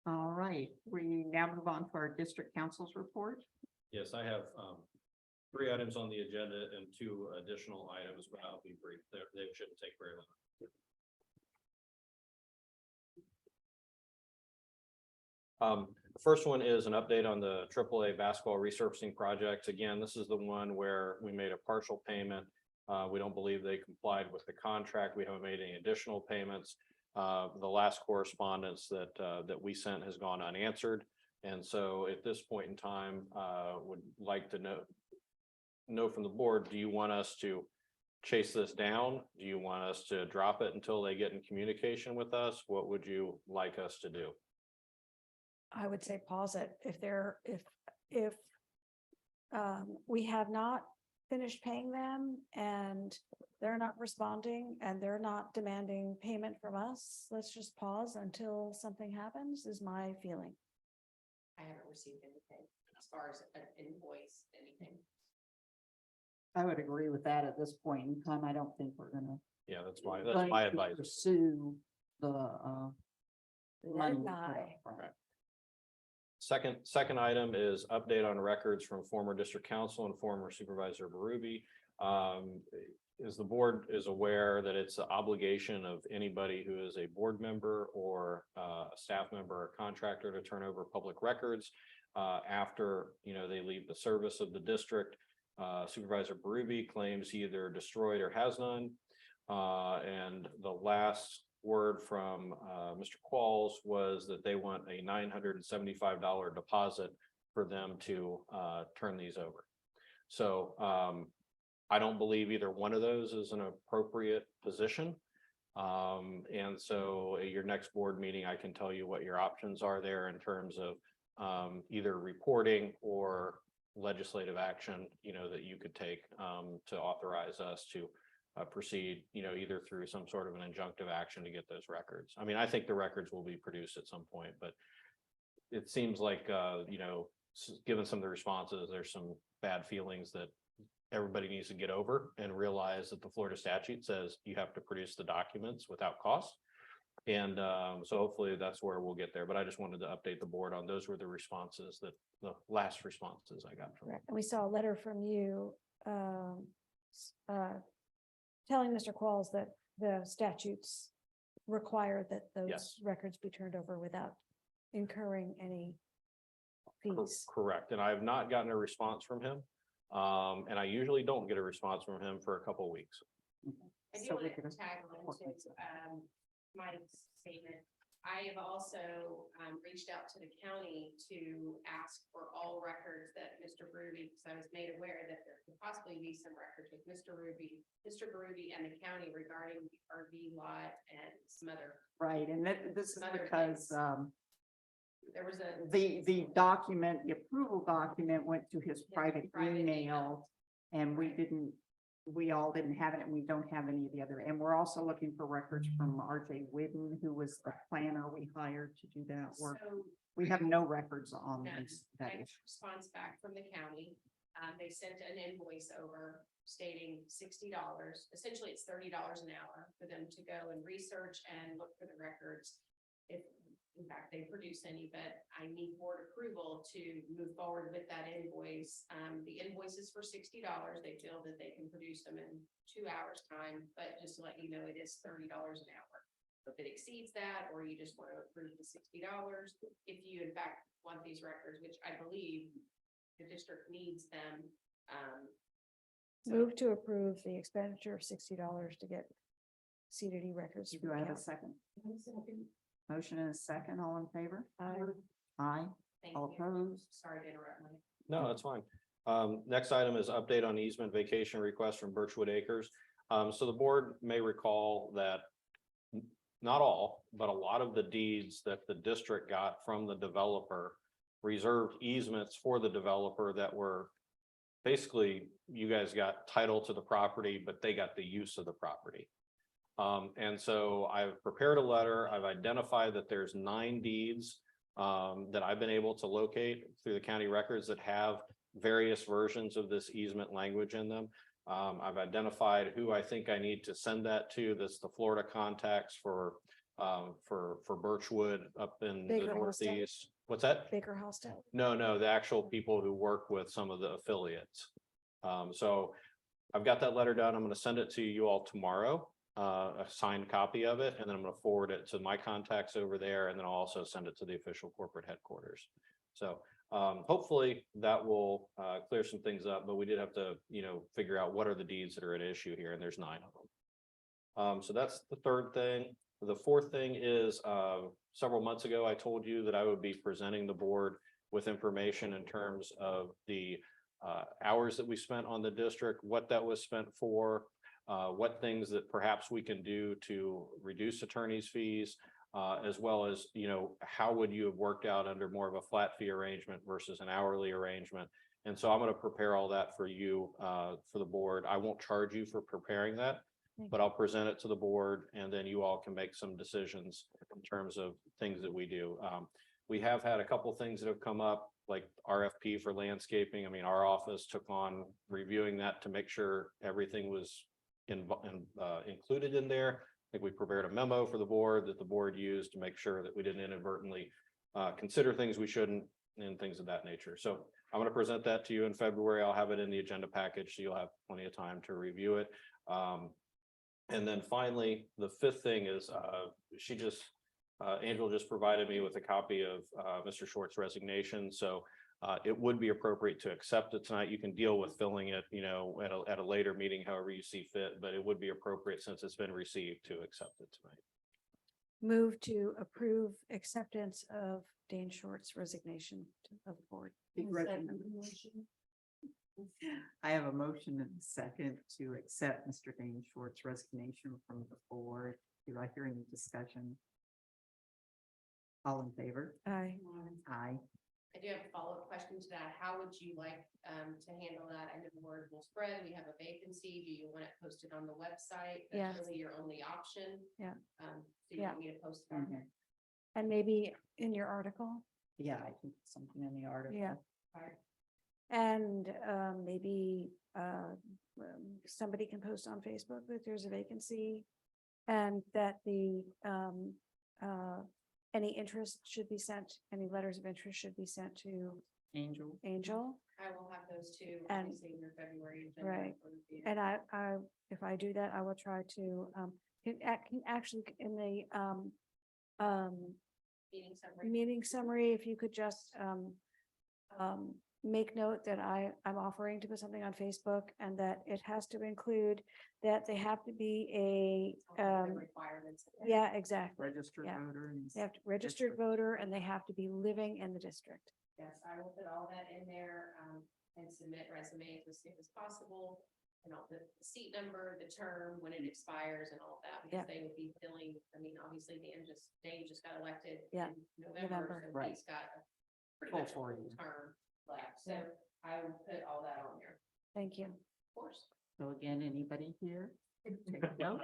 All right, we now move on to our district council's report. Yes, I have 3 items on the agenda and 2 additional items, but I'll be brief. They shouldn't take very long. The first one is an update on the AAA basketball resurfacing project. Again, this is the one where we made a partial payment. We don't believe they complied with the contract. We haven't made any additional payments. The last correspondence that we sent has gone unanswered. And so at this point in time, would like to know from the board, do you want us to chase this down? Do you want us to drop it until they get in communication with us? What would you like us to do? I would say pause it. If we have not finished paying them and they're not responding and they're not demanding payment from us, let's just pause until something happens, is my feeling. I haven't received anything as far as an invoice, anything. I would agree with that at this point in time. I don't think we're gonna. Yeah, that's my advice. Pursue the money. we put Guy. up front. Second item is update on records from former district council and former supervisor Berube. As the board is aware that it's the obligation of anybody who is a board member or a staff member or contractor to turn over public records after they leave the service of the district. Supervisor Berube claims he either destroyed or has none. And the last word from Mr. Qualls was that they want a $975 deposit for them to turn these over. So I don't believe either one of those is an appropriate position. And so at your next board meeting, I can tell you what your options are there in terms of either reporting or legislative action, that you could take to authorize us to proceed, either through some sort of an injunctive action to get those records. I mean, I think the records will be produced at some point, but it seems like, given some of the responses, there's some bad feelings that everybody needs to get over and realize that the Florida statute says you have to produce the documents without cost. And so hopefully that's where we'll get there. But I just wanted to update the board on those were the responses the last responses I got from them. And we saw a letter from you telling Mr. Qualls that the statutes require that those Yes. records be turned over without incurring any fees. Correct. And I have not gotten a response from him. And I usually don't get a response from him for a couple of weeks. I do So want we to could- tag on to Mike's statement. I have also reached out to the county to ask for all records that Mr. Ruby, because I was made aware that there could possibly be some records with Mr. Ruby and the county regarding the RV lot and some other, Right, and this is Some other because, things. there was a. the document, the approval document went to his private private email. And we all didn't have it, and we don't have any of the other, and we're also looking for records from RJ Whidden, who was the planner we hired to do that work. So We have no records on none. this. I That got a is, response back from the county. They sent an invoice over stating $60. Essentially, it's $30 an hour for them to go and research and look for the records. If in fact they produce any, but I need board approval to move forward with that invoice. The invoice is for $60. They feel that they can produce them in 2 hours time, but just to let you know, it is $30 an hour. If it exceeds that, or you just want to approve the $60, if you in fact want these records, which I believe the district needs them. Move to approve the expenditure of $60 to get CDD records. do from I have a county. second? Motion and a second, all in favor? Aye. Aye, Thank all you. opposed? Sorry to interrupt, Mike. No, that's fine. Next item is update on easement vacation request from Birchwood Acres. So the board may recall that not all, but a lot of the deeds that the district got from the developer reserved easements for the developer that were basically, you guys got title to the property, but they got the use of the property. And so I've prepared a letter. I've identified that there's 9 deeds that I've been able to locate through the county records that have various versions of this easement language in them. I've identified who I think I need to send that to. That's the Florida contacts for Birchwood up in the Baker Hostel? Northeast. What's that? Baker Hostel. No, the actual people who work with some of the affiliates. So I've got that letter done. I'm going to send it to you all tomorrow, a signed copy of it, and then I'm going to forward it to my contacts over there, and then I'll also send it to the official corporate headquarters. So hopefully that will clear some things up, but we did have to, figure out what are the deeds that are at issue here, and there's 9 of them. So that's the third thing. The fourth thing is several months ago, I told you that I would be presenting the board with information in terms of the hours that we spent on the district, what that was spent for, what things that perhaps we can do to reduce attorneys' fees, as well as, how would you have worked out under more of a flat fee arrangement versus an hourly arrangement. And so I'm going to prepare all that for you, for the board. I won't charge you for preparing that, but I'll present it to the board, and then you all can make some decisions in terms of things that we do. We have had a couple things that have come up, like RFP for landscaping. I mean, our office took on reviewing that to make sure everything was included in there. I think we prepared a memo for the board that the board used to make sure that we didn't inadvertently consider things we shouldn't and things of that nature. So I'm going to present that to you in February. I'll have it in the agenda package, so you'll have plenty of time to review it. And then finally, the fifth thing is Angela just provided me with a copy of Mr. Short's resignation. So it would be appropriate to accept it tonight. You can deal with filling it, at a later meeting, however you see fit, but it would be appropriate since it's been received to accept it tonight. move to approve acceptance of Dane Short's resignation of the board. I have a motion and a second to accept Mr. Dane Short's resignation from the board. Do I hear any discussion? All in favor? Aye. Aye. I do have a follow-up question to that. How would you like to handle that? I know the word will spread. We have a vacancy. Do you want it posted on the website? Yes. That's really your only option. Yeah. So you Yeah. want me to post it on there? And maybe in your article. Yeah, I think something in the article. Yeah. Alright. And maybe somebody can post on Facebook that there's a vacancy. And that the any interest should be sent, any letters of interest should be sent to Angel. Angel. I will have those two, And- obviously, in your February. agenda Right. for the- And if I do that, I will try to can actually in the Meeting summary. meeting summary, if you could just make note that I'm offering to put something on Facebook and that it has to include that they have to be All the requirements. yeah, exactly. Registered Yeah. voter. and They have to registered district. voter and they have to be living in the district. Yes, I will put all that in there, and submit resumes as soon as possible. And I'll put the seat number, the term, when it expires and all of that, Yeah. because they would be filling, I mean, obviously, Dane just got elected. Yeah, in November. November, so Right. he's got a pretty Full much a 4 full years. term left, so Yeah. I will put all that on there, Thank you. of course. So again, anybody here? Take a note.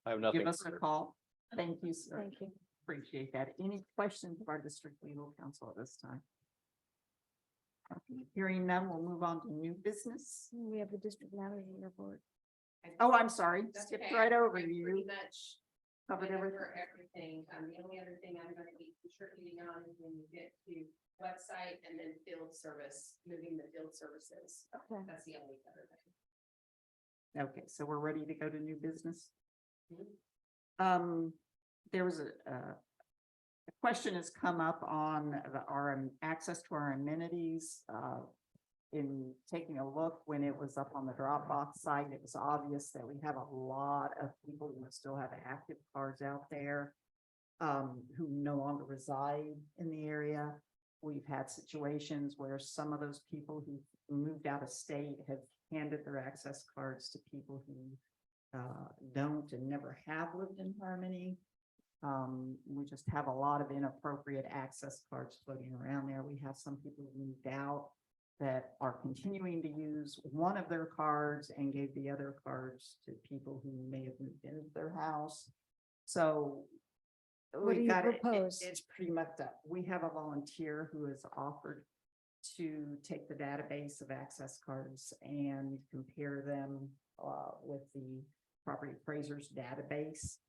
I have nothing. Give us a call. Thank you, sir. Thank you. Appreciate that. Any questions of our district legal counsel at this time? Okay, hearing none, we'll move on to new business. We have the district manager report. Oh, I'm sorry, That's skipped okay. right over I pretty you. much Covered went everything. over everything. The only other thing I'm gonna be contributing on is when you get to website and then field service, moving the field services. Okay. That's the only other thing. Okay, so we're ready to go to new business. Mhm. There was a question has come up on our access to our amenities. In taking a look when it was up on the Dropbox site, it was obvious that we have a lot of people who still have active cards out there. Who no longer reside in the area. We've had situations where some of those people who moved out of state have handed their access cards to people who don't and never have lived in Harmony. We just have a lot of inappropriate access cards floating around there. We have some people who moved out that are continuing to use one of their cards and gave the other cards to people who may have moved into their house. So What do we've you got it- propose? It's pretty much up. We have a volunteer who has offered to take the database of access cards and compare them with the property appraisers database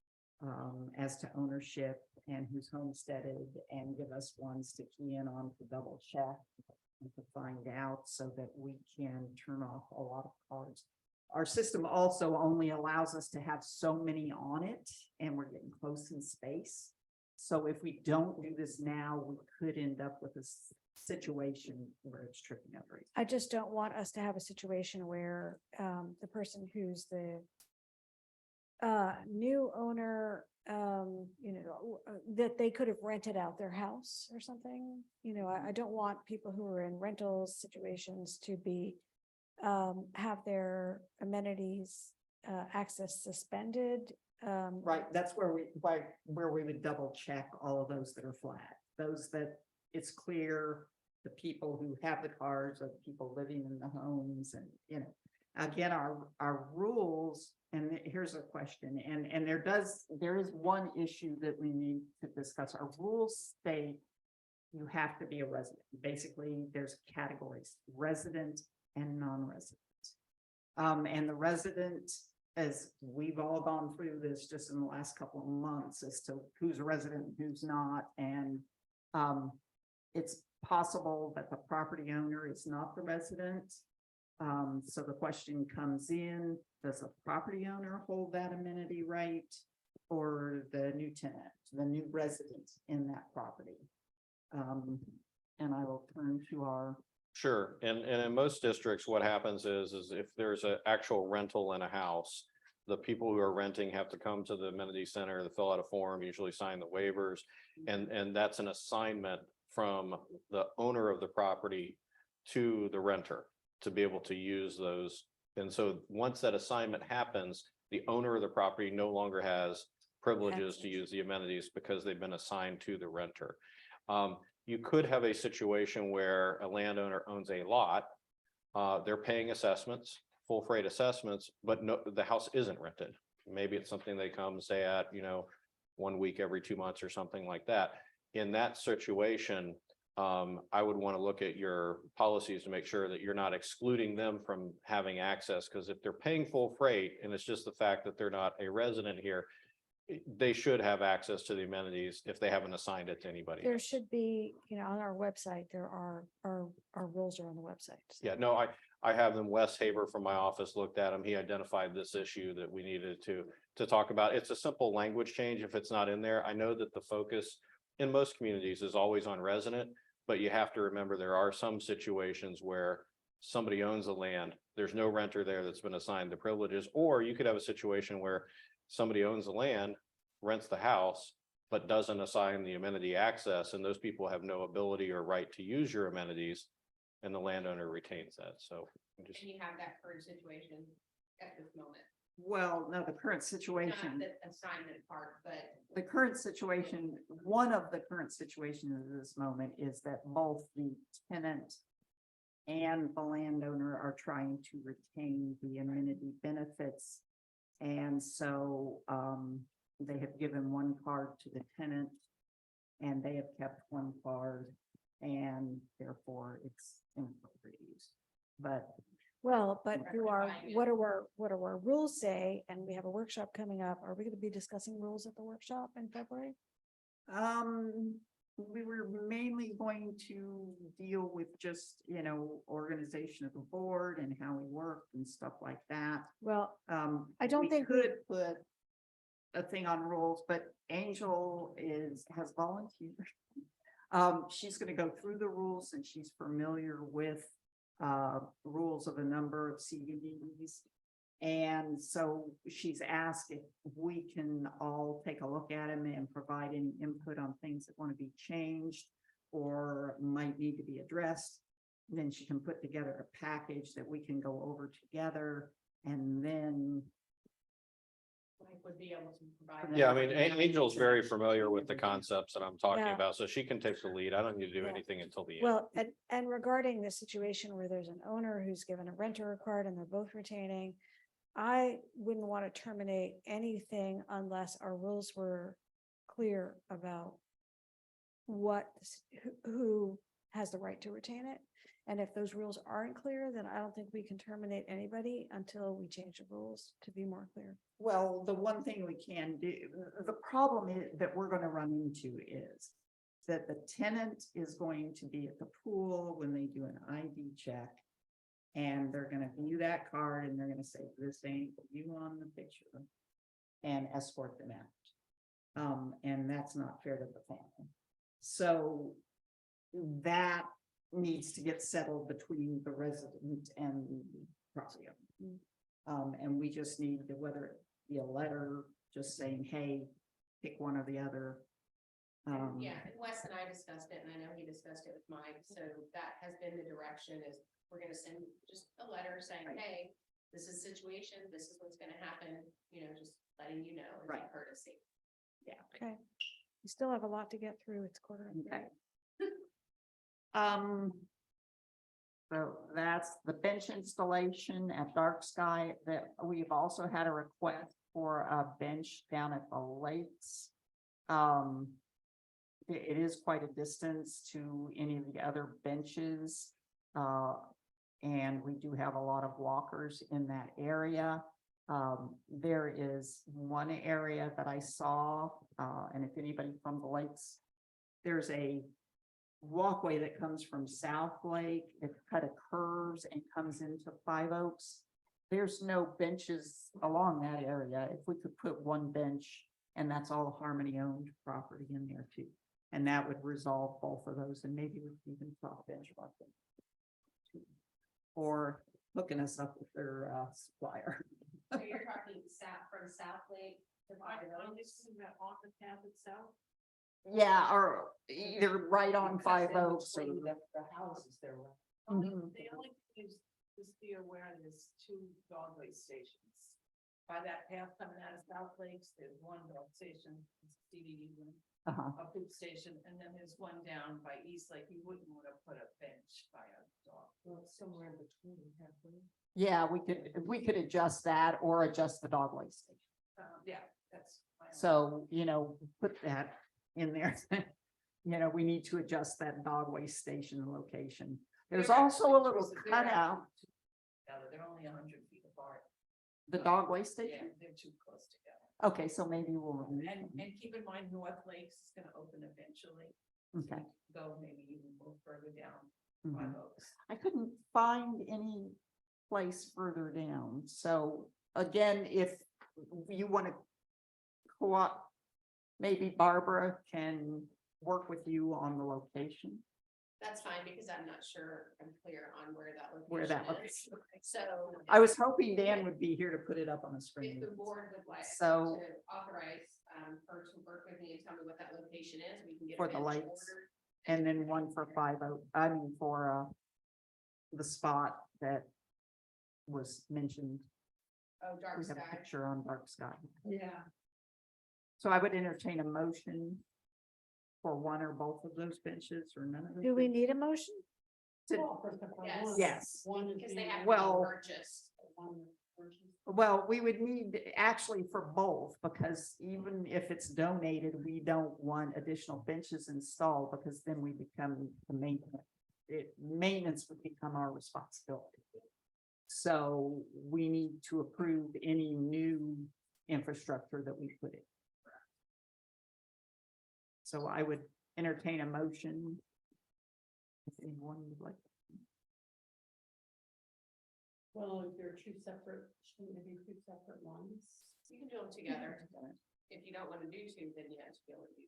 as to ownership and who's homesteaded, and give us ones to key in on to double check and to find out so that we can turn off a lot of cards. Our system also only allows us to have so many on it, and we're getting close in space. So if we don't do this now, we could end up with a situation where it's tripping over. I just don't want us to have a situation where the person who's the new owner, that they could have rented out their house or something. I don't want people who are in rental situations to be have their amenities access suspended. Right, that's where we would double check all of those that are flat, those that it's clear, the people who have the cars are the people living in the homes and, again, our rules, and here's a question, and there is one issue that we need to discuss. Our rules state you have to be a resident. Basically, there's categories, resident and non-resident. And the resident, as we've all gone through this just in the last couple of months as to who's a resident and who's not, and it's possible that the property owner is not the resident. So the question comes in, does the property owner hold that amenity right? Or the new tenant, the new resident in that property? And I will turn to our, Sure, and in most districts, what happens is if there's an actual rental in a house, the people who are renting have to come to the amenity center, to fill out a form, usually sign the waivers. And that's an assignment from the owner of the property to the renter to be able to use those. And so once that assignment happens, the owner of the property no longer has privileges to use the amenities because they've been assigned to the renter. You could have a situation where a landowner owns a lot. They're paying assessments, full freight assessments, but no, the house isn't rented. Maybe it's something they come stay at, 1 week every 2 months or something like that. In that situation, I would want to look at your policies to make sure that you're not excluding them from having access, because if they're paying full freight and it's just the fact that they're not a resident here, they should have access to the amenities if they haven't assigned it to anybody. There else. should be, on our website, there are, our rules are on the website. so. Yeah, no, I have them. Wes Haber from my office looked at them. He identified this issue that we needed to talk about. It's a simple language change if it's not in there. I know that the focus in most communities is always on resident, but you have to remember there are some situations where somebody owns the land. There's no renter there that's been assigned the privileges, or you could have a situation where somebody owns the land, rents the house, but doesn't assign the amenity access, and those people have no ability or right to use your amenities, and the landowner retains that. So just, And you have that current situation at this moment, Well, no, the current not situation, the assignment part, but the current situation, one of the current situations at this moment is that both the tenant and the landowner are trying to retain the amenity benefits. And so they have given one card to the tenant and they have kept one card, and therefore it's inappropriate use. But Well, but Right, do our, right. what do our rules say? And we have a workshop coming up. Are we going to be discussing rules at the workshop in February? we were mainly going to deal with just, organization of the board and how we work and stuff like that. Well, I We don't think we- could put a thing on rules, but Angel has volunteered. She's gonna go through the rules and she's familiar with rules of a number of CBDs. And so she's asked if we can all take a look at them and provide any input on things that want to be changed or might need to be addressed. Then she can put together a package that we can go over together, and then Mike would be able to provide. yeah, I that. mean, Angel's very familiar with the concepts that I'm talking Yeah. about, so she can take the lead. I don't need to do Yeah. anything until the end. Well, and regarding the situation where there's an owner who's given a renter a card and they're both retaining, I wouldn't want to terminate anything unless our rules were clear about who has the right to retain it. And if those rules aren't clear, then I don't think we can terminate anybody until we change the rules to be more clear. well, the one thing we can do, the problem that we're gonna run into is that the tenant is going to be at the pool when they do an ID check. And they're gonna view that card and they're gonna say, this ain't you on the picture, and escort them out. And that's not fair to the family. So that needs to get settled between the resident and the property owner. And we just need to, whether it be a letter just saying, hey, pick one or the other. Yeah, and Wes and I discussed it, and I know he discussed it with Mike, so that has been the direction is we're gonna send just a letter saying, hey, this is the situation, this is what's gonna happen, just letting you know as a Right. courtesy. Okay. We still have a lot to get through. It's quarter. of Okay. three. So that's the bench installation at Dark Sky. That we've also had a request for a bench down at the lakes. It is quite a distance to any of the other benches. And we do have a lot of walkers in that area. There is one area that I saw, and if anybody from the lakes, there's a walkway that comes from South Lake. It kind of curves and comes into Five Oaks. There's no benches along that area. If we could put one bench, and that's all Harmony owned property in there too. And that would resolve both of those, and maybe we can even talk benchmark them. Or hooking us up with their supplier. So you're talking south from South Lake to Five Oaks? off the path itself. Yeah, or either right on Five Oaks or. The houses there. Mhm. The only thing is, just be aware there's two dog waste stations. By that path coming out of South Lakes, there's one dog station, it's CDD one, Uh-huh. a food station, and then there's one down by East Lake. You wouldn't want to put a bench by a dog. Well, somewhere in between, Yeah, we could adjust that or adjust the dog waste station. Yeah, that's. my only- So, put that in there. We need to adjust that dog waste station location. There's They're also a actually little close- they're actually cutout, together. They're only 100 feet apart. the dog waste Yeah, station. they're too close together. Okay, so maybe we'll remove And, them. and keep in mind, North Lakes is gonna open eventually. Okay. Go maybe even a little further down Mhm. Five Oaks. I couldn't find any place further down. So again, if you want to co-op, maybe Barbara can work with you on the location. That's fine, because I'm not sure, I'm clear on where that location is. Where that location. So I was hoping Dan would be here to put it up on the if screen. the board would like So- to authorize, her to work with me and tell me what that location is, we can get. a For the bench lights. ordered. And then one for for the spot that was mentioned. Oh, Dark We have a Sky. picture on Dark Sky. Yeah. So I would entertain a motion for one or both of those benches or none of them. Do we need a motion? Yes. Yes. Because they have to be Well- purchased. Well, we would need actually for both, because even if it's donated, we don't want additional benches installed, because then we become the maintenance. Maintenance would become our responsibility. So we need to approve any new infrastructure that we put in. So I would entertain a motion. If anyone would like. Well, if they're two separate, shouldn't they be two separate ones? You can do them together. If you don't want to do two, then you have to be able to do.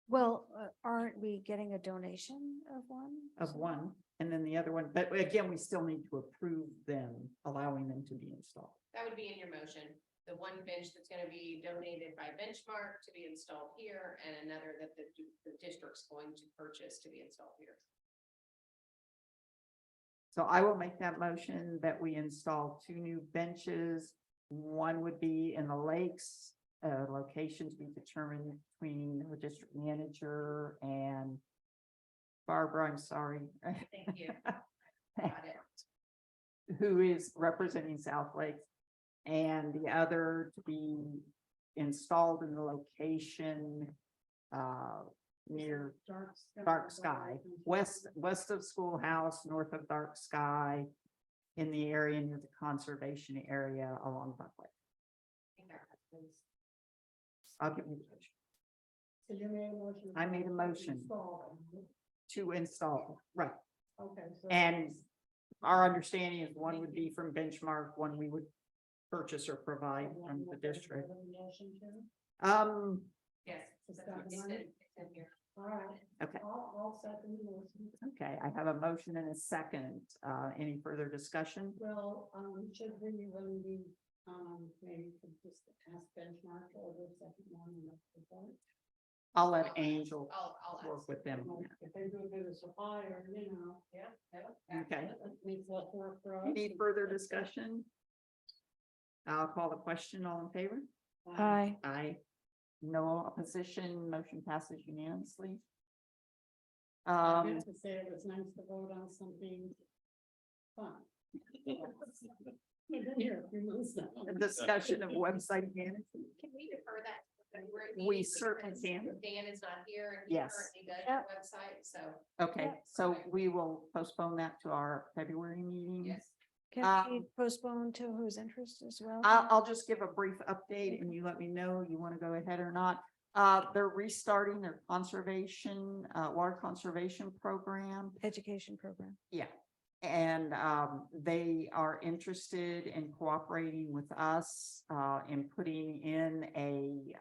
Well, aren't we getting a donation of one? Of one, and then the other one, but again, we still need to approve them, allowing them to be installed. That would be in your motion. The one bench that's gonna be donated by Benchmark to be installed here, and another that the district's going to purchase to be installed here. So I will make that motion that we install two new benches. One would be in the lakes, location to be determined between the district manager and Barbara, I'm sorry. Thank you. Got it. Who is representing South Lakes, and the other to be installed in the location near Dark Sky, west of Schoolhouse, north of Dark Sky, in the area near the conservation area along Buckley. I'll give you the motion. So you made a motion. I made a motion. Install. To install, right, Okay. So and our understanding is one would be from Benchmark, one we would purchase or provide from the district. Motion to? Yes. Is that's that what the it's one? in- it's in here. All right. Okay. I'll second the motion. Okay, I have a motion and a second. Any further discussion? Well, should we, when we, maybe could just ask Benchmark or the second one and that's the point? I'll let Angel I'll work ask. with them. on If they do a bit of supplier, Yeah. that. Okay, that makes less work for us. any further discussion? I'll call the question. All in favor? Aye. Aye. No opposition, motion passes unanimously. I have to say, it was nice to vote on something fun. We've been here a few months now. A discussion of website management. Can we defer that? to February We meeting certainly because can. Dan is not here and he Yes. currently does Yep. the website, so Okay, so we will postpone that to our February meeting. yes. Can we postpone to whose interest as well? I'll just give a brief update and you let me know you want to go ahead or not. They're restarting their conservation, water conservation program. Education program. Yeah. And they are interested in cooperating with us in putting in a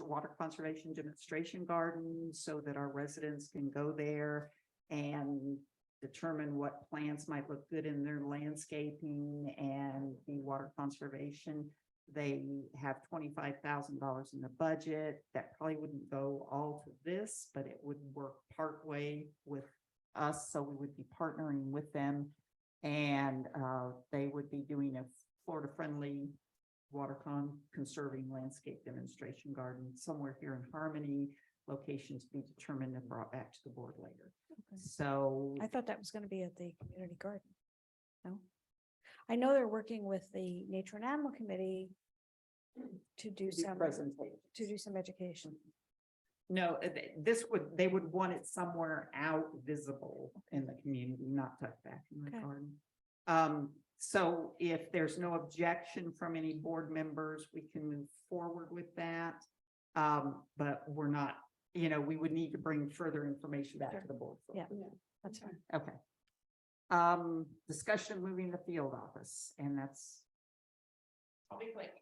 water conservation demonstration garden so that our residents can go there and determine what plants might look good in their landscaping and the water conservation. They have $25,000 in the budget. That probably wouldn't go all to this, but it would work partway with us, so we would be partnering with them. And they would be doing a Florida-friendly water conserving landscape demonstration garden somewhere here in Harmony. Location to be determined and brought back to the board later. Okay. So I thought that was gonna be at the community garden. No? I know they're working with the Nature and Animal Committee to do some, presentation. to do some education. No, they would want it somewhere out visible in the community, not tucked back in the Okay. garden. So if there's no objection from any board members, we can move forward with that. But we're not, we would need to bring further information back to the board. Yeah. That's fine. Okay. Discussion moving the field office, and that's, I'll be quick.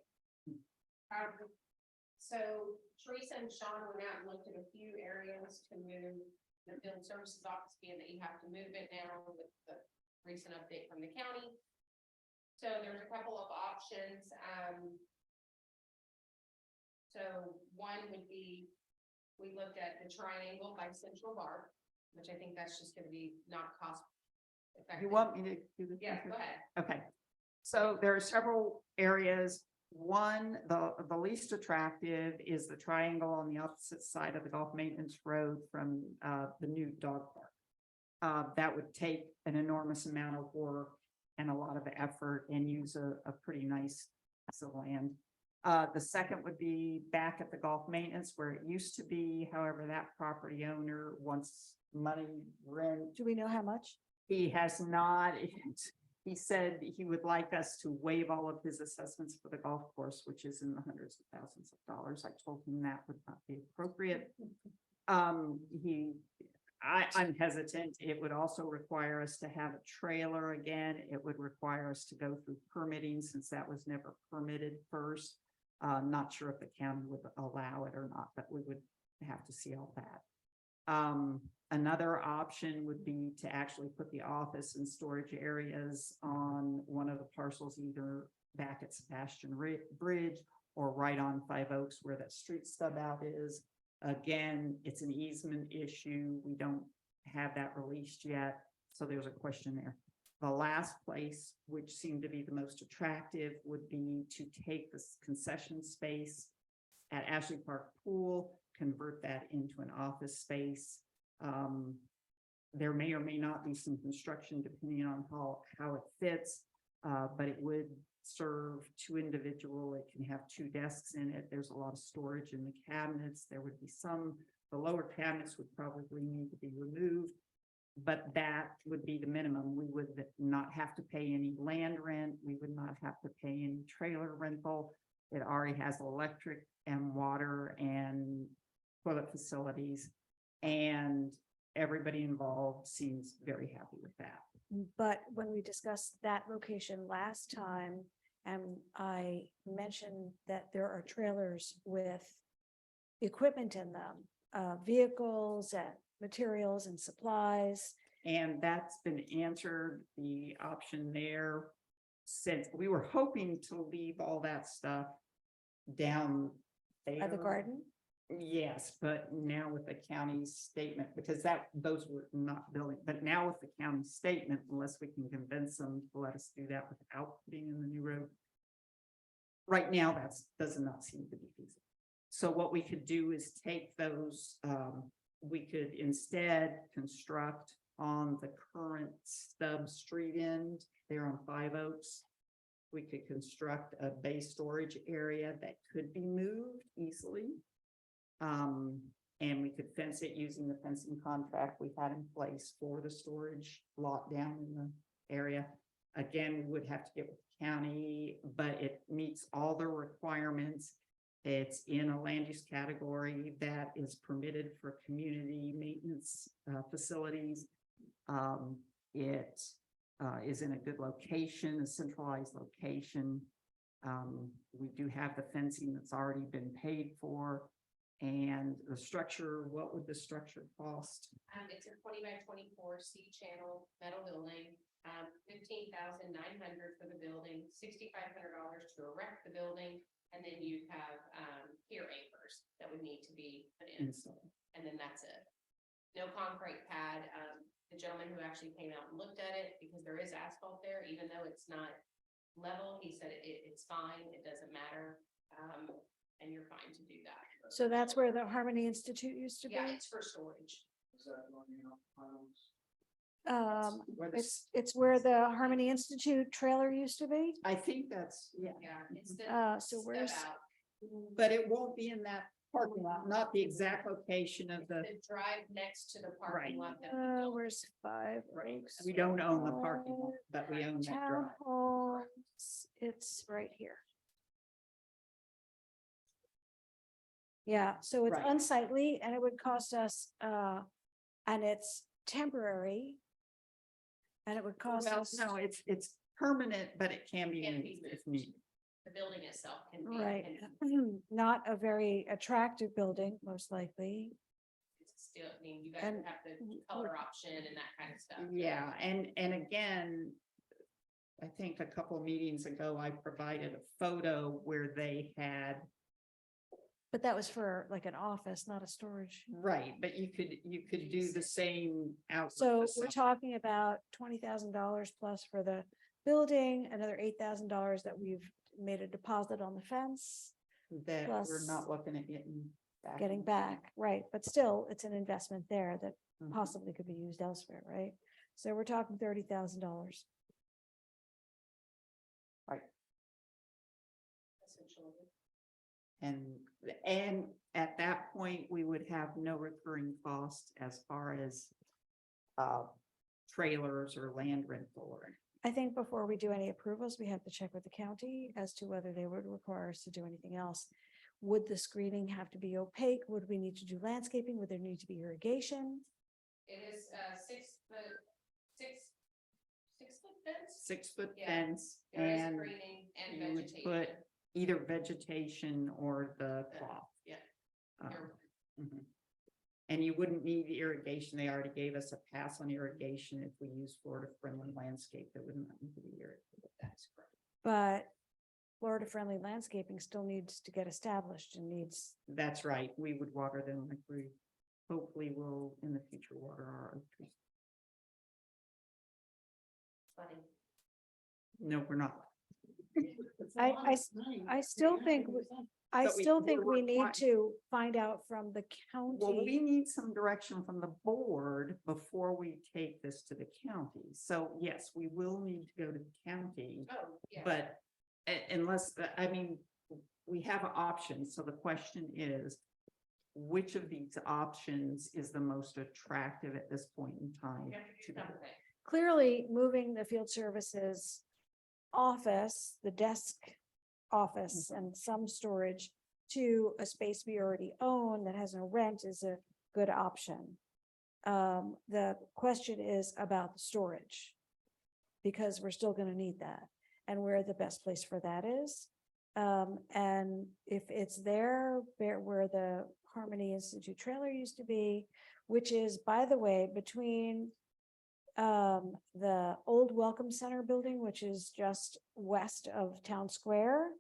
So Teresa and Sean went out and looked at a few areas to move the field services office, being that you have to move it now with the recent update from the county. So there's a couple of options. So one would be, we looked at the triangle by Central Bar, which I think that's just gonna be not cost effective. you want me to do this? Yeah, go ahead. Okay, so there are several areas. One, the least attractive is the triangle on the opposite side of the Golf Maintenance Road from the new dog park. That would take an enormous amount of work and a lot of effort and use a pretty nice piece of land. The second would be back at the golf maintenance where it used to be. However, that property owner wants money rent. Do we know how much? He has not, he said he would like us to waive all of his assessments for the golf course, which is in the hundreds of thousands of dollars. I told him that would not be appropriate. I'm hesitant. It would also require us to have a trailer again. It would require us to go through permitting since that was never permitted first. Not sure if the county would allow it or not, but we would have to see all that. Another option would be to actually put the office and storage areas on one of the parcels, either back at Sebastian Bridge or right on 5 Oaks where that street stub out is. Again, it's an easement issue. We don't have that released yet. So there's a question there. The last place, which seemed to be the most attractive, would be to take this concession space at Ashley Park Pool, convert that into an office space. There may or may not be some construction depending on how it fits, but it would serve 2 individual. It can have 2 desks in it. There's a lot of storage in the cabinets. There would be the lower cabinets would probably need to be removed, but that would be the minimum. We would not have to pay any land rent. We would not have to pay any trailer rental. It already has electric and water and toilet facilities, and everybody involved seems very happy with that. But when we discussed that location last time, and I mentioned that there are trailers with equipment in them, vehicles and materials and supplies. And that's been answered, the option there, since we were hoping to leave all that stuff down there. By the garden? Yes, but now with the county's statement, because those were not building, but now with the county statement, unless we can convince them to let us do that without being in the new road. Right now, does not seem to be feasible. So what we could do is take those, we could instead construct on the current stub street end there on 5 Oaks. We could construct a bay storage area that could be moved easily. And we could fence it using the fencing contract we had in place for the storage lot down in the area. Again, we would have to get with the county, but it meets all the requirements. It's in a land use category that is permitted for community maintenance facilities. It is in a good location, a centralized location. We do have the fencing that's already been paid for. And the structure, what would the structure cost? It's a 20 by 24 C-channel metal building, $15,900 for the building, $6,500 to erect the building. And then you have, pier anchors that would need to be put in, and then that's it. No concrete pad. The gentleman who actually came out and looked at it, because there is asphalt there, even though it's not level, he said it's fine, it doesn't matter. And you're fine to do that. So that's where the Harmony Institute used to be? Yeah, it's for storage. It's where the Harmony Institute trailer used to be? I think that's, yeah. Yeah, it's the. So it's where's- about But it won't be in that parking lot, not the exact location of the, The drive next to the parking lot that we don't. Where's 5 Oaks? we don't own the parking lot, but we own that drive. Townhomes, it's right here. Yeah, so it's Right. unsightly and it would cost us, and it's temporary. And it would cost Well, us. no, it's permanent, but it can be Can be moved if moved. needed. The building itself can be. Right, can- not a very attractive building, most likely. It's still, I mean, you guys And- have the color option and that kind of stuff. Yeah, and again, I think a couple meetings ago, I provided a photo where they had, But that was for like an office, not a storage. right, but you could do the same out. So we're talking about $20,000 plus for the building, another $8,000 that we've made a deposit on the fence, That we're plus not looking at getting back. getting back, right? But still, it's an investment there that Mhm. possibly could be used elsewhere, right? So we're talking $30,000. Essentially. And at that point, we would have no recurring cost as far as trailers or land rental or. I think before we do any approvals, we have to check with the county as to whether they would require us to do anything else. Would the screening have to be opaque? Would we need to do landscaping? Would there need to be irrigation? It is 6 foot, 6 foot fence. 6 foot Yeah, fence There is and screening and you would vegetation. put either vegetation or the cloth. Yeah. Uh, You're- mhm. And you wouldn't need irrigation. They already gave us a pass on irrigation if we use Florida friendly landscape that wouldn't need to be irrigated. That's correct. But Florida-friendly landscaping still needs to get established and needs, That's right. We would water them like we hopefully will in the future water our oak trees. Funny. No, we're not. I still think, I But we- still think we're we need required- to find out from the Well, we county. need some direction from the board before we take this to the county. So yes, we will need to go to the county. Oh, yeah. But unless, I mean, we have options, so the question is, which of these options is the most attractive at this point in time? You have to do to the- something. Clearly, moving the field services office, the desk office and some storage to a space we already own that has no rent is a good option. The question is about the storage. Because we're still gonna need that and where the best place for that is. And if it's there, where the Harmony Institute trailer used to be, which is, by the way, between the old Welcome Center building, which is just west of Town Square.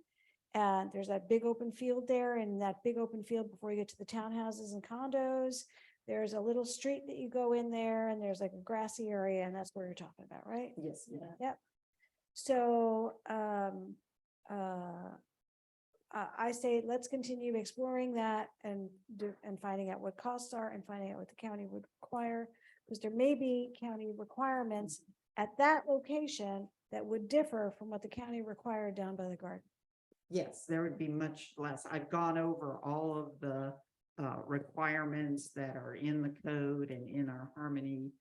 And there's that big open field there, and that big open field before you get to the townhouses and condos. There's a little street that you go in there and there's like a grassy area, and that's where you're talking about, right? Yes, yeah. Yep. So, I say, let's continue exploring that and finding out what costs are and finding out what the county would require. Because there may be county requirements at that location that would differ from what the county required down by the garden. Yes, there would be much less. I've gone over all of the requirements that are in the code and in our Harmony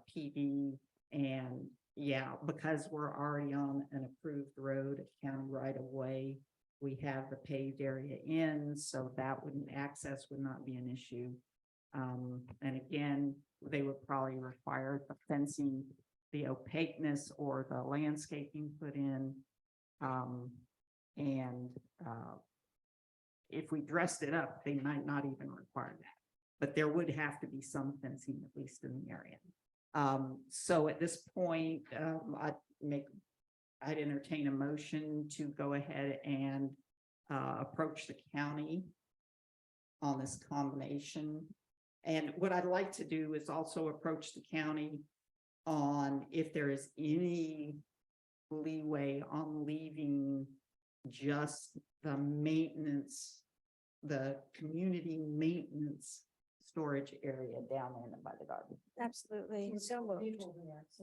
PD. And yeah, because we're already on an approved road, a county right of way, we have the paved area in, so that access would not be an issue. And again, they would probably require the fencing, the opaqueness or the landscaping put in. And if we dressed it up, they might not even require that. But there would have to be some fencing, at least in the area. So at this point, I'd entertain a motion to go ahead and approach the county on this combination. And what I'd like to do is also approach the county on if there is any leeway on leaving just the maintenance, the community maintenance storage area down in by the garden. Absolutely. So moved.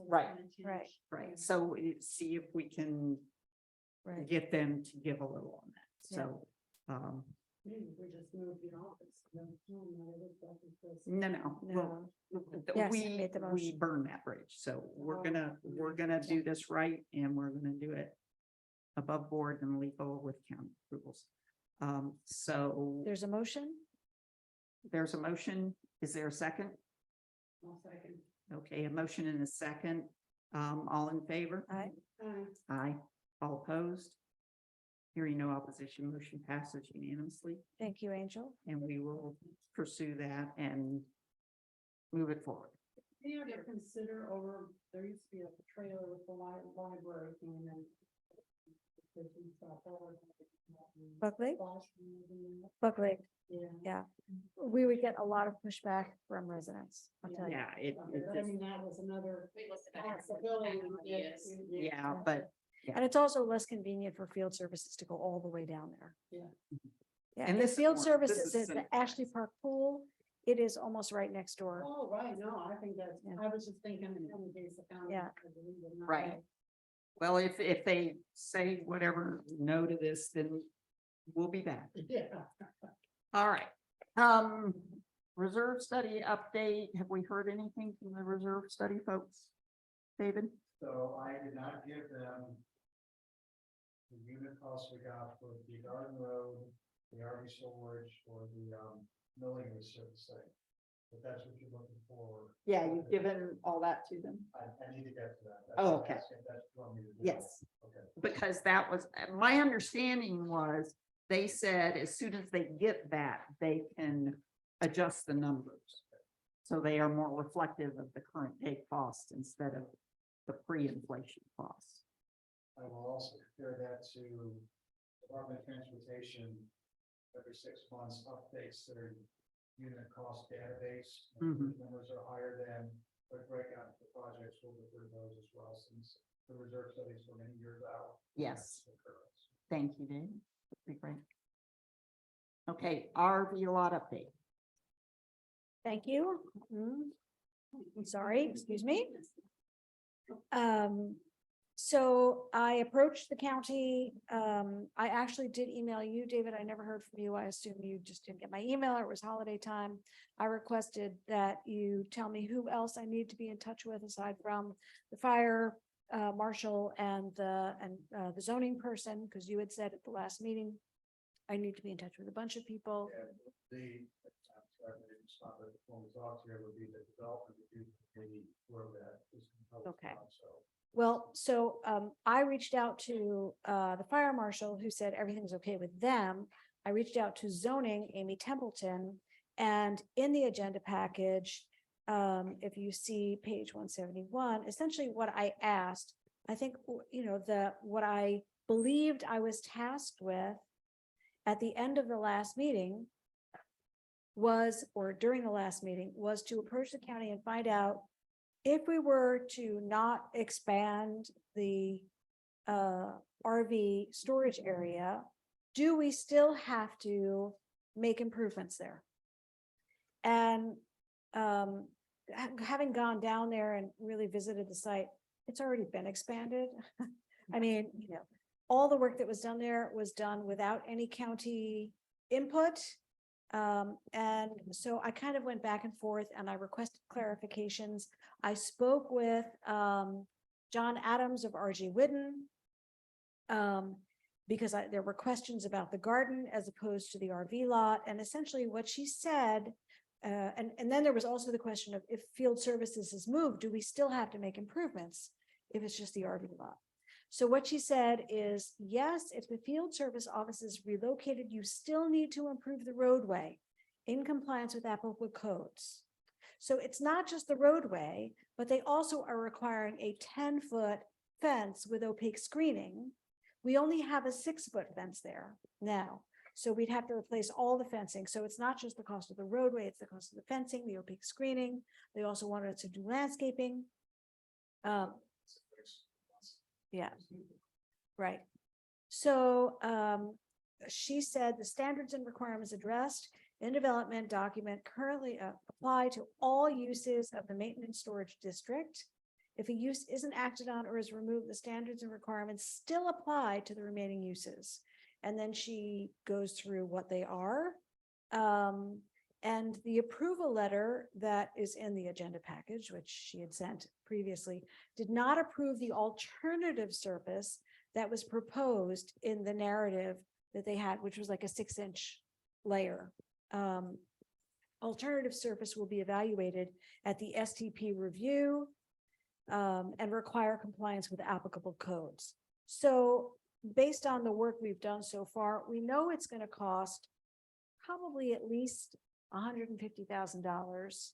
Right. Right. Right, so see if we can Right. get them to give a little on that, Yeah. so, We just moved the office. no, No. well, Yes, I made the we motion. burn that bridge, so we're gonna do this right, and we're gonna do it above board and legal with county approvals. So There's a motion? there's a motion, is there a second? Okay, a motion and a second, all in favor? Aye. Aye, all opposed? Hearing no opposition, motion passes unanimously, Thank you, Angel. and we will pursue that and move it forward. You know, to consider over, there used to be a trailer with the library thing and then. Buckley? Buckley. Yeah. We would get a lot of pushback from residents. I'll tell you. Yeah, it I mean, that was another We listed that as possibility. ideas. yeah, but And it's also less convenient for field services to go all the way down there. Yeah. Yeah, And and this is field more- services this is at the Ashley Park Pool, it is almost right next door. Oh, right, no, I think that's, Yeah. I was just thinking in case of county. Yeah. I believe it, not Right. Well, if they say whatever no to this, then we'll be back. Yeah. All right. Reserve study update. Have we heard anything from the reserve study folks? David? So I did not give them the unit cost we got for the Garden Road, the RV storage, or the milling research site. But that's what you're looking for. Yeah, you've given all that to them? I need to get to that. Oh, okay. That's what you want me to do. Yes. Okay. Because that was, my understanding was, they said as soon as they get that, they can adjust the numbers. So they are more reflective of the current day cost instead of the pre-inflation costs. I will also compare that to Department of Transportation. Every 6 months updates their unit cost database. Mhm. Numbers are higher than the breakout of the projects. We'll go through those as well, since the reserve studies for many years out. Yes. Thank you, Dave. That'd be great. Okay, RV lot update. Thank you. I'm sorry, excuse me. So I approached the county. I actually did email you, David. I never heard from you. I assume you just didn't get my email or it was holiday time. I requested that you tell me who else I need to be in touch with aside from the fire marshal and the zoning person, because you had said at the last meeting, I need to be in touch with a bunch of people. When we talk here would be the development review committee where that is. Okay. So Well, so I reached out to the fire marshal who said everything's okay with them. I reached out to zoning, Amy Templeton, and in the agenda package, if you see page 171, essentially what I asked, I think, what I believed I was tasked with at the end of the last meeting was, or during the last meeting, was to approach the county and find out if we were to not expand the RV storage area, do we still have to make improvements there? And having gone down there and really visited the site, it's already been expanded. I mean, all the work that was done there was done without any county input. And so I kind of went back and forth and I requested clarifications. I spoke with John Adams of RG Whidden because there were questions about the garden as opposed to the RV lot. And essentially what she said, and then there was also the question of if field services is moved, do we still have to make improvements if it's just the RV lot? So what she said is, yes, if the field service office is relocated, you still need to improve the roadway in compliance with applicable codes. So it's not just the roadway, but they also are requiring a 10-foot fence with opaque screening. We only have a 6-foot fence there now. So we'd have to replace all the fencing. So it's not just the cost of the roadway, it's the cost of the fencing, the opaque screening. They also wanted us to do landscaping. Yeah, right. So she said the standards and requirements addressed in development document currently apply to all uses of the maintenance storage district. If a use isn't acted on or is removed, the standards and requirements still apply to the remaining uses. And then she goes through what they are. And the approval letter that is in the agenda package, which she had sent previously, did not approve the alternative surface that was proposed in the narrative that they had, which was like a 6-inch layer. Alternative surface will be evaluated at the STP review and require compliance with applicable codes. So based on the work we've done so far, we know it's going to cost probably at least $150,000,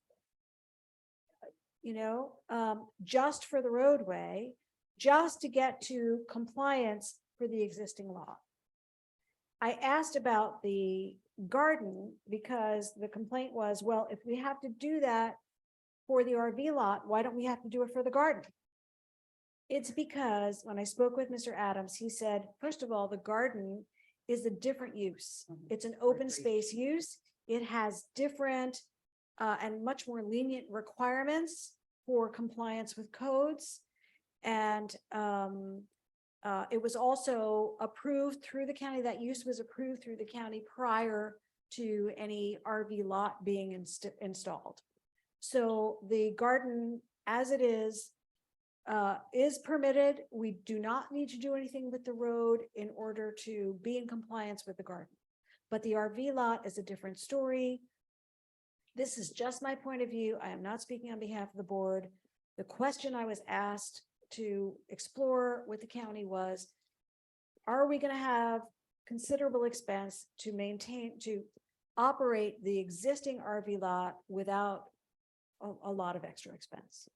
just for the roadway, just to get to compliance for the existing law. I asked about the garden because the complaint was, well, if we have to do that for the RV lot, why don't we have to do it for the garden? It's because when I spoke with Mr. Adams, he said, first of all, the garden is a different use. It's an open space use. It has different and much more lenient requirements for compliance with codes. And it was also approved through the county. That use was approved through the county prior to any RV lot being installed. So the garden as it is permitted. We do not need to do anything with the road in order to be in compliance with the garden. But the RV lot is a different story. This is just my point of view. I am not speaking on behalf of the board. The question I was asked to explore with the county was, are we going to have considerable expense to operate the existing RV lot without a lot of extra expense?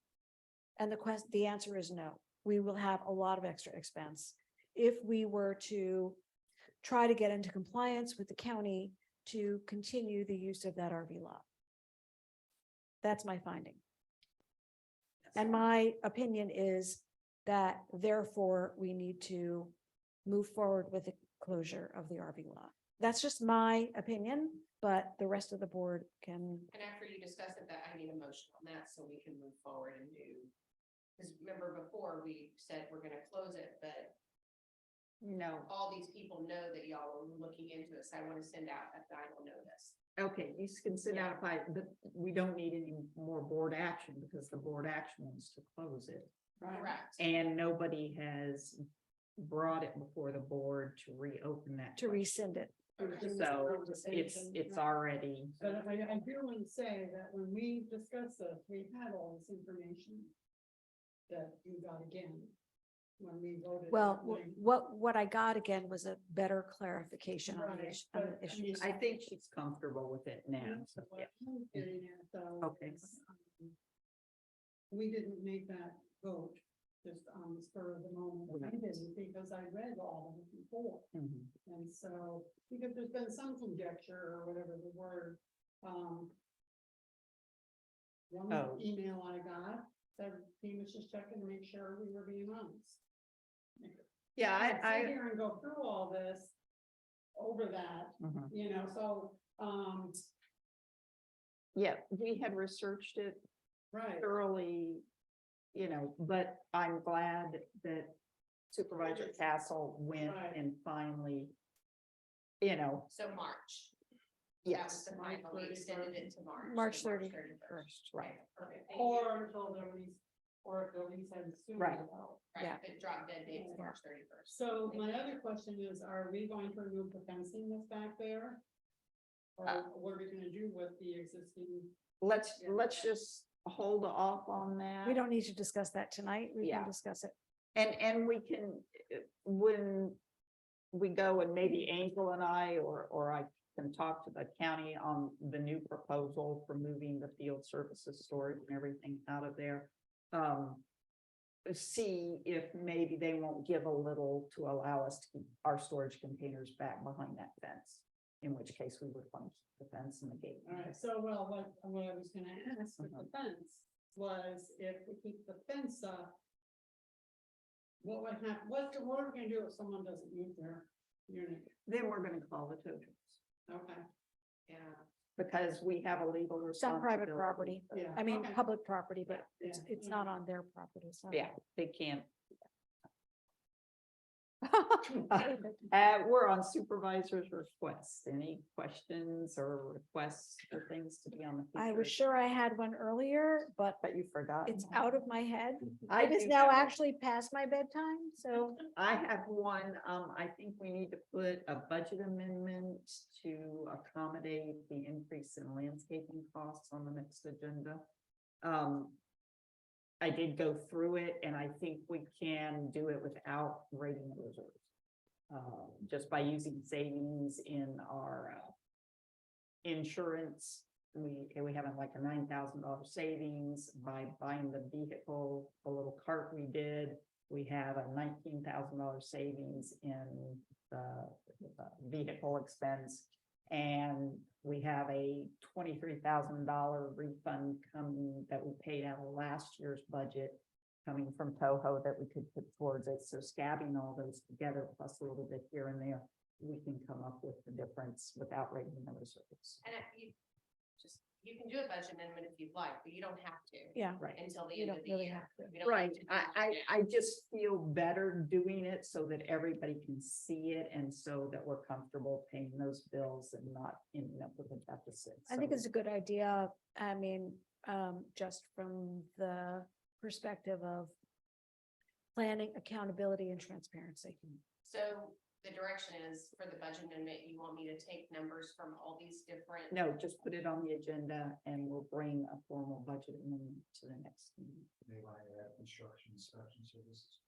And the answer is no. We will have a lot of extra expense if we were to try to get into compliance with the county to continue the use of that RV lot. That's my finding. And my opinion is that therefore we need to move forward with the closure of the RV lot. That's just my opinion, but the rest of the board can. And after you discuss it, that I need a motion on that so we can move forward and do. Because remember before we said we're gonna close it, but No, all these people know that y'all are looking into this. I want to send out a final notice. okay, you can send out but we don't need any more board action because the board action was to close it. Correct. And nobody has brought it before the board to reopen that. To question. rescind it. So it's already, But I do want to say that when we discussed this, we had all this information that you got again when we voted. Well, that night. what I got again was a better clarification on the Right, issue. On the but, I issue. mean, I think she's comfortable with it now. That's So, what yeah. I'm getting at, though, Okay. is, we didn't make that vote just on the spur of the moment. I didn't because I read all of it before. Mhm. And so, because there's been some conjecture or whatever the word, one Oh. email I got said he was just checking to make sure we were being honest. Yeah, Sit I, here and go through all this, over that, Mhm. so, yeah, we had researched it right. thoroughly, but I'm glad that Supervisor Castle went Right. and finally, So March. yes, That was the final. We extended it to March. March so 31st, right. Perfect. Thank you. Or until the lease, or if the lease ends sooner. Right. Right, yeah. if it dropped dead date is March 31st. So my other question is, are we going to remove the fencing that's back there? Or what are we gonna do with the existing? Let's just hold off on that. We don't need to discuss that tonight. We Yeah. can discuss it. And we can, when we go and maybe Angel and I, or I can talk to the county on the new proposal for moving the field services storage and everything out of there. See if maybe they won't give a little to allow us to keep our storage containers back behind that fence. In which case we would fund the fence and the gate. All right, so what I was gonna ask with the fence was if we keep the fence up. What would happen, what are we gonna do if someone doesn't use their unit? Then we're gonna call the tow trucks. Okay, Yeah. Because we have a legal It's on private responsibility. property. yeah. I mean, okay. public property, but Yeah, it's yeah. not on their property, so. Yeah, they can't. We're on supervisor's requests. Any questions or requests for things to be on the? I was future? sure I had one earlier, but But you forgot. it's out of my head. I It is do now have- actually past my bedtime, so. I have one, I think we need to put a budget amendment to accommodate the increase in landscaping costs on the next agenda. I did go through it and I think we can do it without rating the reserves. Just by using savings in our, insurance. We have like a $9,000 savings by buying the vehicle, the little cart we did. We have a $19,000 savings in the vehicle expense. And we have a $23,000 refund coming that we paid out of last year's budget coming from Toho that we could put towards it. So scabbing all those together plus a little bit here and there, we can come up with the difference without raising the reserves. And you can do a budget amendment if you'd like, but you don't have to Yeah, Right. until the You end don't of the really year. have to. We don't have Right, to do it. I just feel better doing it so that everybody can see it and so that we're comfortable paying those bills and not ending up with a deficit. I think So- it's a good idea. I mean, just from the perspective of planning, accountability and transparency. So the direction is for the budget amendment, you want me to take numbers from all these different? No, just put it on the agenda and we'll bring a formal budget amendment to the next meeting. They want to add construction inspection services,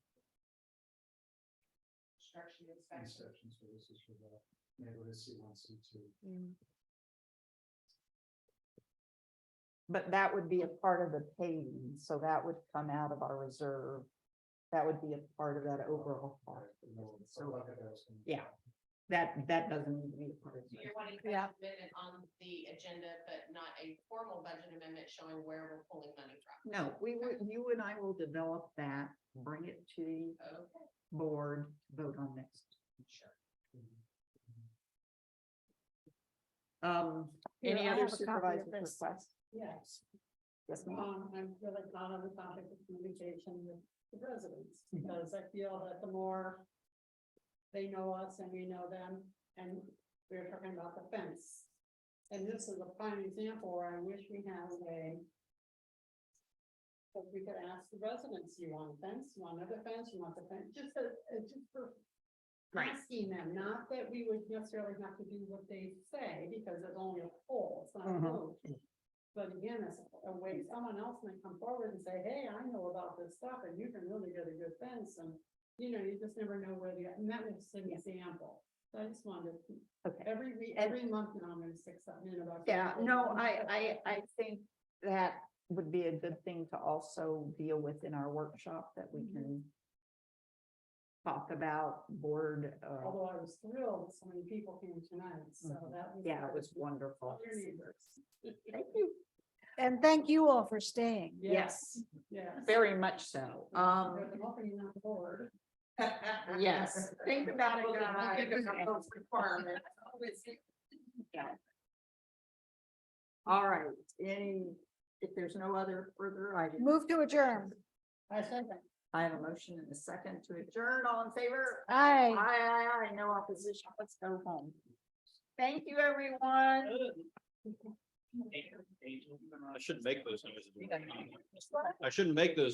Construction inspection. inspection services for the neighborhood C1, C2. Mm. But that would be a part of the paving, so that would come out of our reserve. That would be a part of that overall cost. So, yeah, that doesn't need to be a part of So it. you're wanting Yeah. budget amendment on the agenda, but not a formal budget amendment showing where we're pulling money from. No, you and I will develop that, bring it to the Okay. board, vote on next. Sure. Here, Any I other have a copy of supervisor this. requests? Yes. Yes, ma'am. I'm really not on the topic of communication with the residents, because I feel that the more they know us and we know them, and we're talking about the fence. And this is a prime example where I wish we had a. If we could ask the residents, you want a fence, you want another fence, you want the fence, just for. Right. Asking them, not that we would necessarily have to do what they say, because it's only a poll, it's not a Mhm. vote. But again, it's a way someone else may come forward and say, hey, I know about this stuff and you can really get a good fence and, you just never know where and that was an example. So I just wanted, Okay. every week, every month now I'm gonna stick something in about. Yeah, no, I think that would be a good thing to also deal with in our workshop that we can talk about board, Although I was thrilled, so many people came tonight, so that was. yeah, it was wonderful. All your neighbors. Thank you. And thank you all for staying. Yes, Yes. very much so. There's an opening on the board. Yes, think about it, guys. Yeah. All right, if there's no other further items, Move to adjourn. I said that. I have a motion and a second to adjourn. All in favor? Aye. Aye, no opposition. Let's go home. Thank you, everyone. I shouldn't make those. I shouldn't make those